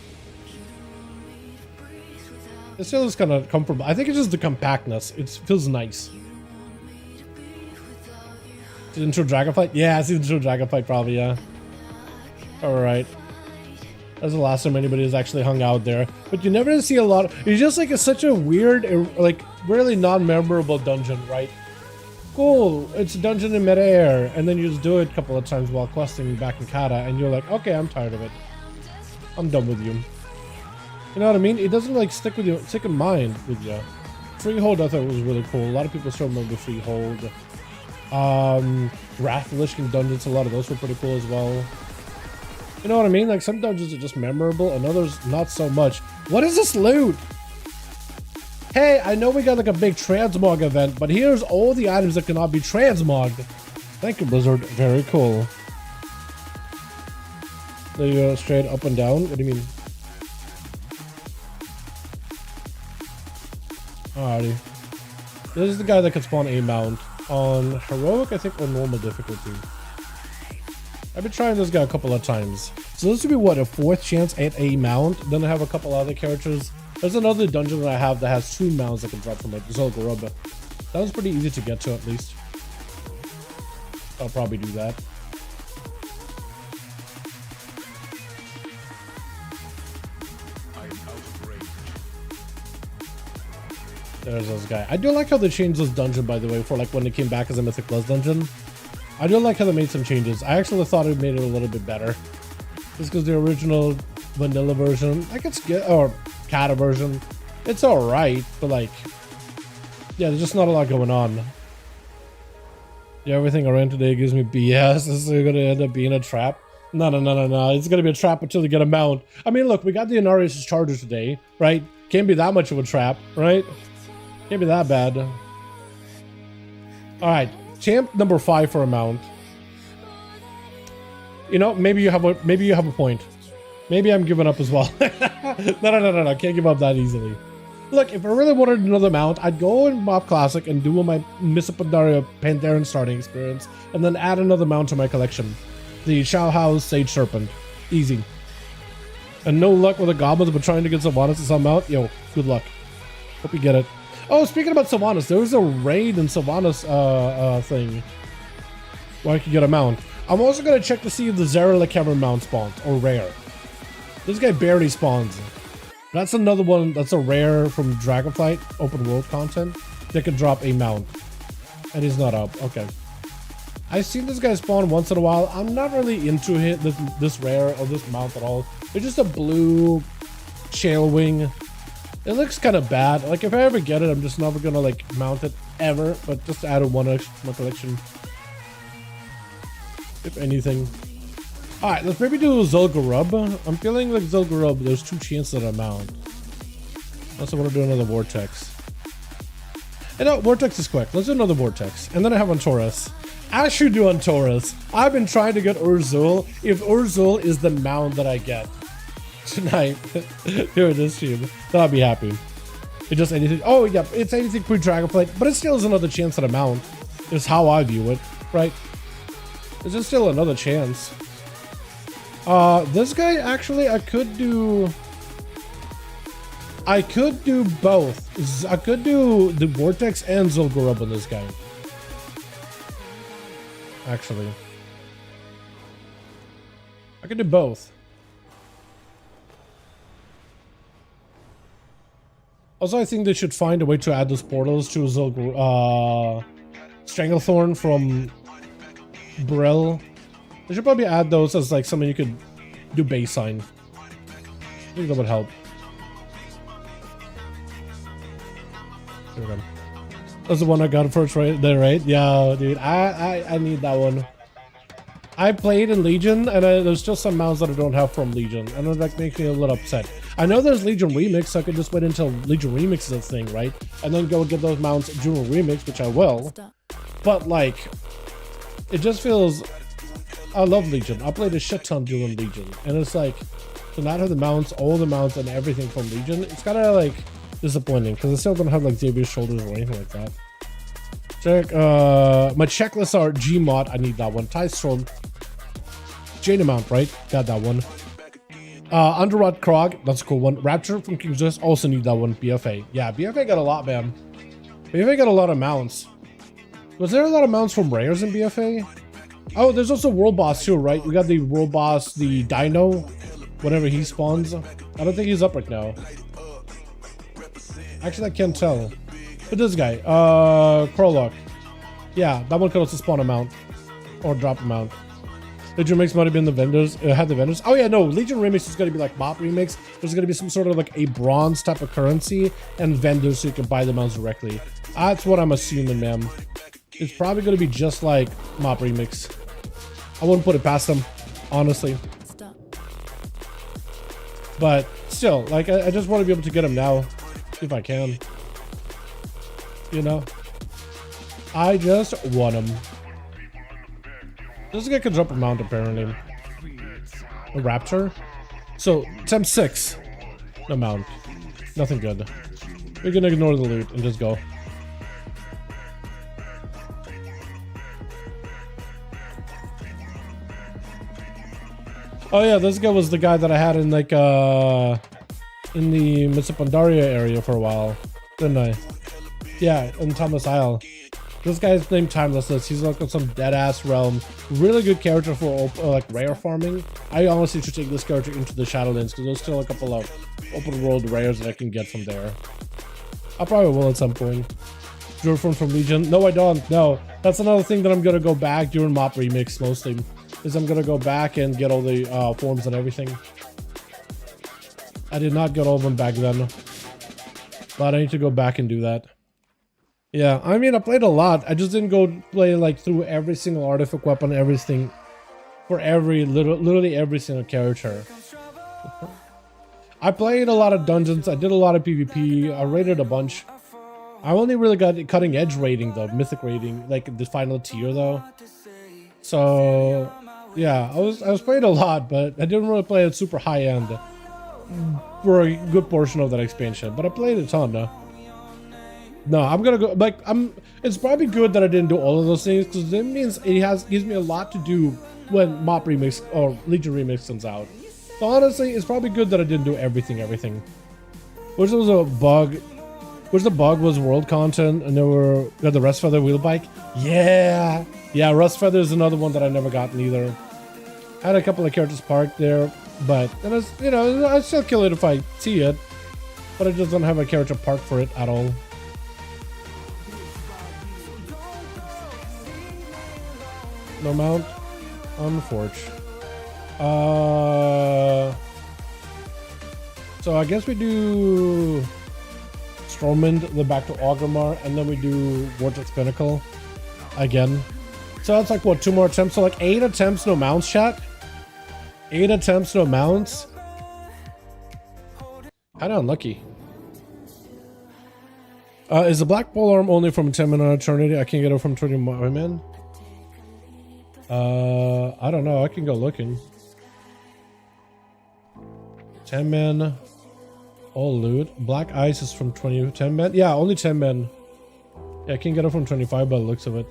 It still is kind of comfortable. I think it's just the compactness. It feels nice. Season 2 Dragonflight? Yeah, Season 2 Dragonflight probably, yeah. Alright. That's the last time anybody has actually hung out there. But you never see a lot of, it's just like, it's such a weird, like, really non-memorable dungeon, right? Cool, it's a dungeon in midair, and then you just do it a couple of times while questing back in Kata, and you're like, okay, I'm tired of it. I'm done with you. You know what I mean? It doesn't like stick in mind with you. Freehold I thought was really cool. A lot of people still remember Freehold. Wrath of Lich King dungeons, a lot of those were pretty cool as well. You know what I mean? Like some dungeons are just memorable and others not so much. What is this loot? Hey, I know we got like a big transmog event, but here's all the items that cannot be transmogged. Thank you, Blizzard. Very cool. They go straight up and down. What do you mean? Alrighty. This is the guy that can spawn a mount on heroic, I think, or normal difficulty. I've been trying this guy a couple of times. So this would be what, a 4th chance at a mount. Then I have a couple other characters. There's another dungeon that I have that has 2 mounts that can drop from it. Zul'Gurub. That was pretty easy to get to, at least. I'll probably do that. I am out of range. There's this guy. I do like how they changed this dungeon, by the way, for like when it came back as a Mythic Plus dungeon. I do like how they made some changes. I actually thought it made it a little bit better. Just because the original vanilla version, like it's good, or Kata version, it's alright, but like, yeah, there's just not a lot going on. Yeah, everything around today gives me BS. This is gonna end up being a trap. No. It's gonna be a trap until you get a mount. I mean, look, we got the Inarius Charger today, right? Can't be that much of a trap, right? Can't be that bad. Alright, champ number 5 for a mount. You know, maybe you have a point. Maybe I'm giving up as well. No. Can't give up that easily. Look, if I really wanted another mount, I'd go in Mob Classic and do my Missa Pandaria Pantheran starting experience, and then add another mount to my collection. The Shao House Sage Serpent. Easy. And no luck with the goblins, but trying to get Sylvanas to some mount. Yo, good luck. Hope you get it. Oh, speaking about Sylvanas, there was a raid in Sylvanas thing where I could get a mount. I'm also going to check to see if the Zeralik ever mount spawns, or rare. This guy barely spawns. That's another one that's a rare from Dragonflight, open world content, that can drop a mount. And he's not up. Okay. I've seen this guy spawn once in a while. I'm not really into this rare or this mount at all. It's just a blue shale wing. It looks kind of bad. Like if I ever get it, I'm just never gonna like mount it ever. But just add one extra to my collection, if anything. All right, let's maybe do Zul'Gurub. I'm feeling like Zul'Gurub, there's 2 chances at a mount. Also want to do another Vortex. You know, Vortex is quick. Let's do another Vortex. And then I have on Taurus. I should do on Taurus. I've been trying to get Urzul. If Urzul is the mount that I get tonight during this stream, then I'll be happy. It's just anything. Oh, yeah, it's anything pre-Dragonflight, but it still is another chance at a mount. Is how I view it, right? It's just still another chance. This guy, actually, I could do both. I could do the Vortex and Zul'Gurub on this guy. Actually. I could do both. Also, I think they should find a way to add those portals to Stranglethorn from Brill. They should probably add those as like something you could do base sign. I think that would help. There we go. That's the one I got first right there, right? Yeah, dude, I need that one. I played in Legion, and there's still some mounts that I don't have from Legion, and that makes me a little upset. I know there's Legion Remix, so I could just wait until Legion Remix is a thing, right? And then go get those mounts during Remix, which I will. But like, it just feels. I love Legion. I played a shit ton during Legion, and it's like to not have the mounts, all the mounts, and everything from Legion. It's kind of like disappointing because I still don't have like Xavier's shoulders or anything like that. Check. My checklists are Gmod. I need that one. Tasteful. Jane Mount, right? Got that one. Underrot Krog. That's a cool one. Rapture from King's List. Also need that one. BFA. Yeah, BFA got a lot, man. BFA got a lot of mounts. Was there a lot of mounts from rares in BFA? Oh, there's also world boss too, right? We got the world boss, the dino, whenever he spawns. I don't think he's up right now. Actually, I can't tell. But this guy, Krolok. Yeah, that one could also spawn a mount or drop a mount. Legion Remix might have been the vendors. Had the vendors. Oh yeah, no. Legion Remix is going to be like MOP Remix. There's going to be some sort of like a bronze type of currency and vendors so you can buy the mounts directly. That's what I'm assuming, man. It's probably going to be just like MOP Remix. I wouldn't put it past them, honestly. But still, like, I just want to be able to get them now, if I can. You know? I just want them. This guy can drop a mount, apparently. A raptor? So, temp 6. No mount. Nothing good. We're gonna ignore the loot and just go. Oh yeah, this guy was the guy that I had in like in the Mitsupandaria area for a while, didn't I? Yeah, in Thomas Isle. This guy's named Timelessness. He's like on some dead ass realm. Really good character for like rare farming. I honestly should take this character into the Shadowlands because there's still a couple of open world rares that I can get from there. I probably will at some point. Jurform from Legion. No, I don't. No, that's another thing that I'm gonna go back during MOP Remix mostly. Is I'm gonna go back and get all the forms and everything. I did not get all of them back then, but I need to go back and do that. Yeah, I mean, I played a lot. I just didn't go play like through every single artifact weapon, everything for every literally every single character. I played a lot of dungeons. I did a lot of PvP. I raided a bunch. I only really got cutting edge rating though, mythic rating, like the final tier though. So yeah, I was playing a lot, but I didn't really play at super high end for a good portion of that expansion. But I played a ton. No, I'm gonna go like it's probably good that I didn't do all of those things because it means it gives me a lot to do when MOP Remix or Legion Remix comes out. So honestly, it's probably good that I didn't do everything. Which was a bug. Which the bug was world content, and got the Rust Feather wheel bike. Yeah, Rust Feather is another one that I never gotten either. I had a couple of characters parked there, but and it's, you know, I still kill it if I see it, but I just don't have a character parked for it at all. No mount on the forge. So I guess we do Stormwind, then back to Augermar, and then we do Vortex Pinnacle again. So that's like what, 2 more attempts? So like 8 attempts, no mounts, chat. 8 attempts, no mounts. Kinda unlucky. Is the Black Pole Arm only from 10 men on Eternity? I can't get it from 20 men. I don't know. I can go looking. 10 men. All loot. Black Ice is from 10 men. Yeah, only 10 men. Yeah, I can get it from 25 by the looks of it.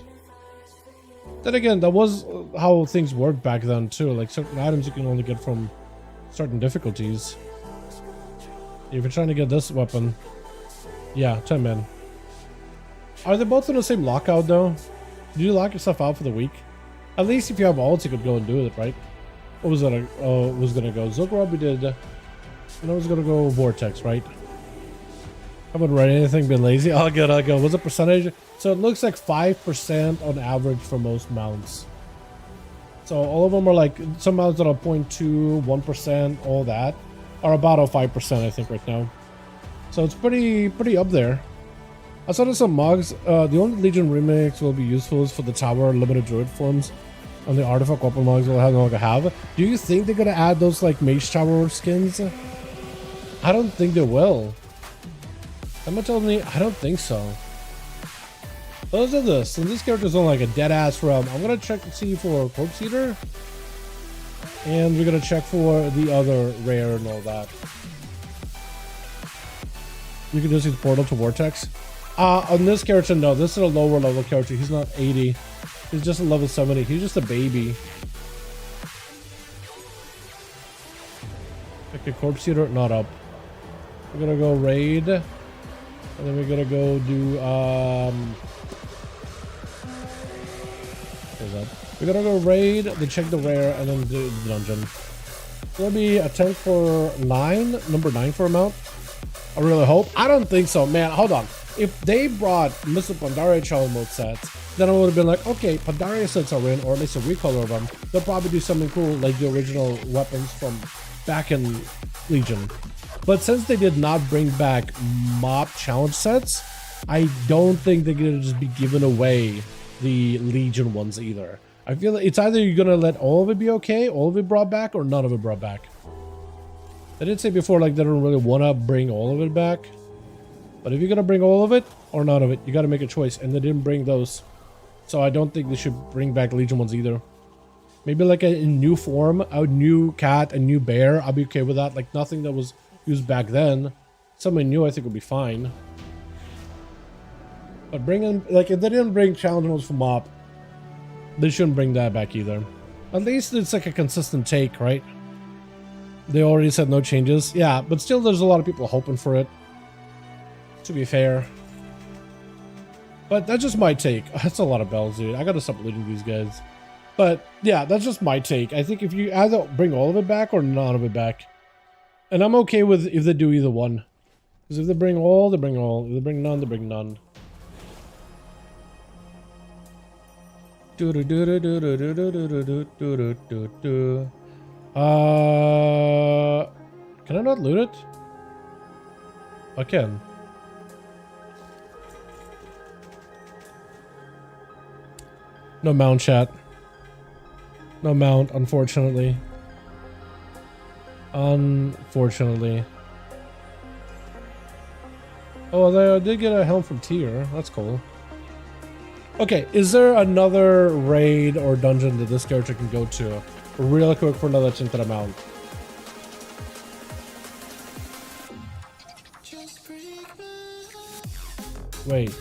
Then again, that was how things worked back then too. Like certain items you can only get from certain difficulties. If you're trying to get this weapon, yeah, 10 men. Are they both in the same lockout though? Do you lock yourself out for the week? At least if you have ults, you could go and do it, right? What was that? Oh, it was gonna go Zogrob. We did, and I was gonna go Vortex, right? I haven't read anything, been lazy. I'll go. What's the percentage? So it looks like 5% on average for most mounts. So all of them are like, some mounts that are 0.2, 1%, all that are about a 5%, I think, right now. So it's pretty up there. I saw there's some mods. The only Legion remix will be useful is for the tower limited druid forms. On the artifact weapon mods will no longer have. Do you think they're gonna add those like mage tower skins? I don't think they will. Someone told me I don't think so. Those are this. Since this character's on like a dead ass realm, I'm gonna check to see for Corpse Eater. And we're gonna check for the other rare and all that. You can just use portal to Vortex. On this character, no, this is a lower level character. He's not 80. He's just a level 70. He's just a baby. Okay, Corpse Eater, not up. We're gonna go raid. And then we're gonna go do for that. We're gonna go raid, then check the rare, and then do the dungeon. It's gonna be a 10 for 9, number 9 for a mount. I really hope. I don't think so, man. Hold on. If they brought Mr. Pandaria challenge mode sets, then I would have been like, okay, Pandaria sets are in, or at least a recolor of them. They'll probably do something cool like the original weapons from back in Legion. But since they did not bring back mob challenge sets, I don't think they're gonna just be giving away the Legion ones either. I feel like it's either you're gonna let all of it be okay, all of it brought back, or none of it brought back. I did say before, like, they don't really want to bring all of it back. But if you're gonna bring all of it or none of it, you gotta make a choice, and they didn't bring those. So I don't think they should bring back Legion ones either. Maybe like a new form, a new cat, a new bear, I'll be okay with that. Like nothing that was used back then. Something new I think would be fine. But bringing, like, if they didn't bring challenge modes for mob, they shouldn't bring that back either. At least it's like a consistent take, right? They already said no changes. Yeah, but still there's a lot of people hoping for it, to be fair. But that's just my take. That's a lot of bells, dude. I gotta stop looting these guys. But yeah, that's just my take. I think if you either bring all of it back or none of it back. And I'm okay with if they do either one. Because if they bring all, they bring all. If they bring none, they bring none. Can I not loot it? I can. No mount, chat. No mount, unfortunately. Unfortunately. Oh, I did get a helm from Tier. That's cool. Okay, is there another raid or dungeon that this character can go to? Real quick for another tinted amount. Wait.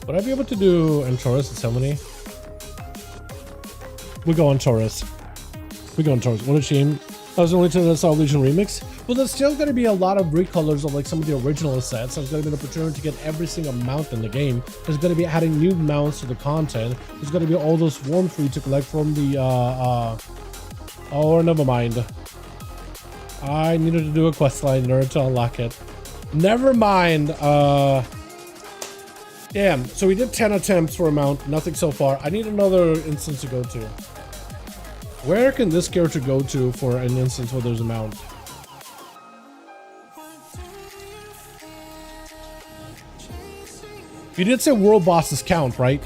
Would I be able to do Taurus at Semini? We go on Taurus. We go on Taurus. What a shame. I was only to the Legion remix. Well, there's still going to be a lot of recolors of like some of the original sets. There's going to be an opportunity to get every single mount in the game. There's going to be adding new mounts to the content. There's going to be all those swarm free to collect from the oh, never mind. I needed to do a quest line in order to unlock it. Never mind. Damn. So we did 10 attempts for a mount. Nothing so far. I need another instance to go to. Where can this character go to for an instance where there's a mount? You did say world bosses count, right?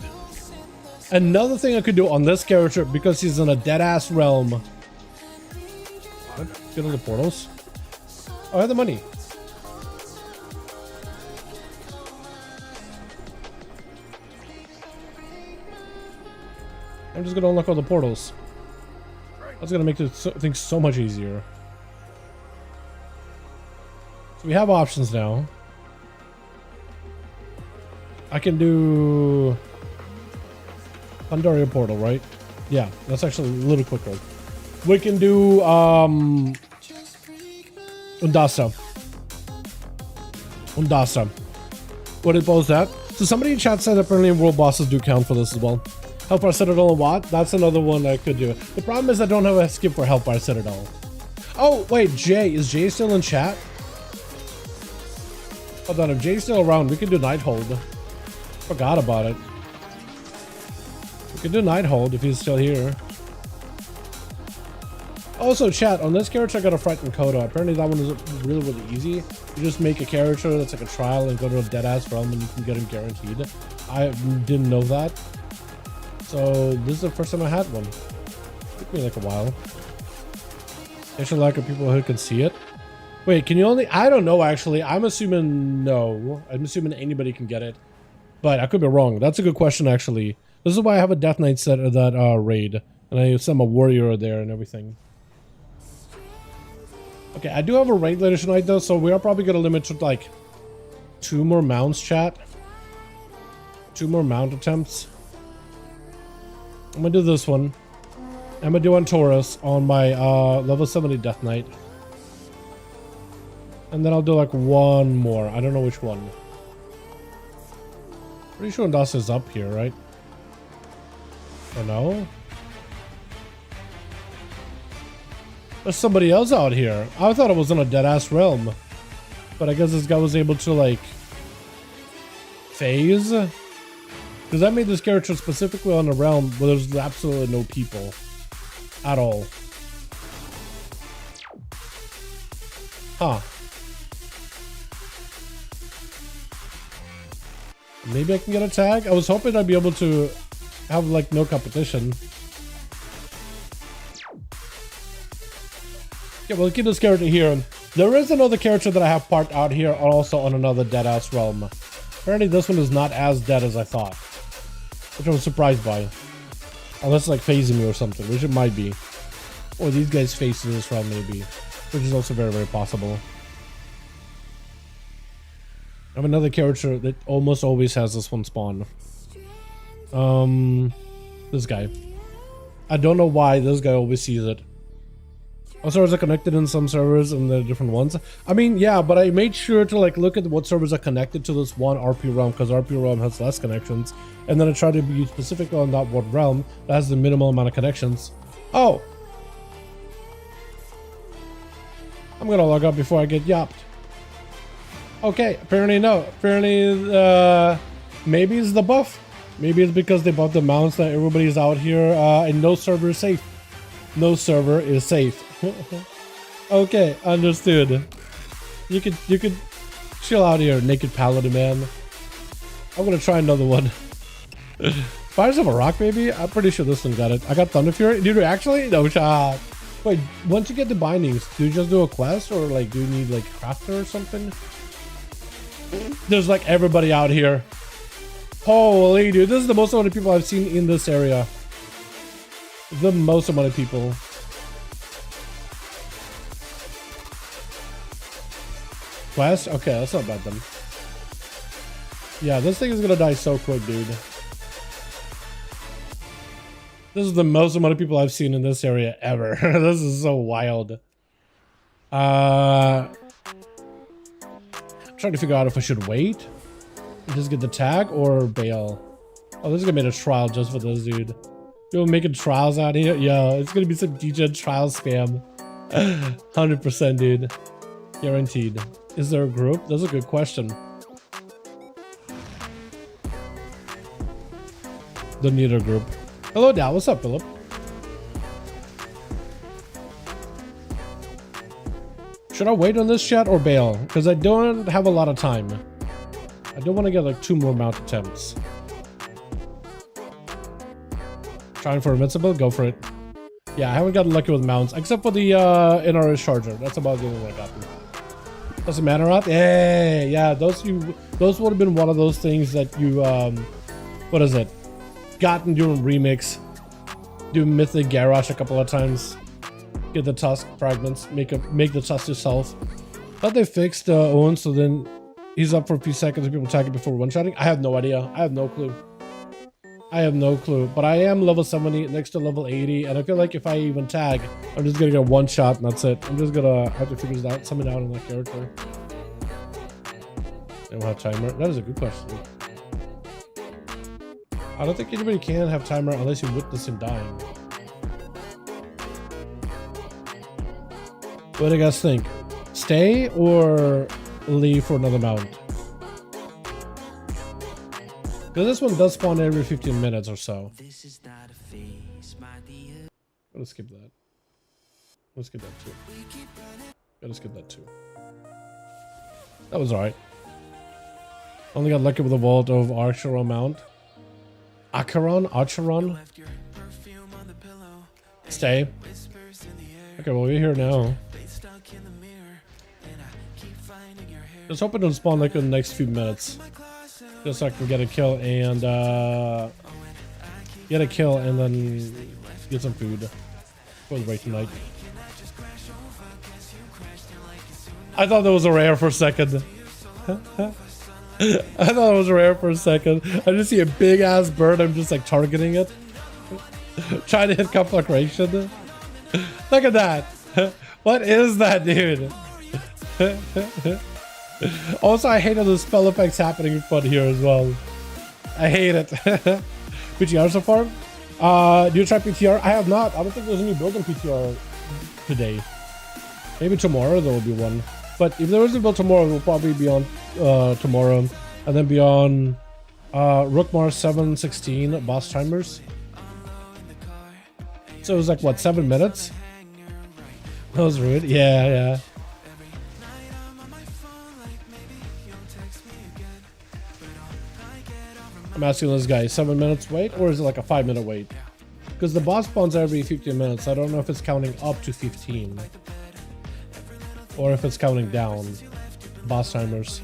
Another thing I could do on this character, because he's in a dead-ass realm. What? Get on the portals. Oh, I have the money. I'm just gonna unlock all the portals. That's gonna make things so much easier. So we have options now. I can do Pandaria portal, right? Yeah, that's actually a little quicker. We can do Undasa. What it boils that? So somebody in chat said apparently world bosses do count for this as well. Hellfire Citadel and what? That's another one I could do. The problem is I don't have a skip for Hellfire Citadel. Oh, wait, Jay. Is Jay still in chat? Hold on, if Jay's still around, we can do Nighthold. Forgot about it. We can do Nighthold if he's still here. Also, chat, on this character I got a Frightened Coda. Apparently that one is really easy. You just make a character that's like a trial and go to a dead-ass realm and you can get him guaranteed. I didn't know that. So this is the first time I had one. Took me like a while. Actually, like people who can see it. Wait, can you only? I don't know actually. I'm assuming no. I'm assuming anybody can get it, but I could be wrong. That's a good question actually. This is why I have a Death Knight set of that raid, and I assume a warrior there and everything. Okay, I do have a raid later tonight though, so we are probably gonna limit to like 2 more mounts, chat. 2 more mount attempts. I'm gonna do this one. I'm gonna do on Taurus on my level 70 Death Knight. And then I'll do like 1 more. I don't know which one. Pretty sure Das is up here, right? Or no? There's somebody else out here. I thought it was in a dead-ass realm. But I guess this guy was able to, like, phase? Because I made this character specifically on a realm where there's absolutely no people. At all. Huh. Maybe I can get a tag? I was hoping I'd be able to have, like, no competition. Yeah, we'll keep this character here. There is another character that I have parked out here also on another dead-ass realm. Apparently this one is not as dead as I thought. Which I was surprised by. Unless it's like phasing me or something, which it might be. Or these guys facing this realm maybe. Which is also very, very possible. I have another character that almost always has this one spawn. This guy. I don't know why this guy always sees it. All servers are connected in some servers and the different ones. I mean, yeah, but I made sure to like look at what servers are connected to this one RP realm because RP realm has less connections. And then I tried to be specific on that one realm that has the minimal amount of connections. Oh! I'm gonna log out before I get yapped. Okay, apparently no. Apparently, maybe it's the buff. Maybe it's because they bought the mounts that everybody's out here and no server is safe. No server is safe. Okay, understood. You could chill out here, naked paladin man. I'm gonna try another one. Fires of a rock, maybe? I'm pretty sure this one got it. I got Thunder Fury. Dude, actually? No shot. Wait, once you get the bindings, do you just do a quest or like do you need like crafter or something? There's like everybody out here. Holy dude, this is the most amount of people I've seen in this area. The most amount of people. Quest? Okay, that's not bad then. Yeah, this thing is gonna die so quick, dude. This is the most amount of people I've seen in this area ever. This is so wild. I'm trying to figure out if I should wait and just get the tag or bail. Oh, this is gonna be a trial just for this dude. People making trials out here? Yo, it's gonna be some DJ trial spam. 100%, dude. Guaranteed. Is there a group? That's a good question. Don't need a group. Hello, Dal. What's up, Philip? Should I wait on this chat or bail? Because I don't have a lot of time. I don't want to get like 2 more mount attempts. Trying for invincible? Go for it. Yeah, I haven't gotten lucky with mounts, except for the NRS charger. That's about the only one I got. Doesn't matter, right? Hey, yeah, those would have been one of those things that you what is it? Gotten during remix. Do Mythic Garrosh a couple of times. Get the tusk fragments. Make the tusk yourself. But they fixed Owen, so then he's up for a few seconds and people attack it before one-shotting. I have no idea. I have no clue. I have no clue. But I am level 70 next to level 80, and I feel like if I even tag, I'm just gonna get one shot and that's it. I'm just gonna have to figure something out on that character. And we'll have timer. That is a good question. I don't think anybody can have timer unless you witness him dying. What do you guys think? Stay or leave for another mount? Because this one does spawn every 15 minutes or so. Gotta skip that. Let's skip that too. Gotta skip that too. That was alright. Only got lucky with a vault of Archeron mount. Archeron? Stay. Okay, well we're here now. Let's hope it don't spawn like in the next few minutes. Just so I can get a kill and then get some food for the break tonight. I thought that was a rare for a second. I thought it was rare for a second. I just see a big ass bird. I'm just like targeting it. Trying to hit conflagration. Look at that. What is that, dude? Also, I hate all the spell effects happening in front here as well. I hate it. PGR so far? Do you try PTR? I have not. I don't think there's any build on PTR today. Maybe tomorrow there will be one. But if there is a build tomorrow, it will probably be on tomorrow. And then be on Rookmar 716 boss timers. So it was like, what, 7 minutes? That was rude. Yeah, yeah. I'm asking this guy, 7 minutes wait, or is it like a 5-minute wait? Because the boss spawns every 15 minutes. I don't know if it's counting up to 15. Or if it's counting down. Boss timers.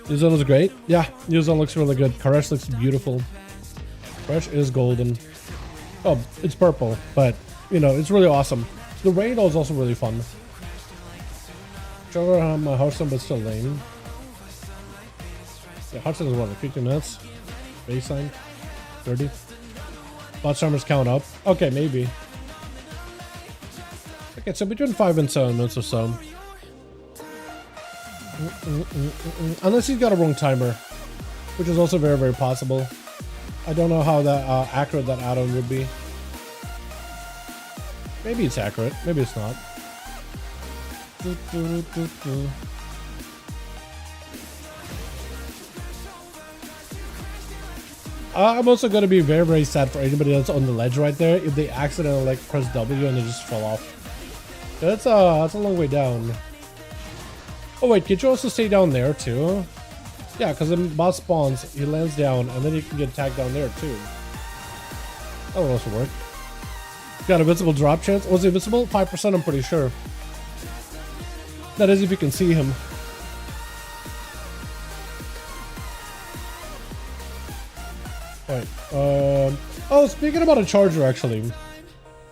New zone is great. Yeah, new zone looks really good. Koresh looks beautiful. Koresh is golden. Oh, it's purple, but you know, it's really awesome. The raid is also really fun. Trevor on my Hearthstone, but still lame. Yeah, Hearthstone is what, like 15 minutes? Baseline? 30? Boss timers count up. Okay, maybe. Okay, so between 5 and 7 minutes or so. Unless he's got a wrong timer, which is also very, very possible. I don't know how that accurate that add-on would be. Maybe it's accurate, maybe it's not. I'm also going to be very, very sad for anybody that's on the ledge right there if they accidentally like press W and they just fall off. That's a long way down. Oh wait, can you also stay down there too? Yeah, because the boss spawns, he lands down, and then you can get tagged down there too. That would also work. Got a visible drop chance. Was it visible? 5%, I'm pretty sure. That is if you can see him. Right. Oh, speaking about a charger, actually.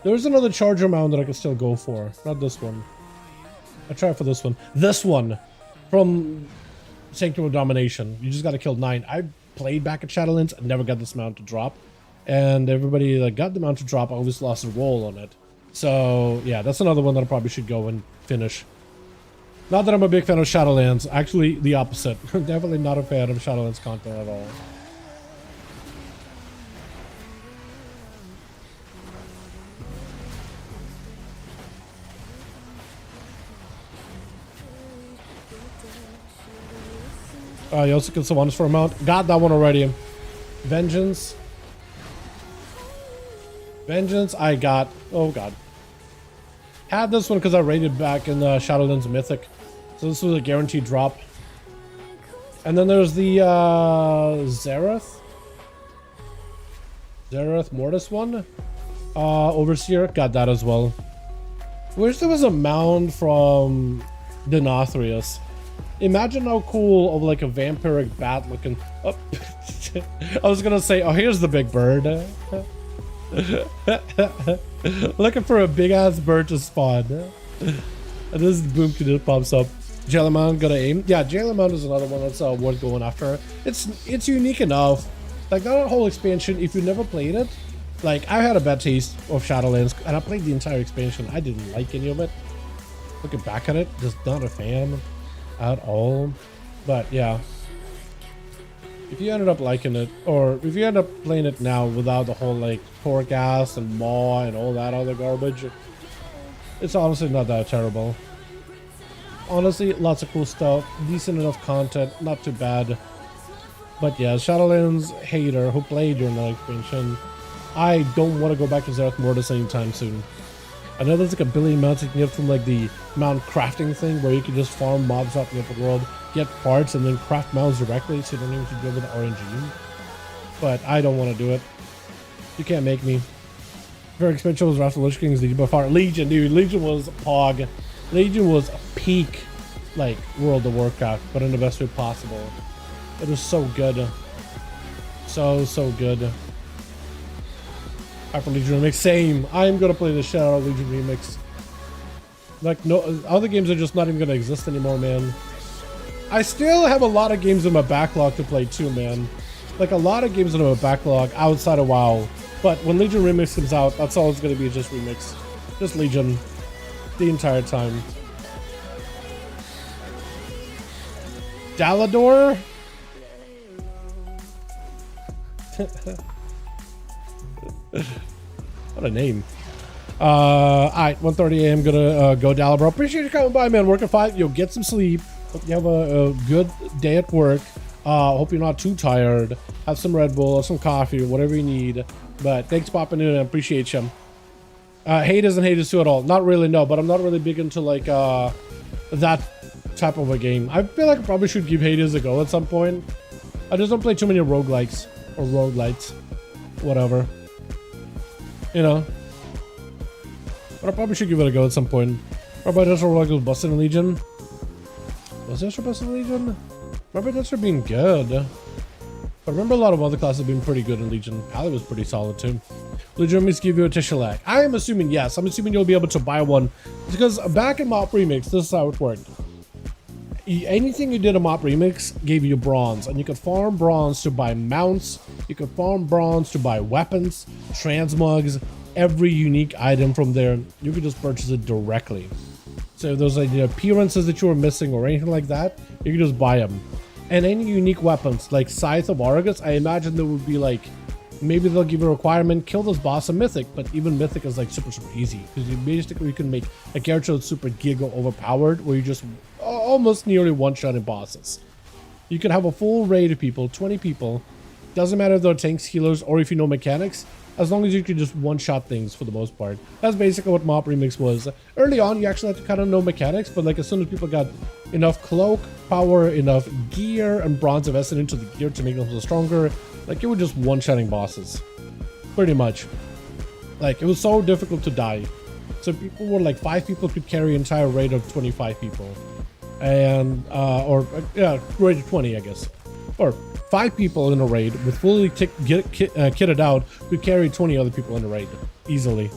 There's another charger mount that I can still go for. Not this one. I tried for this one. This one! From Sanctum of Domination. You just gotta kill 9. I played back at Shadowlands and never got this mount to drop. And everybody that got the mount to drop always lost a roll on it. So, yeah, that's another one that I probably should go and finish. Not that I'm a big fan of Shadowlands. Actually, the opposite. I'm definitely not a fan of Shadowlands content at all. You also get some ones for a mount. Got that one already. Vengeance. Vengeance, I got. Oh god. Had this one because I raided back in the Shadowlands Mythic. So this was a guaranteed drop. And then there's the Zerath. Zerath Mortis one. Overseer, got that as well. Wish there was a mount from Denathrius. Imagine how cool of like a vampiric bat looking. Oh, I was gonna say, oh, here's the big bird. Looking for a big ass bird to spawn. And this boom kid pops up. Jailermount got to aim. Yeah, Jailermount is another one that's worth going after. It's unique enough. Like that whole expansion, if you never played it, like I had a bad taste of Shadowlands and I played the entire expansion. I didn't like any of it. Looking back at it, just not a fan at all. But yeah, if you ended up liking it, or if you end up playing it now without the whole like Torghast and Maw and all that other garbage, it's honestly not that terrible. Honestly, lots of cool stuff, decent enough content, not too bad. But yeah, Shadowlands hater who played during that expansion, I don't want to go back to Zerath Mortis anytime soon. I know there's like a billion mounts you can get from like the mount crafting thing where you can just farm mobs out in the open world, get parts, and then craft mounts directly so you don't even have to deal with RNG. But I don't want to do it. You can't make me. Very expensive was Wrath of the Lich King's Legion by far. Legion, dude. Legion was POG. Legion was peak, like, World of Warcraft, but in the best way possible. It was so good. So good. Hyper Legion Remix, same. I'm gonna play the shit out of Legion Remix. Like, no, other games are just not even gonna exist anymore, man. I still have a lot of games in my backlog to play too, man. Like, a lot of games in my backlog outside of WoW. But when Legion Remix comes out, that's all it's gonna be, just Remix. Just Legion. The entire time. Dalador? What a name. Alright, 1:30 a.m. Gonna go Dalaran, bro. Appreciate you coming by, man. Working 5. You'll get some sleep. Hope you have a good day at work. Hope you're not too tired. Have some Red Bull or some coffee, whatever you need. But thanks for popping in. I appreciate you. Haters and haters too at all. Not really, no. But I'm not really big into like that type of a game. I feel like I probably should give Hades a go at some point. I just don't play too many roguelikes or roguelites. Whatever. You know. But I probably should give it a go at some point. Probably just roguelike was busted in Legion. Was this for busted in Legion? Remember that's for being good. But I remember a lot of other classes being pretty good in Legion. Ally was pretty solid too. Legion means give you a tissue lag. I am assuming yes. I'm assuming you'll be able to buy one. Because back in MOP Remix, this is how it worked. Anything you did in MOP Remix gave you bronze. And you could farm bronze to buy mounts. You could farm bronze to buy weapons, transmogs, every unique item from there. You could just purchase it directly. So if there's like the appearances that you were missing or anything like that, you can just buy them. And any unique weapons like Scythe of Argus, I imagine there would be like, maybe they'll give you a requirement, kill this boss in Mythic, but even Mythic is like super easy. Because you can make a character that's super giga overpowered where you just almost nearly one-shotting bosses. You could have a full raid of people, 20 people. Doesn't matter if they're tanks, healers, or if you know mechanics. As long as you can just one-shot things for the most part. That's basically what MOP Remix was. Early on, you actually had to kind of know mechanics, but like as soon as people got enough cloak power, enough gear, and bronze invested into the gear to make them stronger, like it was just one-shotting bosses. Pretty much. Like, it was so difficult to die. So people were like, 5 people could carry an entire raid of 25 people. And, yeah, raid of 20, I guess. Or 5 people in a raid with fully kitted out could carry 20 other people in a raid easily.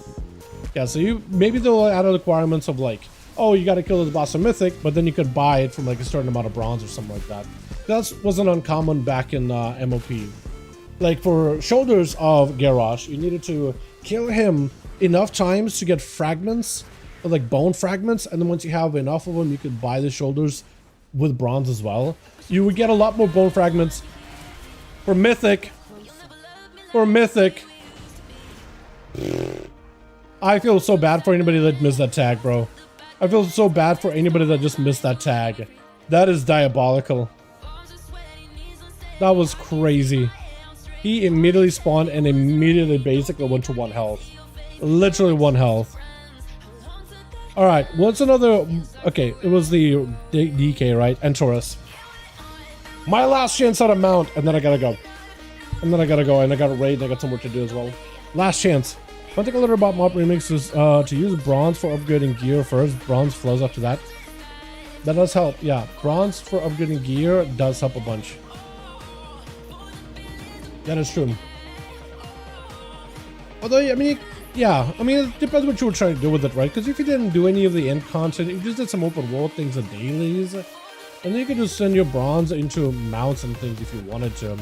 Yeah, so maybe they'll add requirements of like, oh, you got to kill this boss in Mythic, but then you could buy it from like a certain amount of bronze or something like that. That wasn't uncommon back in MOP. Like for Shoulders of Garrosh, you needed to kill him enough times to get fragments, or like bone fragments, and then once you have enough of them, you could buy the shoulders with bronze as well. You would get a lot more bone fragments for Mythic. I feel so bad for anybody that missed that tag, bro. I feel so bad for anybody that just missed that tag. That is diabolical. That was crazy. He immediately spawned and immediately basically went to 1 health. Literally 1 health. Alright, what's another... Okay, it was the DK, right? And Taurus. My last chance at a mount, and then I gotta go. And then I gotta go, and I got a raid, and I got some work to do as well. Last chance. One thing I learned about MOP Remix is to use bronze for upgrading gear first. Bronze flows after that. That does help, yeah. Bronze for upgrading gear does help a bunch. That is true. Although, I mean, yeah, I mean, it depends what you were trying to do with it, right? Because if you didn't do any of the end content, if you just did some open world things and dailies, and then you could just send your bronze into mounts and things if you wanted to.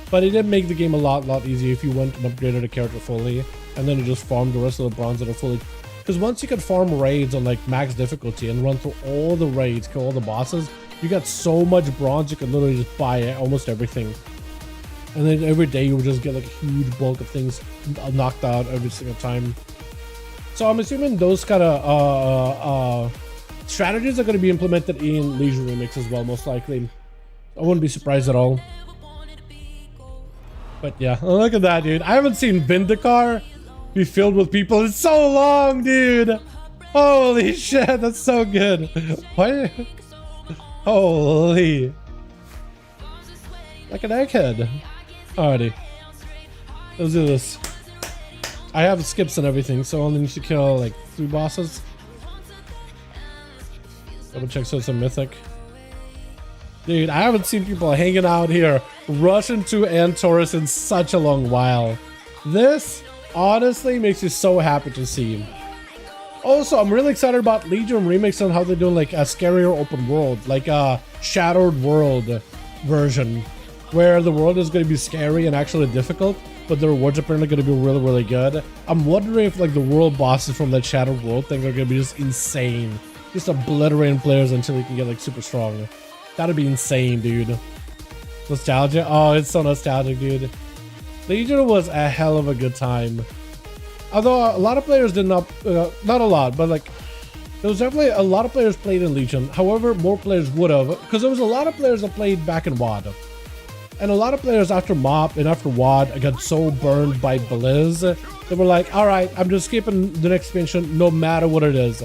But it did make the game a lot easier if you went and upgraded a character fully, and then you just farmed the rest of the bronze that are fully... Because once you could farm raids on like max difficulty and run through all the raids, kill all the bosses, you got so much bronze you could literally just buy almost everything. And then every day you would just get like a huge bulk of things knocked out every single time. So I'm assuming those kind of strategies are going to be implemented in Legion Remix as well, most likely. I wouldn't be surprised at all. But yeah, look at that, dude. I haven't seen Vindicar be filled with people in so long, dude. Holy shit, that's so good. Why? Holy. Like an egghead. Alrighty. Let's do this. I have skips and everything, so I only need to kill like 3 bosses. Double check so it's a mythic. Dude, I haven't seen people hanging out here rushing to Taurus in such a long while. This honestly makes me so happy to see. Also, I'm really excited about Legion Remix and how they're doing like a scarier open world, like a Shadowed World version, where the world is going to be scary and actually difficult, but the rewards are apparently going to be really good. I'm wondering if like the world bosses from that Shadowed World thing are going to be just insane, just obliterating players until you can get like super strong. That'd be insane, dude. Nostalgia? Oh, it's so nostalgic, dude. Legion was a hell of a good time. Although a lot of players did not, not a lot, but like there was definitely a lot of players played in Legion. However, more players would have, because there was a lot of players that played back in WoD. And a lot of players after MOP and after WoD got so burned by Blizz, they were like, all right, I'm just skipping the next expansion no matter what it is.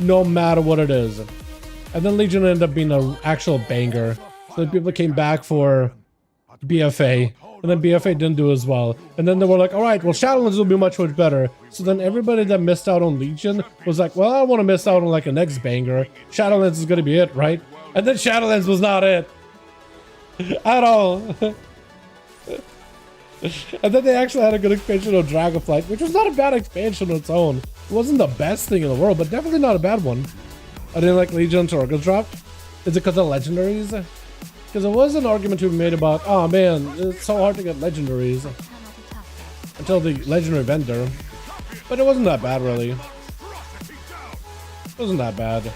No matter what it is. And then Legion ended up being an actual banger. So then people came back for BFA. And then BFA didn't do as well. And then they were like, all right, well, Shadowlands will be much, much better. So then everybody that missed out on Legion was like, well, I don't want to miss out on like a next banger. Shadowlands is going to be it, right? And then Shadowlands was not it. At all. And then they actually had a good expansion of Dragonflight, which was not a bad expansion on its own. It wasn't the best thing in the world, but definitely not a bad one. I didn't like Legion to Organs drop. Is it because of legendaries? Because there was an argument to be made about, oh man, it's so hard to get legendaries until the legendary vendor. But it wasn't that bad, really. It wasn't that bad.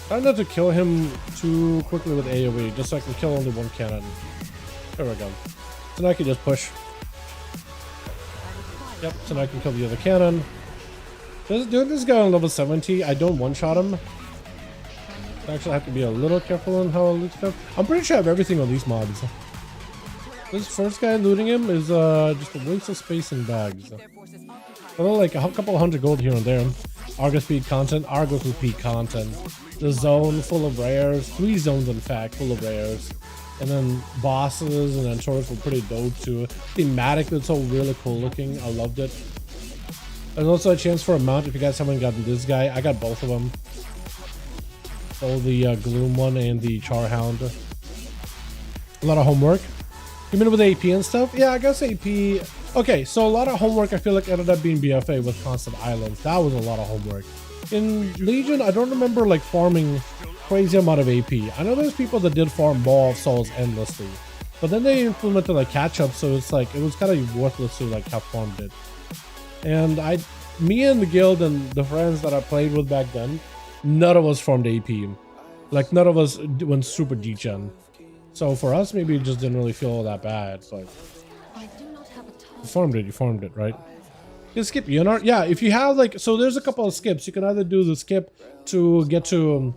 Trying not to kill him too quickly with AoE, just so I can kill only one cannon. There we go. So now I can just push. Yep, so now I can kill the other cannon. Doing this guy on level 70, I don't one-shot him. I actually have to be a little careful on how I loot stuff. I'm pretty sure I have everything on these mobs. This first guy looting him is just a waste of space in bags. Although like a couple hundred gold here and there. Argus peak content, Argus with peak content. The zone full of rares, 3 zones in fact, full of rares. And then bosses and then tours were pretty dope too. Thematic, it's so really cool looking. I loved it. There's also a chance for a mount if you guys haven't gotten this guy. I got both of them. So the Gloom one and the Charhound. A lot of homework. You mean with AP and stuff? Yeah, I guess AP. Okay, so a lot of homework I feel like ended up being BFA with constant islands. That was a lot of homework. In Legion, I don't remember like farming crazy amount of AP. I know there's people that did farm Ball of Souls endlessly. But then they implemented like catch-up, so it's like, it was kind of worthless to like have farmed it. And me and the guild and the friends that I played with back then, none of us farmed AP. Like none of us went super degen. So for us, maybe it just didn't really feel all that bad, but you farmed it, right? You skip Unart? Yeah, if you have like, so there's a couple of skips. You can either do the skip to get to,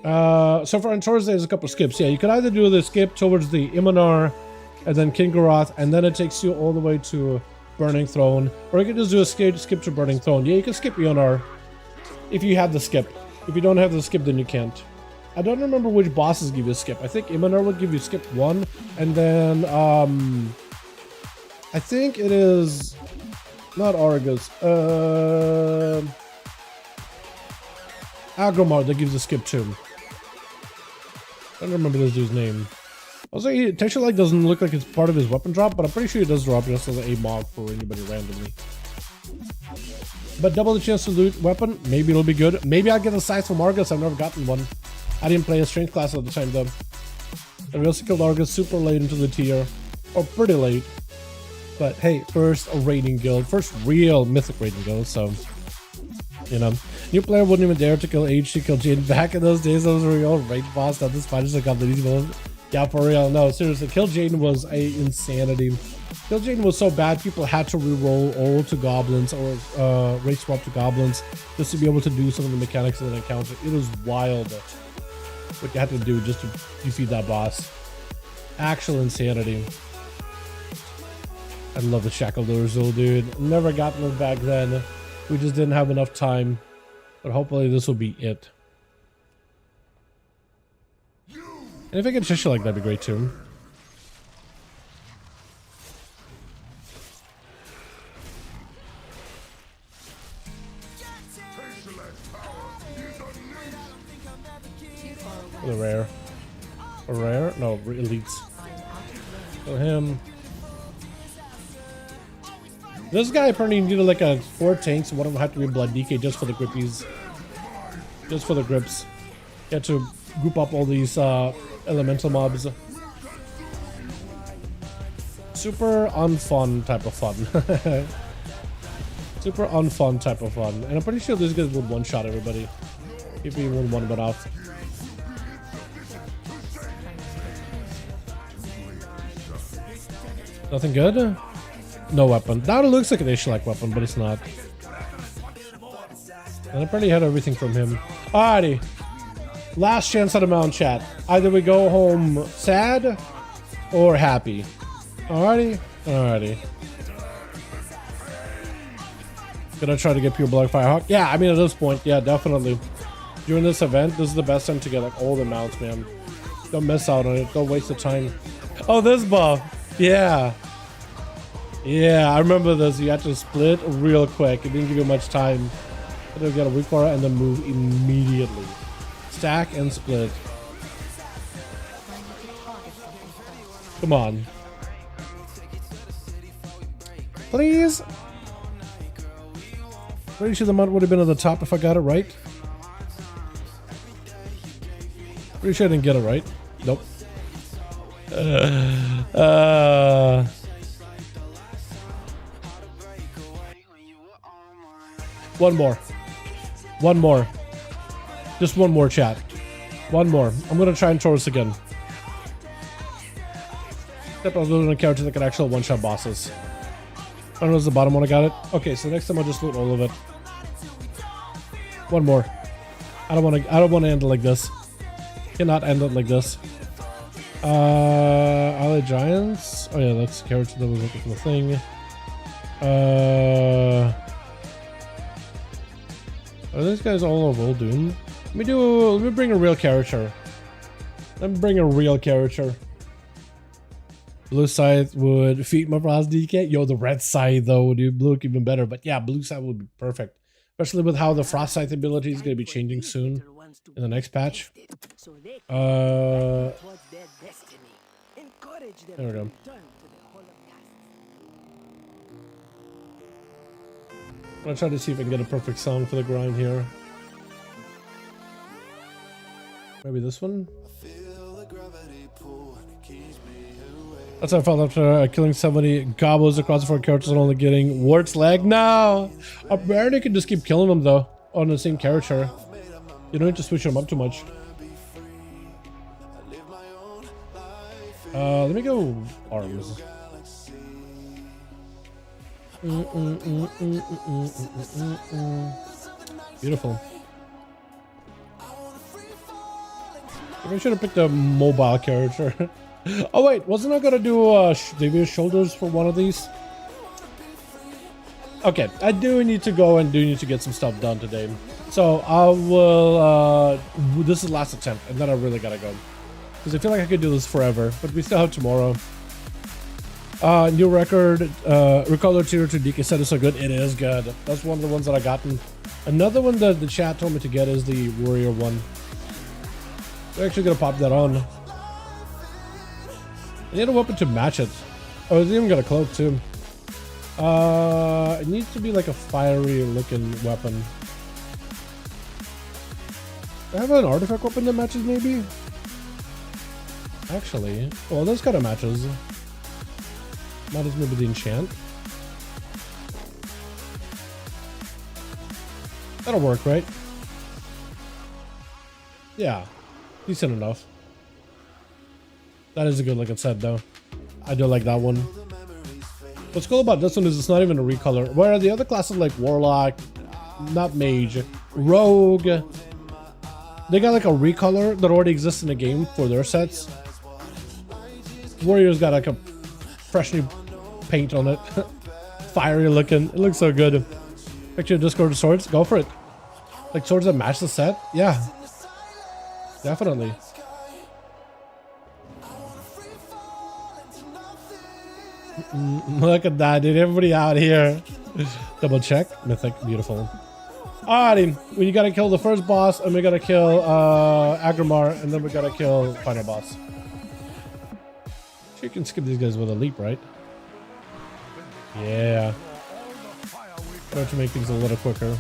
so for Antor's there's a couple of skips. Yeah, you can either do the skip towards the Imanar and then Kingaroth, and then it takes you all the way to Burning Throne, or you can just do a skip to Burning Throne. Yeah, you can skip Ionar if you have the skip. If you don't have the skip, then you can't. I don't remember which bosses give you a skip. I think Imanar would give you skip 1, and then I think it is not Argus. Agromar that gives a skip 2. I don't remember this dude's name. Also, he texture like doesn't look like it's part of his weapon drop, but I'm pretty sure he does drop just as a mod for anybody randomly. But double the chance to loot weapon, maybe it'll be good. Maybe I'll get a size from Argus. I've never gotten one. I didn't play a strength class at the time though. And we also killed Argus super late into the tier, or pretty late. But hey, first a raiding guild, first real mythic raiding guild, so you know, new player wouldn't even dare to kill H to kill Jane. Back in those days, those were real raid boss. Now this fight just got the easy one. Yeah, for real. No, seriously, Kill Jaden was a insanity. Kill Jaden was so bad, people had to reroll all to goblins or race swap to goblins just to be able to do some of the mechanics of the encounter. It was wild what you had to do just to defeat that boss. Actual insanity. I love the Shackle Doors though, dude. Never gotten them back then. We just didn't have enough time. But hopefully this will be it. And if I get a Shisha like that'd be great too. The rare. A rare? No, elites. So him. This guy apparently needed like a 4 tanks, one of them had to be Blood DK just for the grippies. Just for the grips. You had to group up all these elemental mobs. Super unfun type of fun. Super unfun type of fun. And I'm pretty sure these guys would one-shot everybody. If you would one-bit off. Nothing good? No weapon. That looks like an Ishlak weapon, but it's not. And I probably had everything from him. Alrighty. Last chance at a mount, chat. Either we go home sad or happy. Alrighty. Alrighty. Gonna try to get pure Black Firehawk. Yeah, I mean at this point, yeah, definitely. During this event, this is the best time to get like all the mounts, man. Don't miss out on it. Don't waste the time. Oh, this buff. Yeah. Yeah, I remember this. You had to split real quick. It didn't give you much time. You get a weak aura and then move immediately. Stack and split. Come on. Please. Pretty sure the mount would have been at the top if I got it right. Pretty sure I didn't get it right. Nope. One more. One more. Just one more, chat. One more. I'm gonna try and throw this again. Except I was looting a character that can actually one-shot bosses. I don't know if it's the bottom one I got it. Okay, so next time I'll just loot all of it. One more. I don't wanna end it like this. Cannot end it like this. Allied Giants. Oh yeah, that's the character that was looking for the thing. Are these guys all of old Doom? Let me bring a real character. Let me bring a real character. Blue side would feed my Frost DK. Yo, the red side though, dude, look even better. But yeah, blue side would be perfect. Especially with how the Frost side ability is going to be changing soon in the next patch. There we go. I'm gonna try to see if I can get a perfect song for the grind here. Maybe this one? That's how I found after killing 70 goblins across the 4 characters and only getting Wart's leg. No! Apparently you can just keep killing them though, on the same character. You don't need to switch them up too much. Let me go arms. Beautiful. I should have picked a mobile character. Oh wait, wasn't I gonna do maybe shoulders for one of these? Okay, I do need to go and do need to get some stuff done today. So I will, this is the last attempt and then I really gotta go. Because I feel like I could do this forever, but we still have tomorrow. New record, Recolor Tier 2 DK set is so good. It is good. That's one of the ones that I gotten. Another one that the chat told me to get is the Warrior one. We're actually gonna pop that on. I need a weapon to match it. Oh, it's even got a cloak too. It needs to be like a fiery looking weapon. Do I have an artifact weapon that matches maybe? Actually, well, this kind of matches. Might as maybe the enchant. That'll work, right? Yeah, decent enough. That is a good looking set though. I do like that one. What's cool about this one is it's not even a recolor. Where the other classes like Warlock, not Mage, Rogue, they got like a recolor that already exists in the game for their sets. Warrior's got like a fresh new paint on it. Fiery looking. It looks so good. Picture Discord swords. Go for it. Like swords that match the set. Yeah. Definitely. Look at that, dude. Everybody out here. Double check. Mythic. Beautiful. Alrighty. We gotta kill the first boss and we gotta kill Agrimar and then we gotta kill final boss. You can skip these guys with a leap, right? Yeah. Try to make things a little quicker.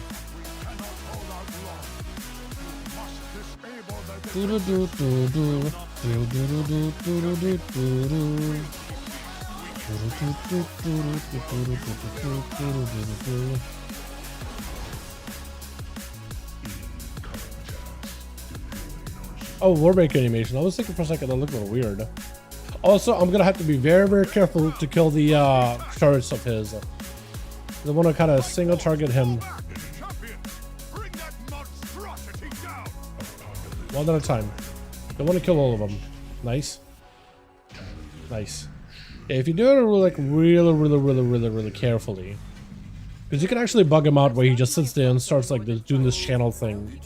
Oh, Warbreaker animation. I was thinking for a second that looked a little weird. Also, I'm gonna have to be very, very careful to kill the turrets of his. I want to kind of single target him Champion, bring that monstrosity down. one at a time. Don't want to kill all of them. Nice. Nice. Yeah, if you do it like really carefully, because you can actually bug him out where he just sits there and starts like this, doing this channel thing.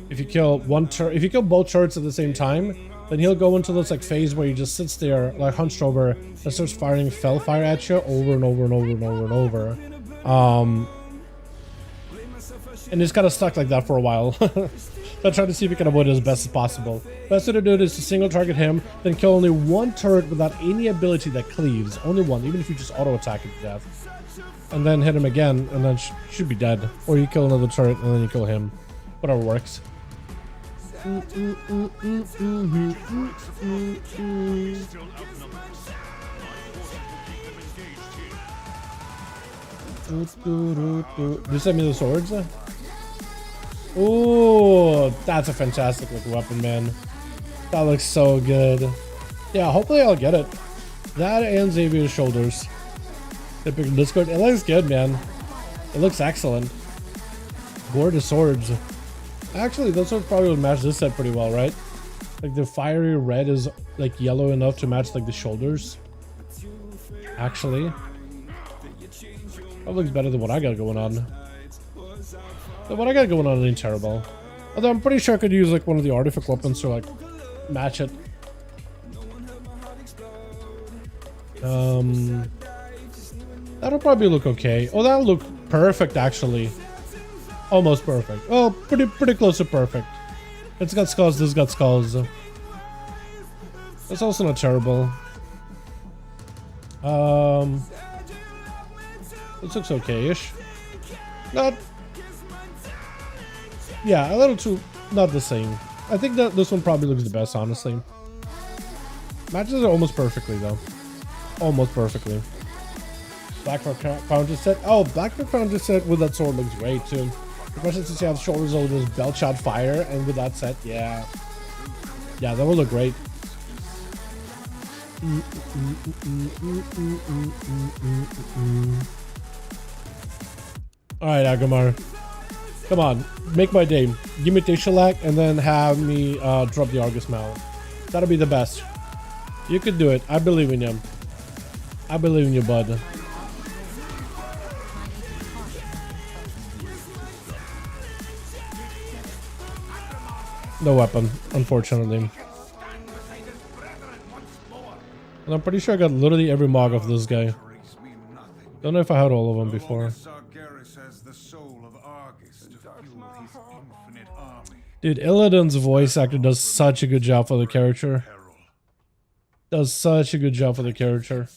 If you kill if you kill both turrets at the same time, then he'll go into this like phase where he just sits there like hunched over and starts firing fire at you over and over and over and over and over. And he's kind of stuck like that for a while. So I try to see if we can avoid it as best as possible. Best way to do it is to single target him, then kill only one turret without any ability that cleaves. Only one, even if you just auto attack it to death. And then hit him again, and then should be dead. Or you kill another turret, and then you kill him. Whatever works. Still outnumbered. My forces will keep them engaged here. Do you send me the swords? Ooh, that's a fantastic looking weapon, man. That looks so good. Yeah, hopefully I'll get it. That and Xavier's shoulders. Epic Discord. It looks good, man. It looks excellent. Gorgeous swords. Actually, those swords probably would match this set pretty well, right? Like the fiery red is like yellow enough to match like the shoulders. Actually, that looks better than what I got going on. What I got going on ain't terrible. Although I'm pretty sure I could use like one of the artifact weapons to like match it. That'll probably look okay. Oh, that'll look perfect actually. Almost perfect. Oh, pretty close to perfect. It's got skulls, this got skulls. That's also not terrible. This looks okay-ish. Not... Yeah, a little too... Not the same. I think that this one probably looks the best, honestly. Matches it almost perfectly, though. Almost perfectly. Blackrock Foundry set. Oh, Blackrock Foundry set with that sword looks great, too. Especially since you have shoulders over this belt shot fire, and with that set, yeah. Yeah, that would look great. Alright, Agamar. Come on, make my day. Give me Tishalak and then have me drop the Argus Mount. That'll be the best. You could do it. I believe in you. I believe in you, bud. No weapon, unfortunately. And I'm pretty sure I got literally every mog of this guy. Don't know if I had all of them before. Dude, Illidan's voice actor does such a good job for the character. Does such a good job for the character.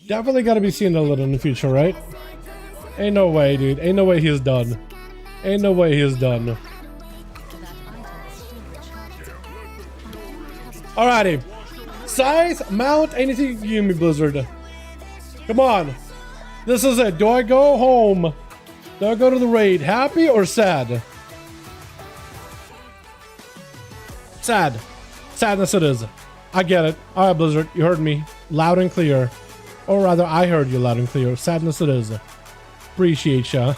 Definitely gotta be seeing Illidan in the future, right? Ain't no way, dude. Ain't no way he's done. Ain't no way he's done. Alrighty. Scythe, mount, anything you give me, Blizzard. Come on. This is it. Do I go home? Do I go to the raid? Happy or sad? Sad. Sadness it is. I get it. Alright, Blizzard. You heard me. Loud and clear. Or rather, I heard you loud and clear. Sadness it is. Appreciate ya.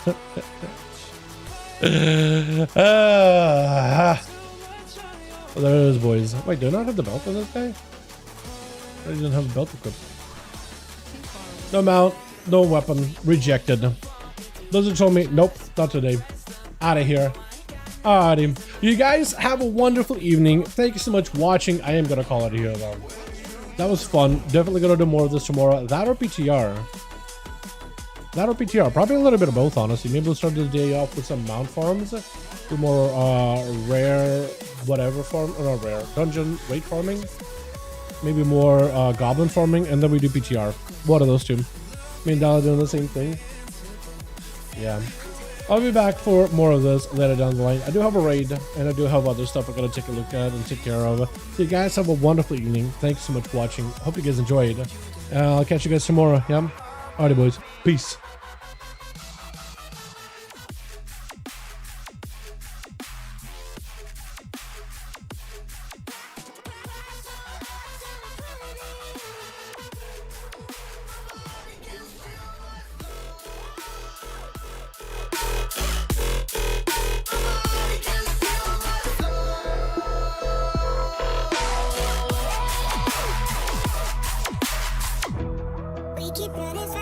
Well, there it is, boys. Wait, do I not have the belt on this guy? I didn't have the belt equipped. No mount, no weapon, rejected. Blizzard told me, nope, not today. Out of here. Alrighty. You guys have a wonderful evening. Thank you so much for watching. I am gonna call it here though. That was fun. Definitely gonna do more of this tomorrow. That or PTR. That or PTR. Probably a little bit of both, honestly. Maybe we'll start the day off with some mount farms. Do more rare whatever farm, or not rare, dungeon raid farming. Maybe more goblin farming, and then we do PTR. What are those two? Me and Dalaran doing the same thing. Yeah. I'll be back for more of this later down the line. I do have a raid, and I do have other stuff I gotta take a look at and take care of. So you guys have a wonderful evening. Thanks so much for watching. Hope you guys enjoyed. I'll catch you guys tomorrow. Yeah. Alrighty, boys. Peace.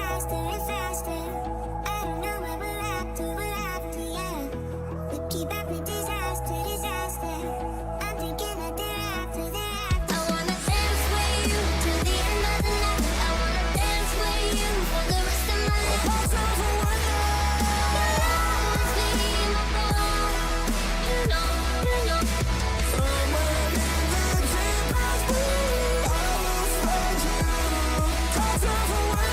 faster and faster. I don't know where we're after, yeah. We keep up with disaster, disaster. I'm thinking that they're after. I wanna dance with you till the end of the night. I wanna dance with you for the rest of my life. Pass over one night. You know. Somewhere in the deepest blue, I will find you. Pass over one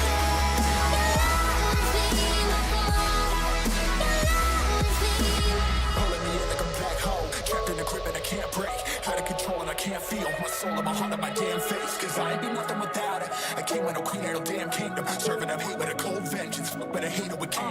Pulling me in like a black hole, trapped in a grip and I can't break. Out of control and I can't feel my soul and my heart and my damn face. Cause I ain't be nothing without her. I came with no queen and no damn kingdom, serving up hate with a cold vengeance, but a hater with cancer.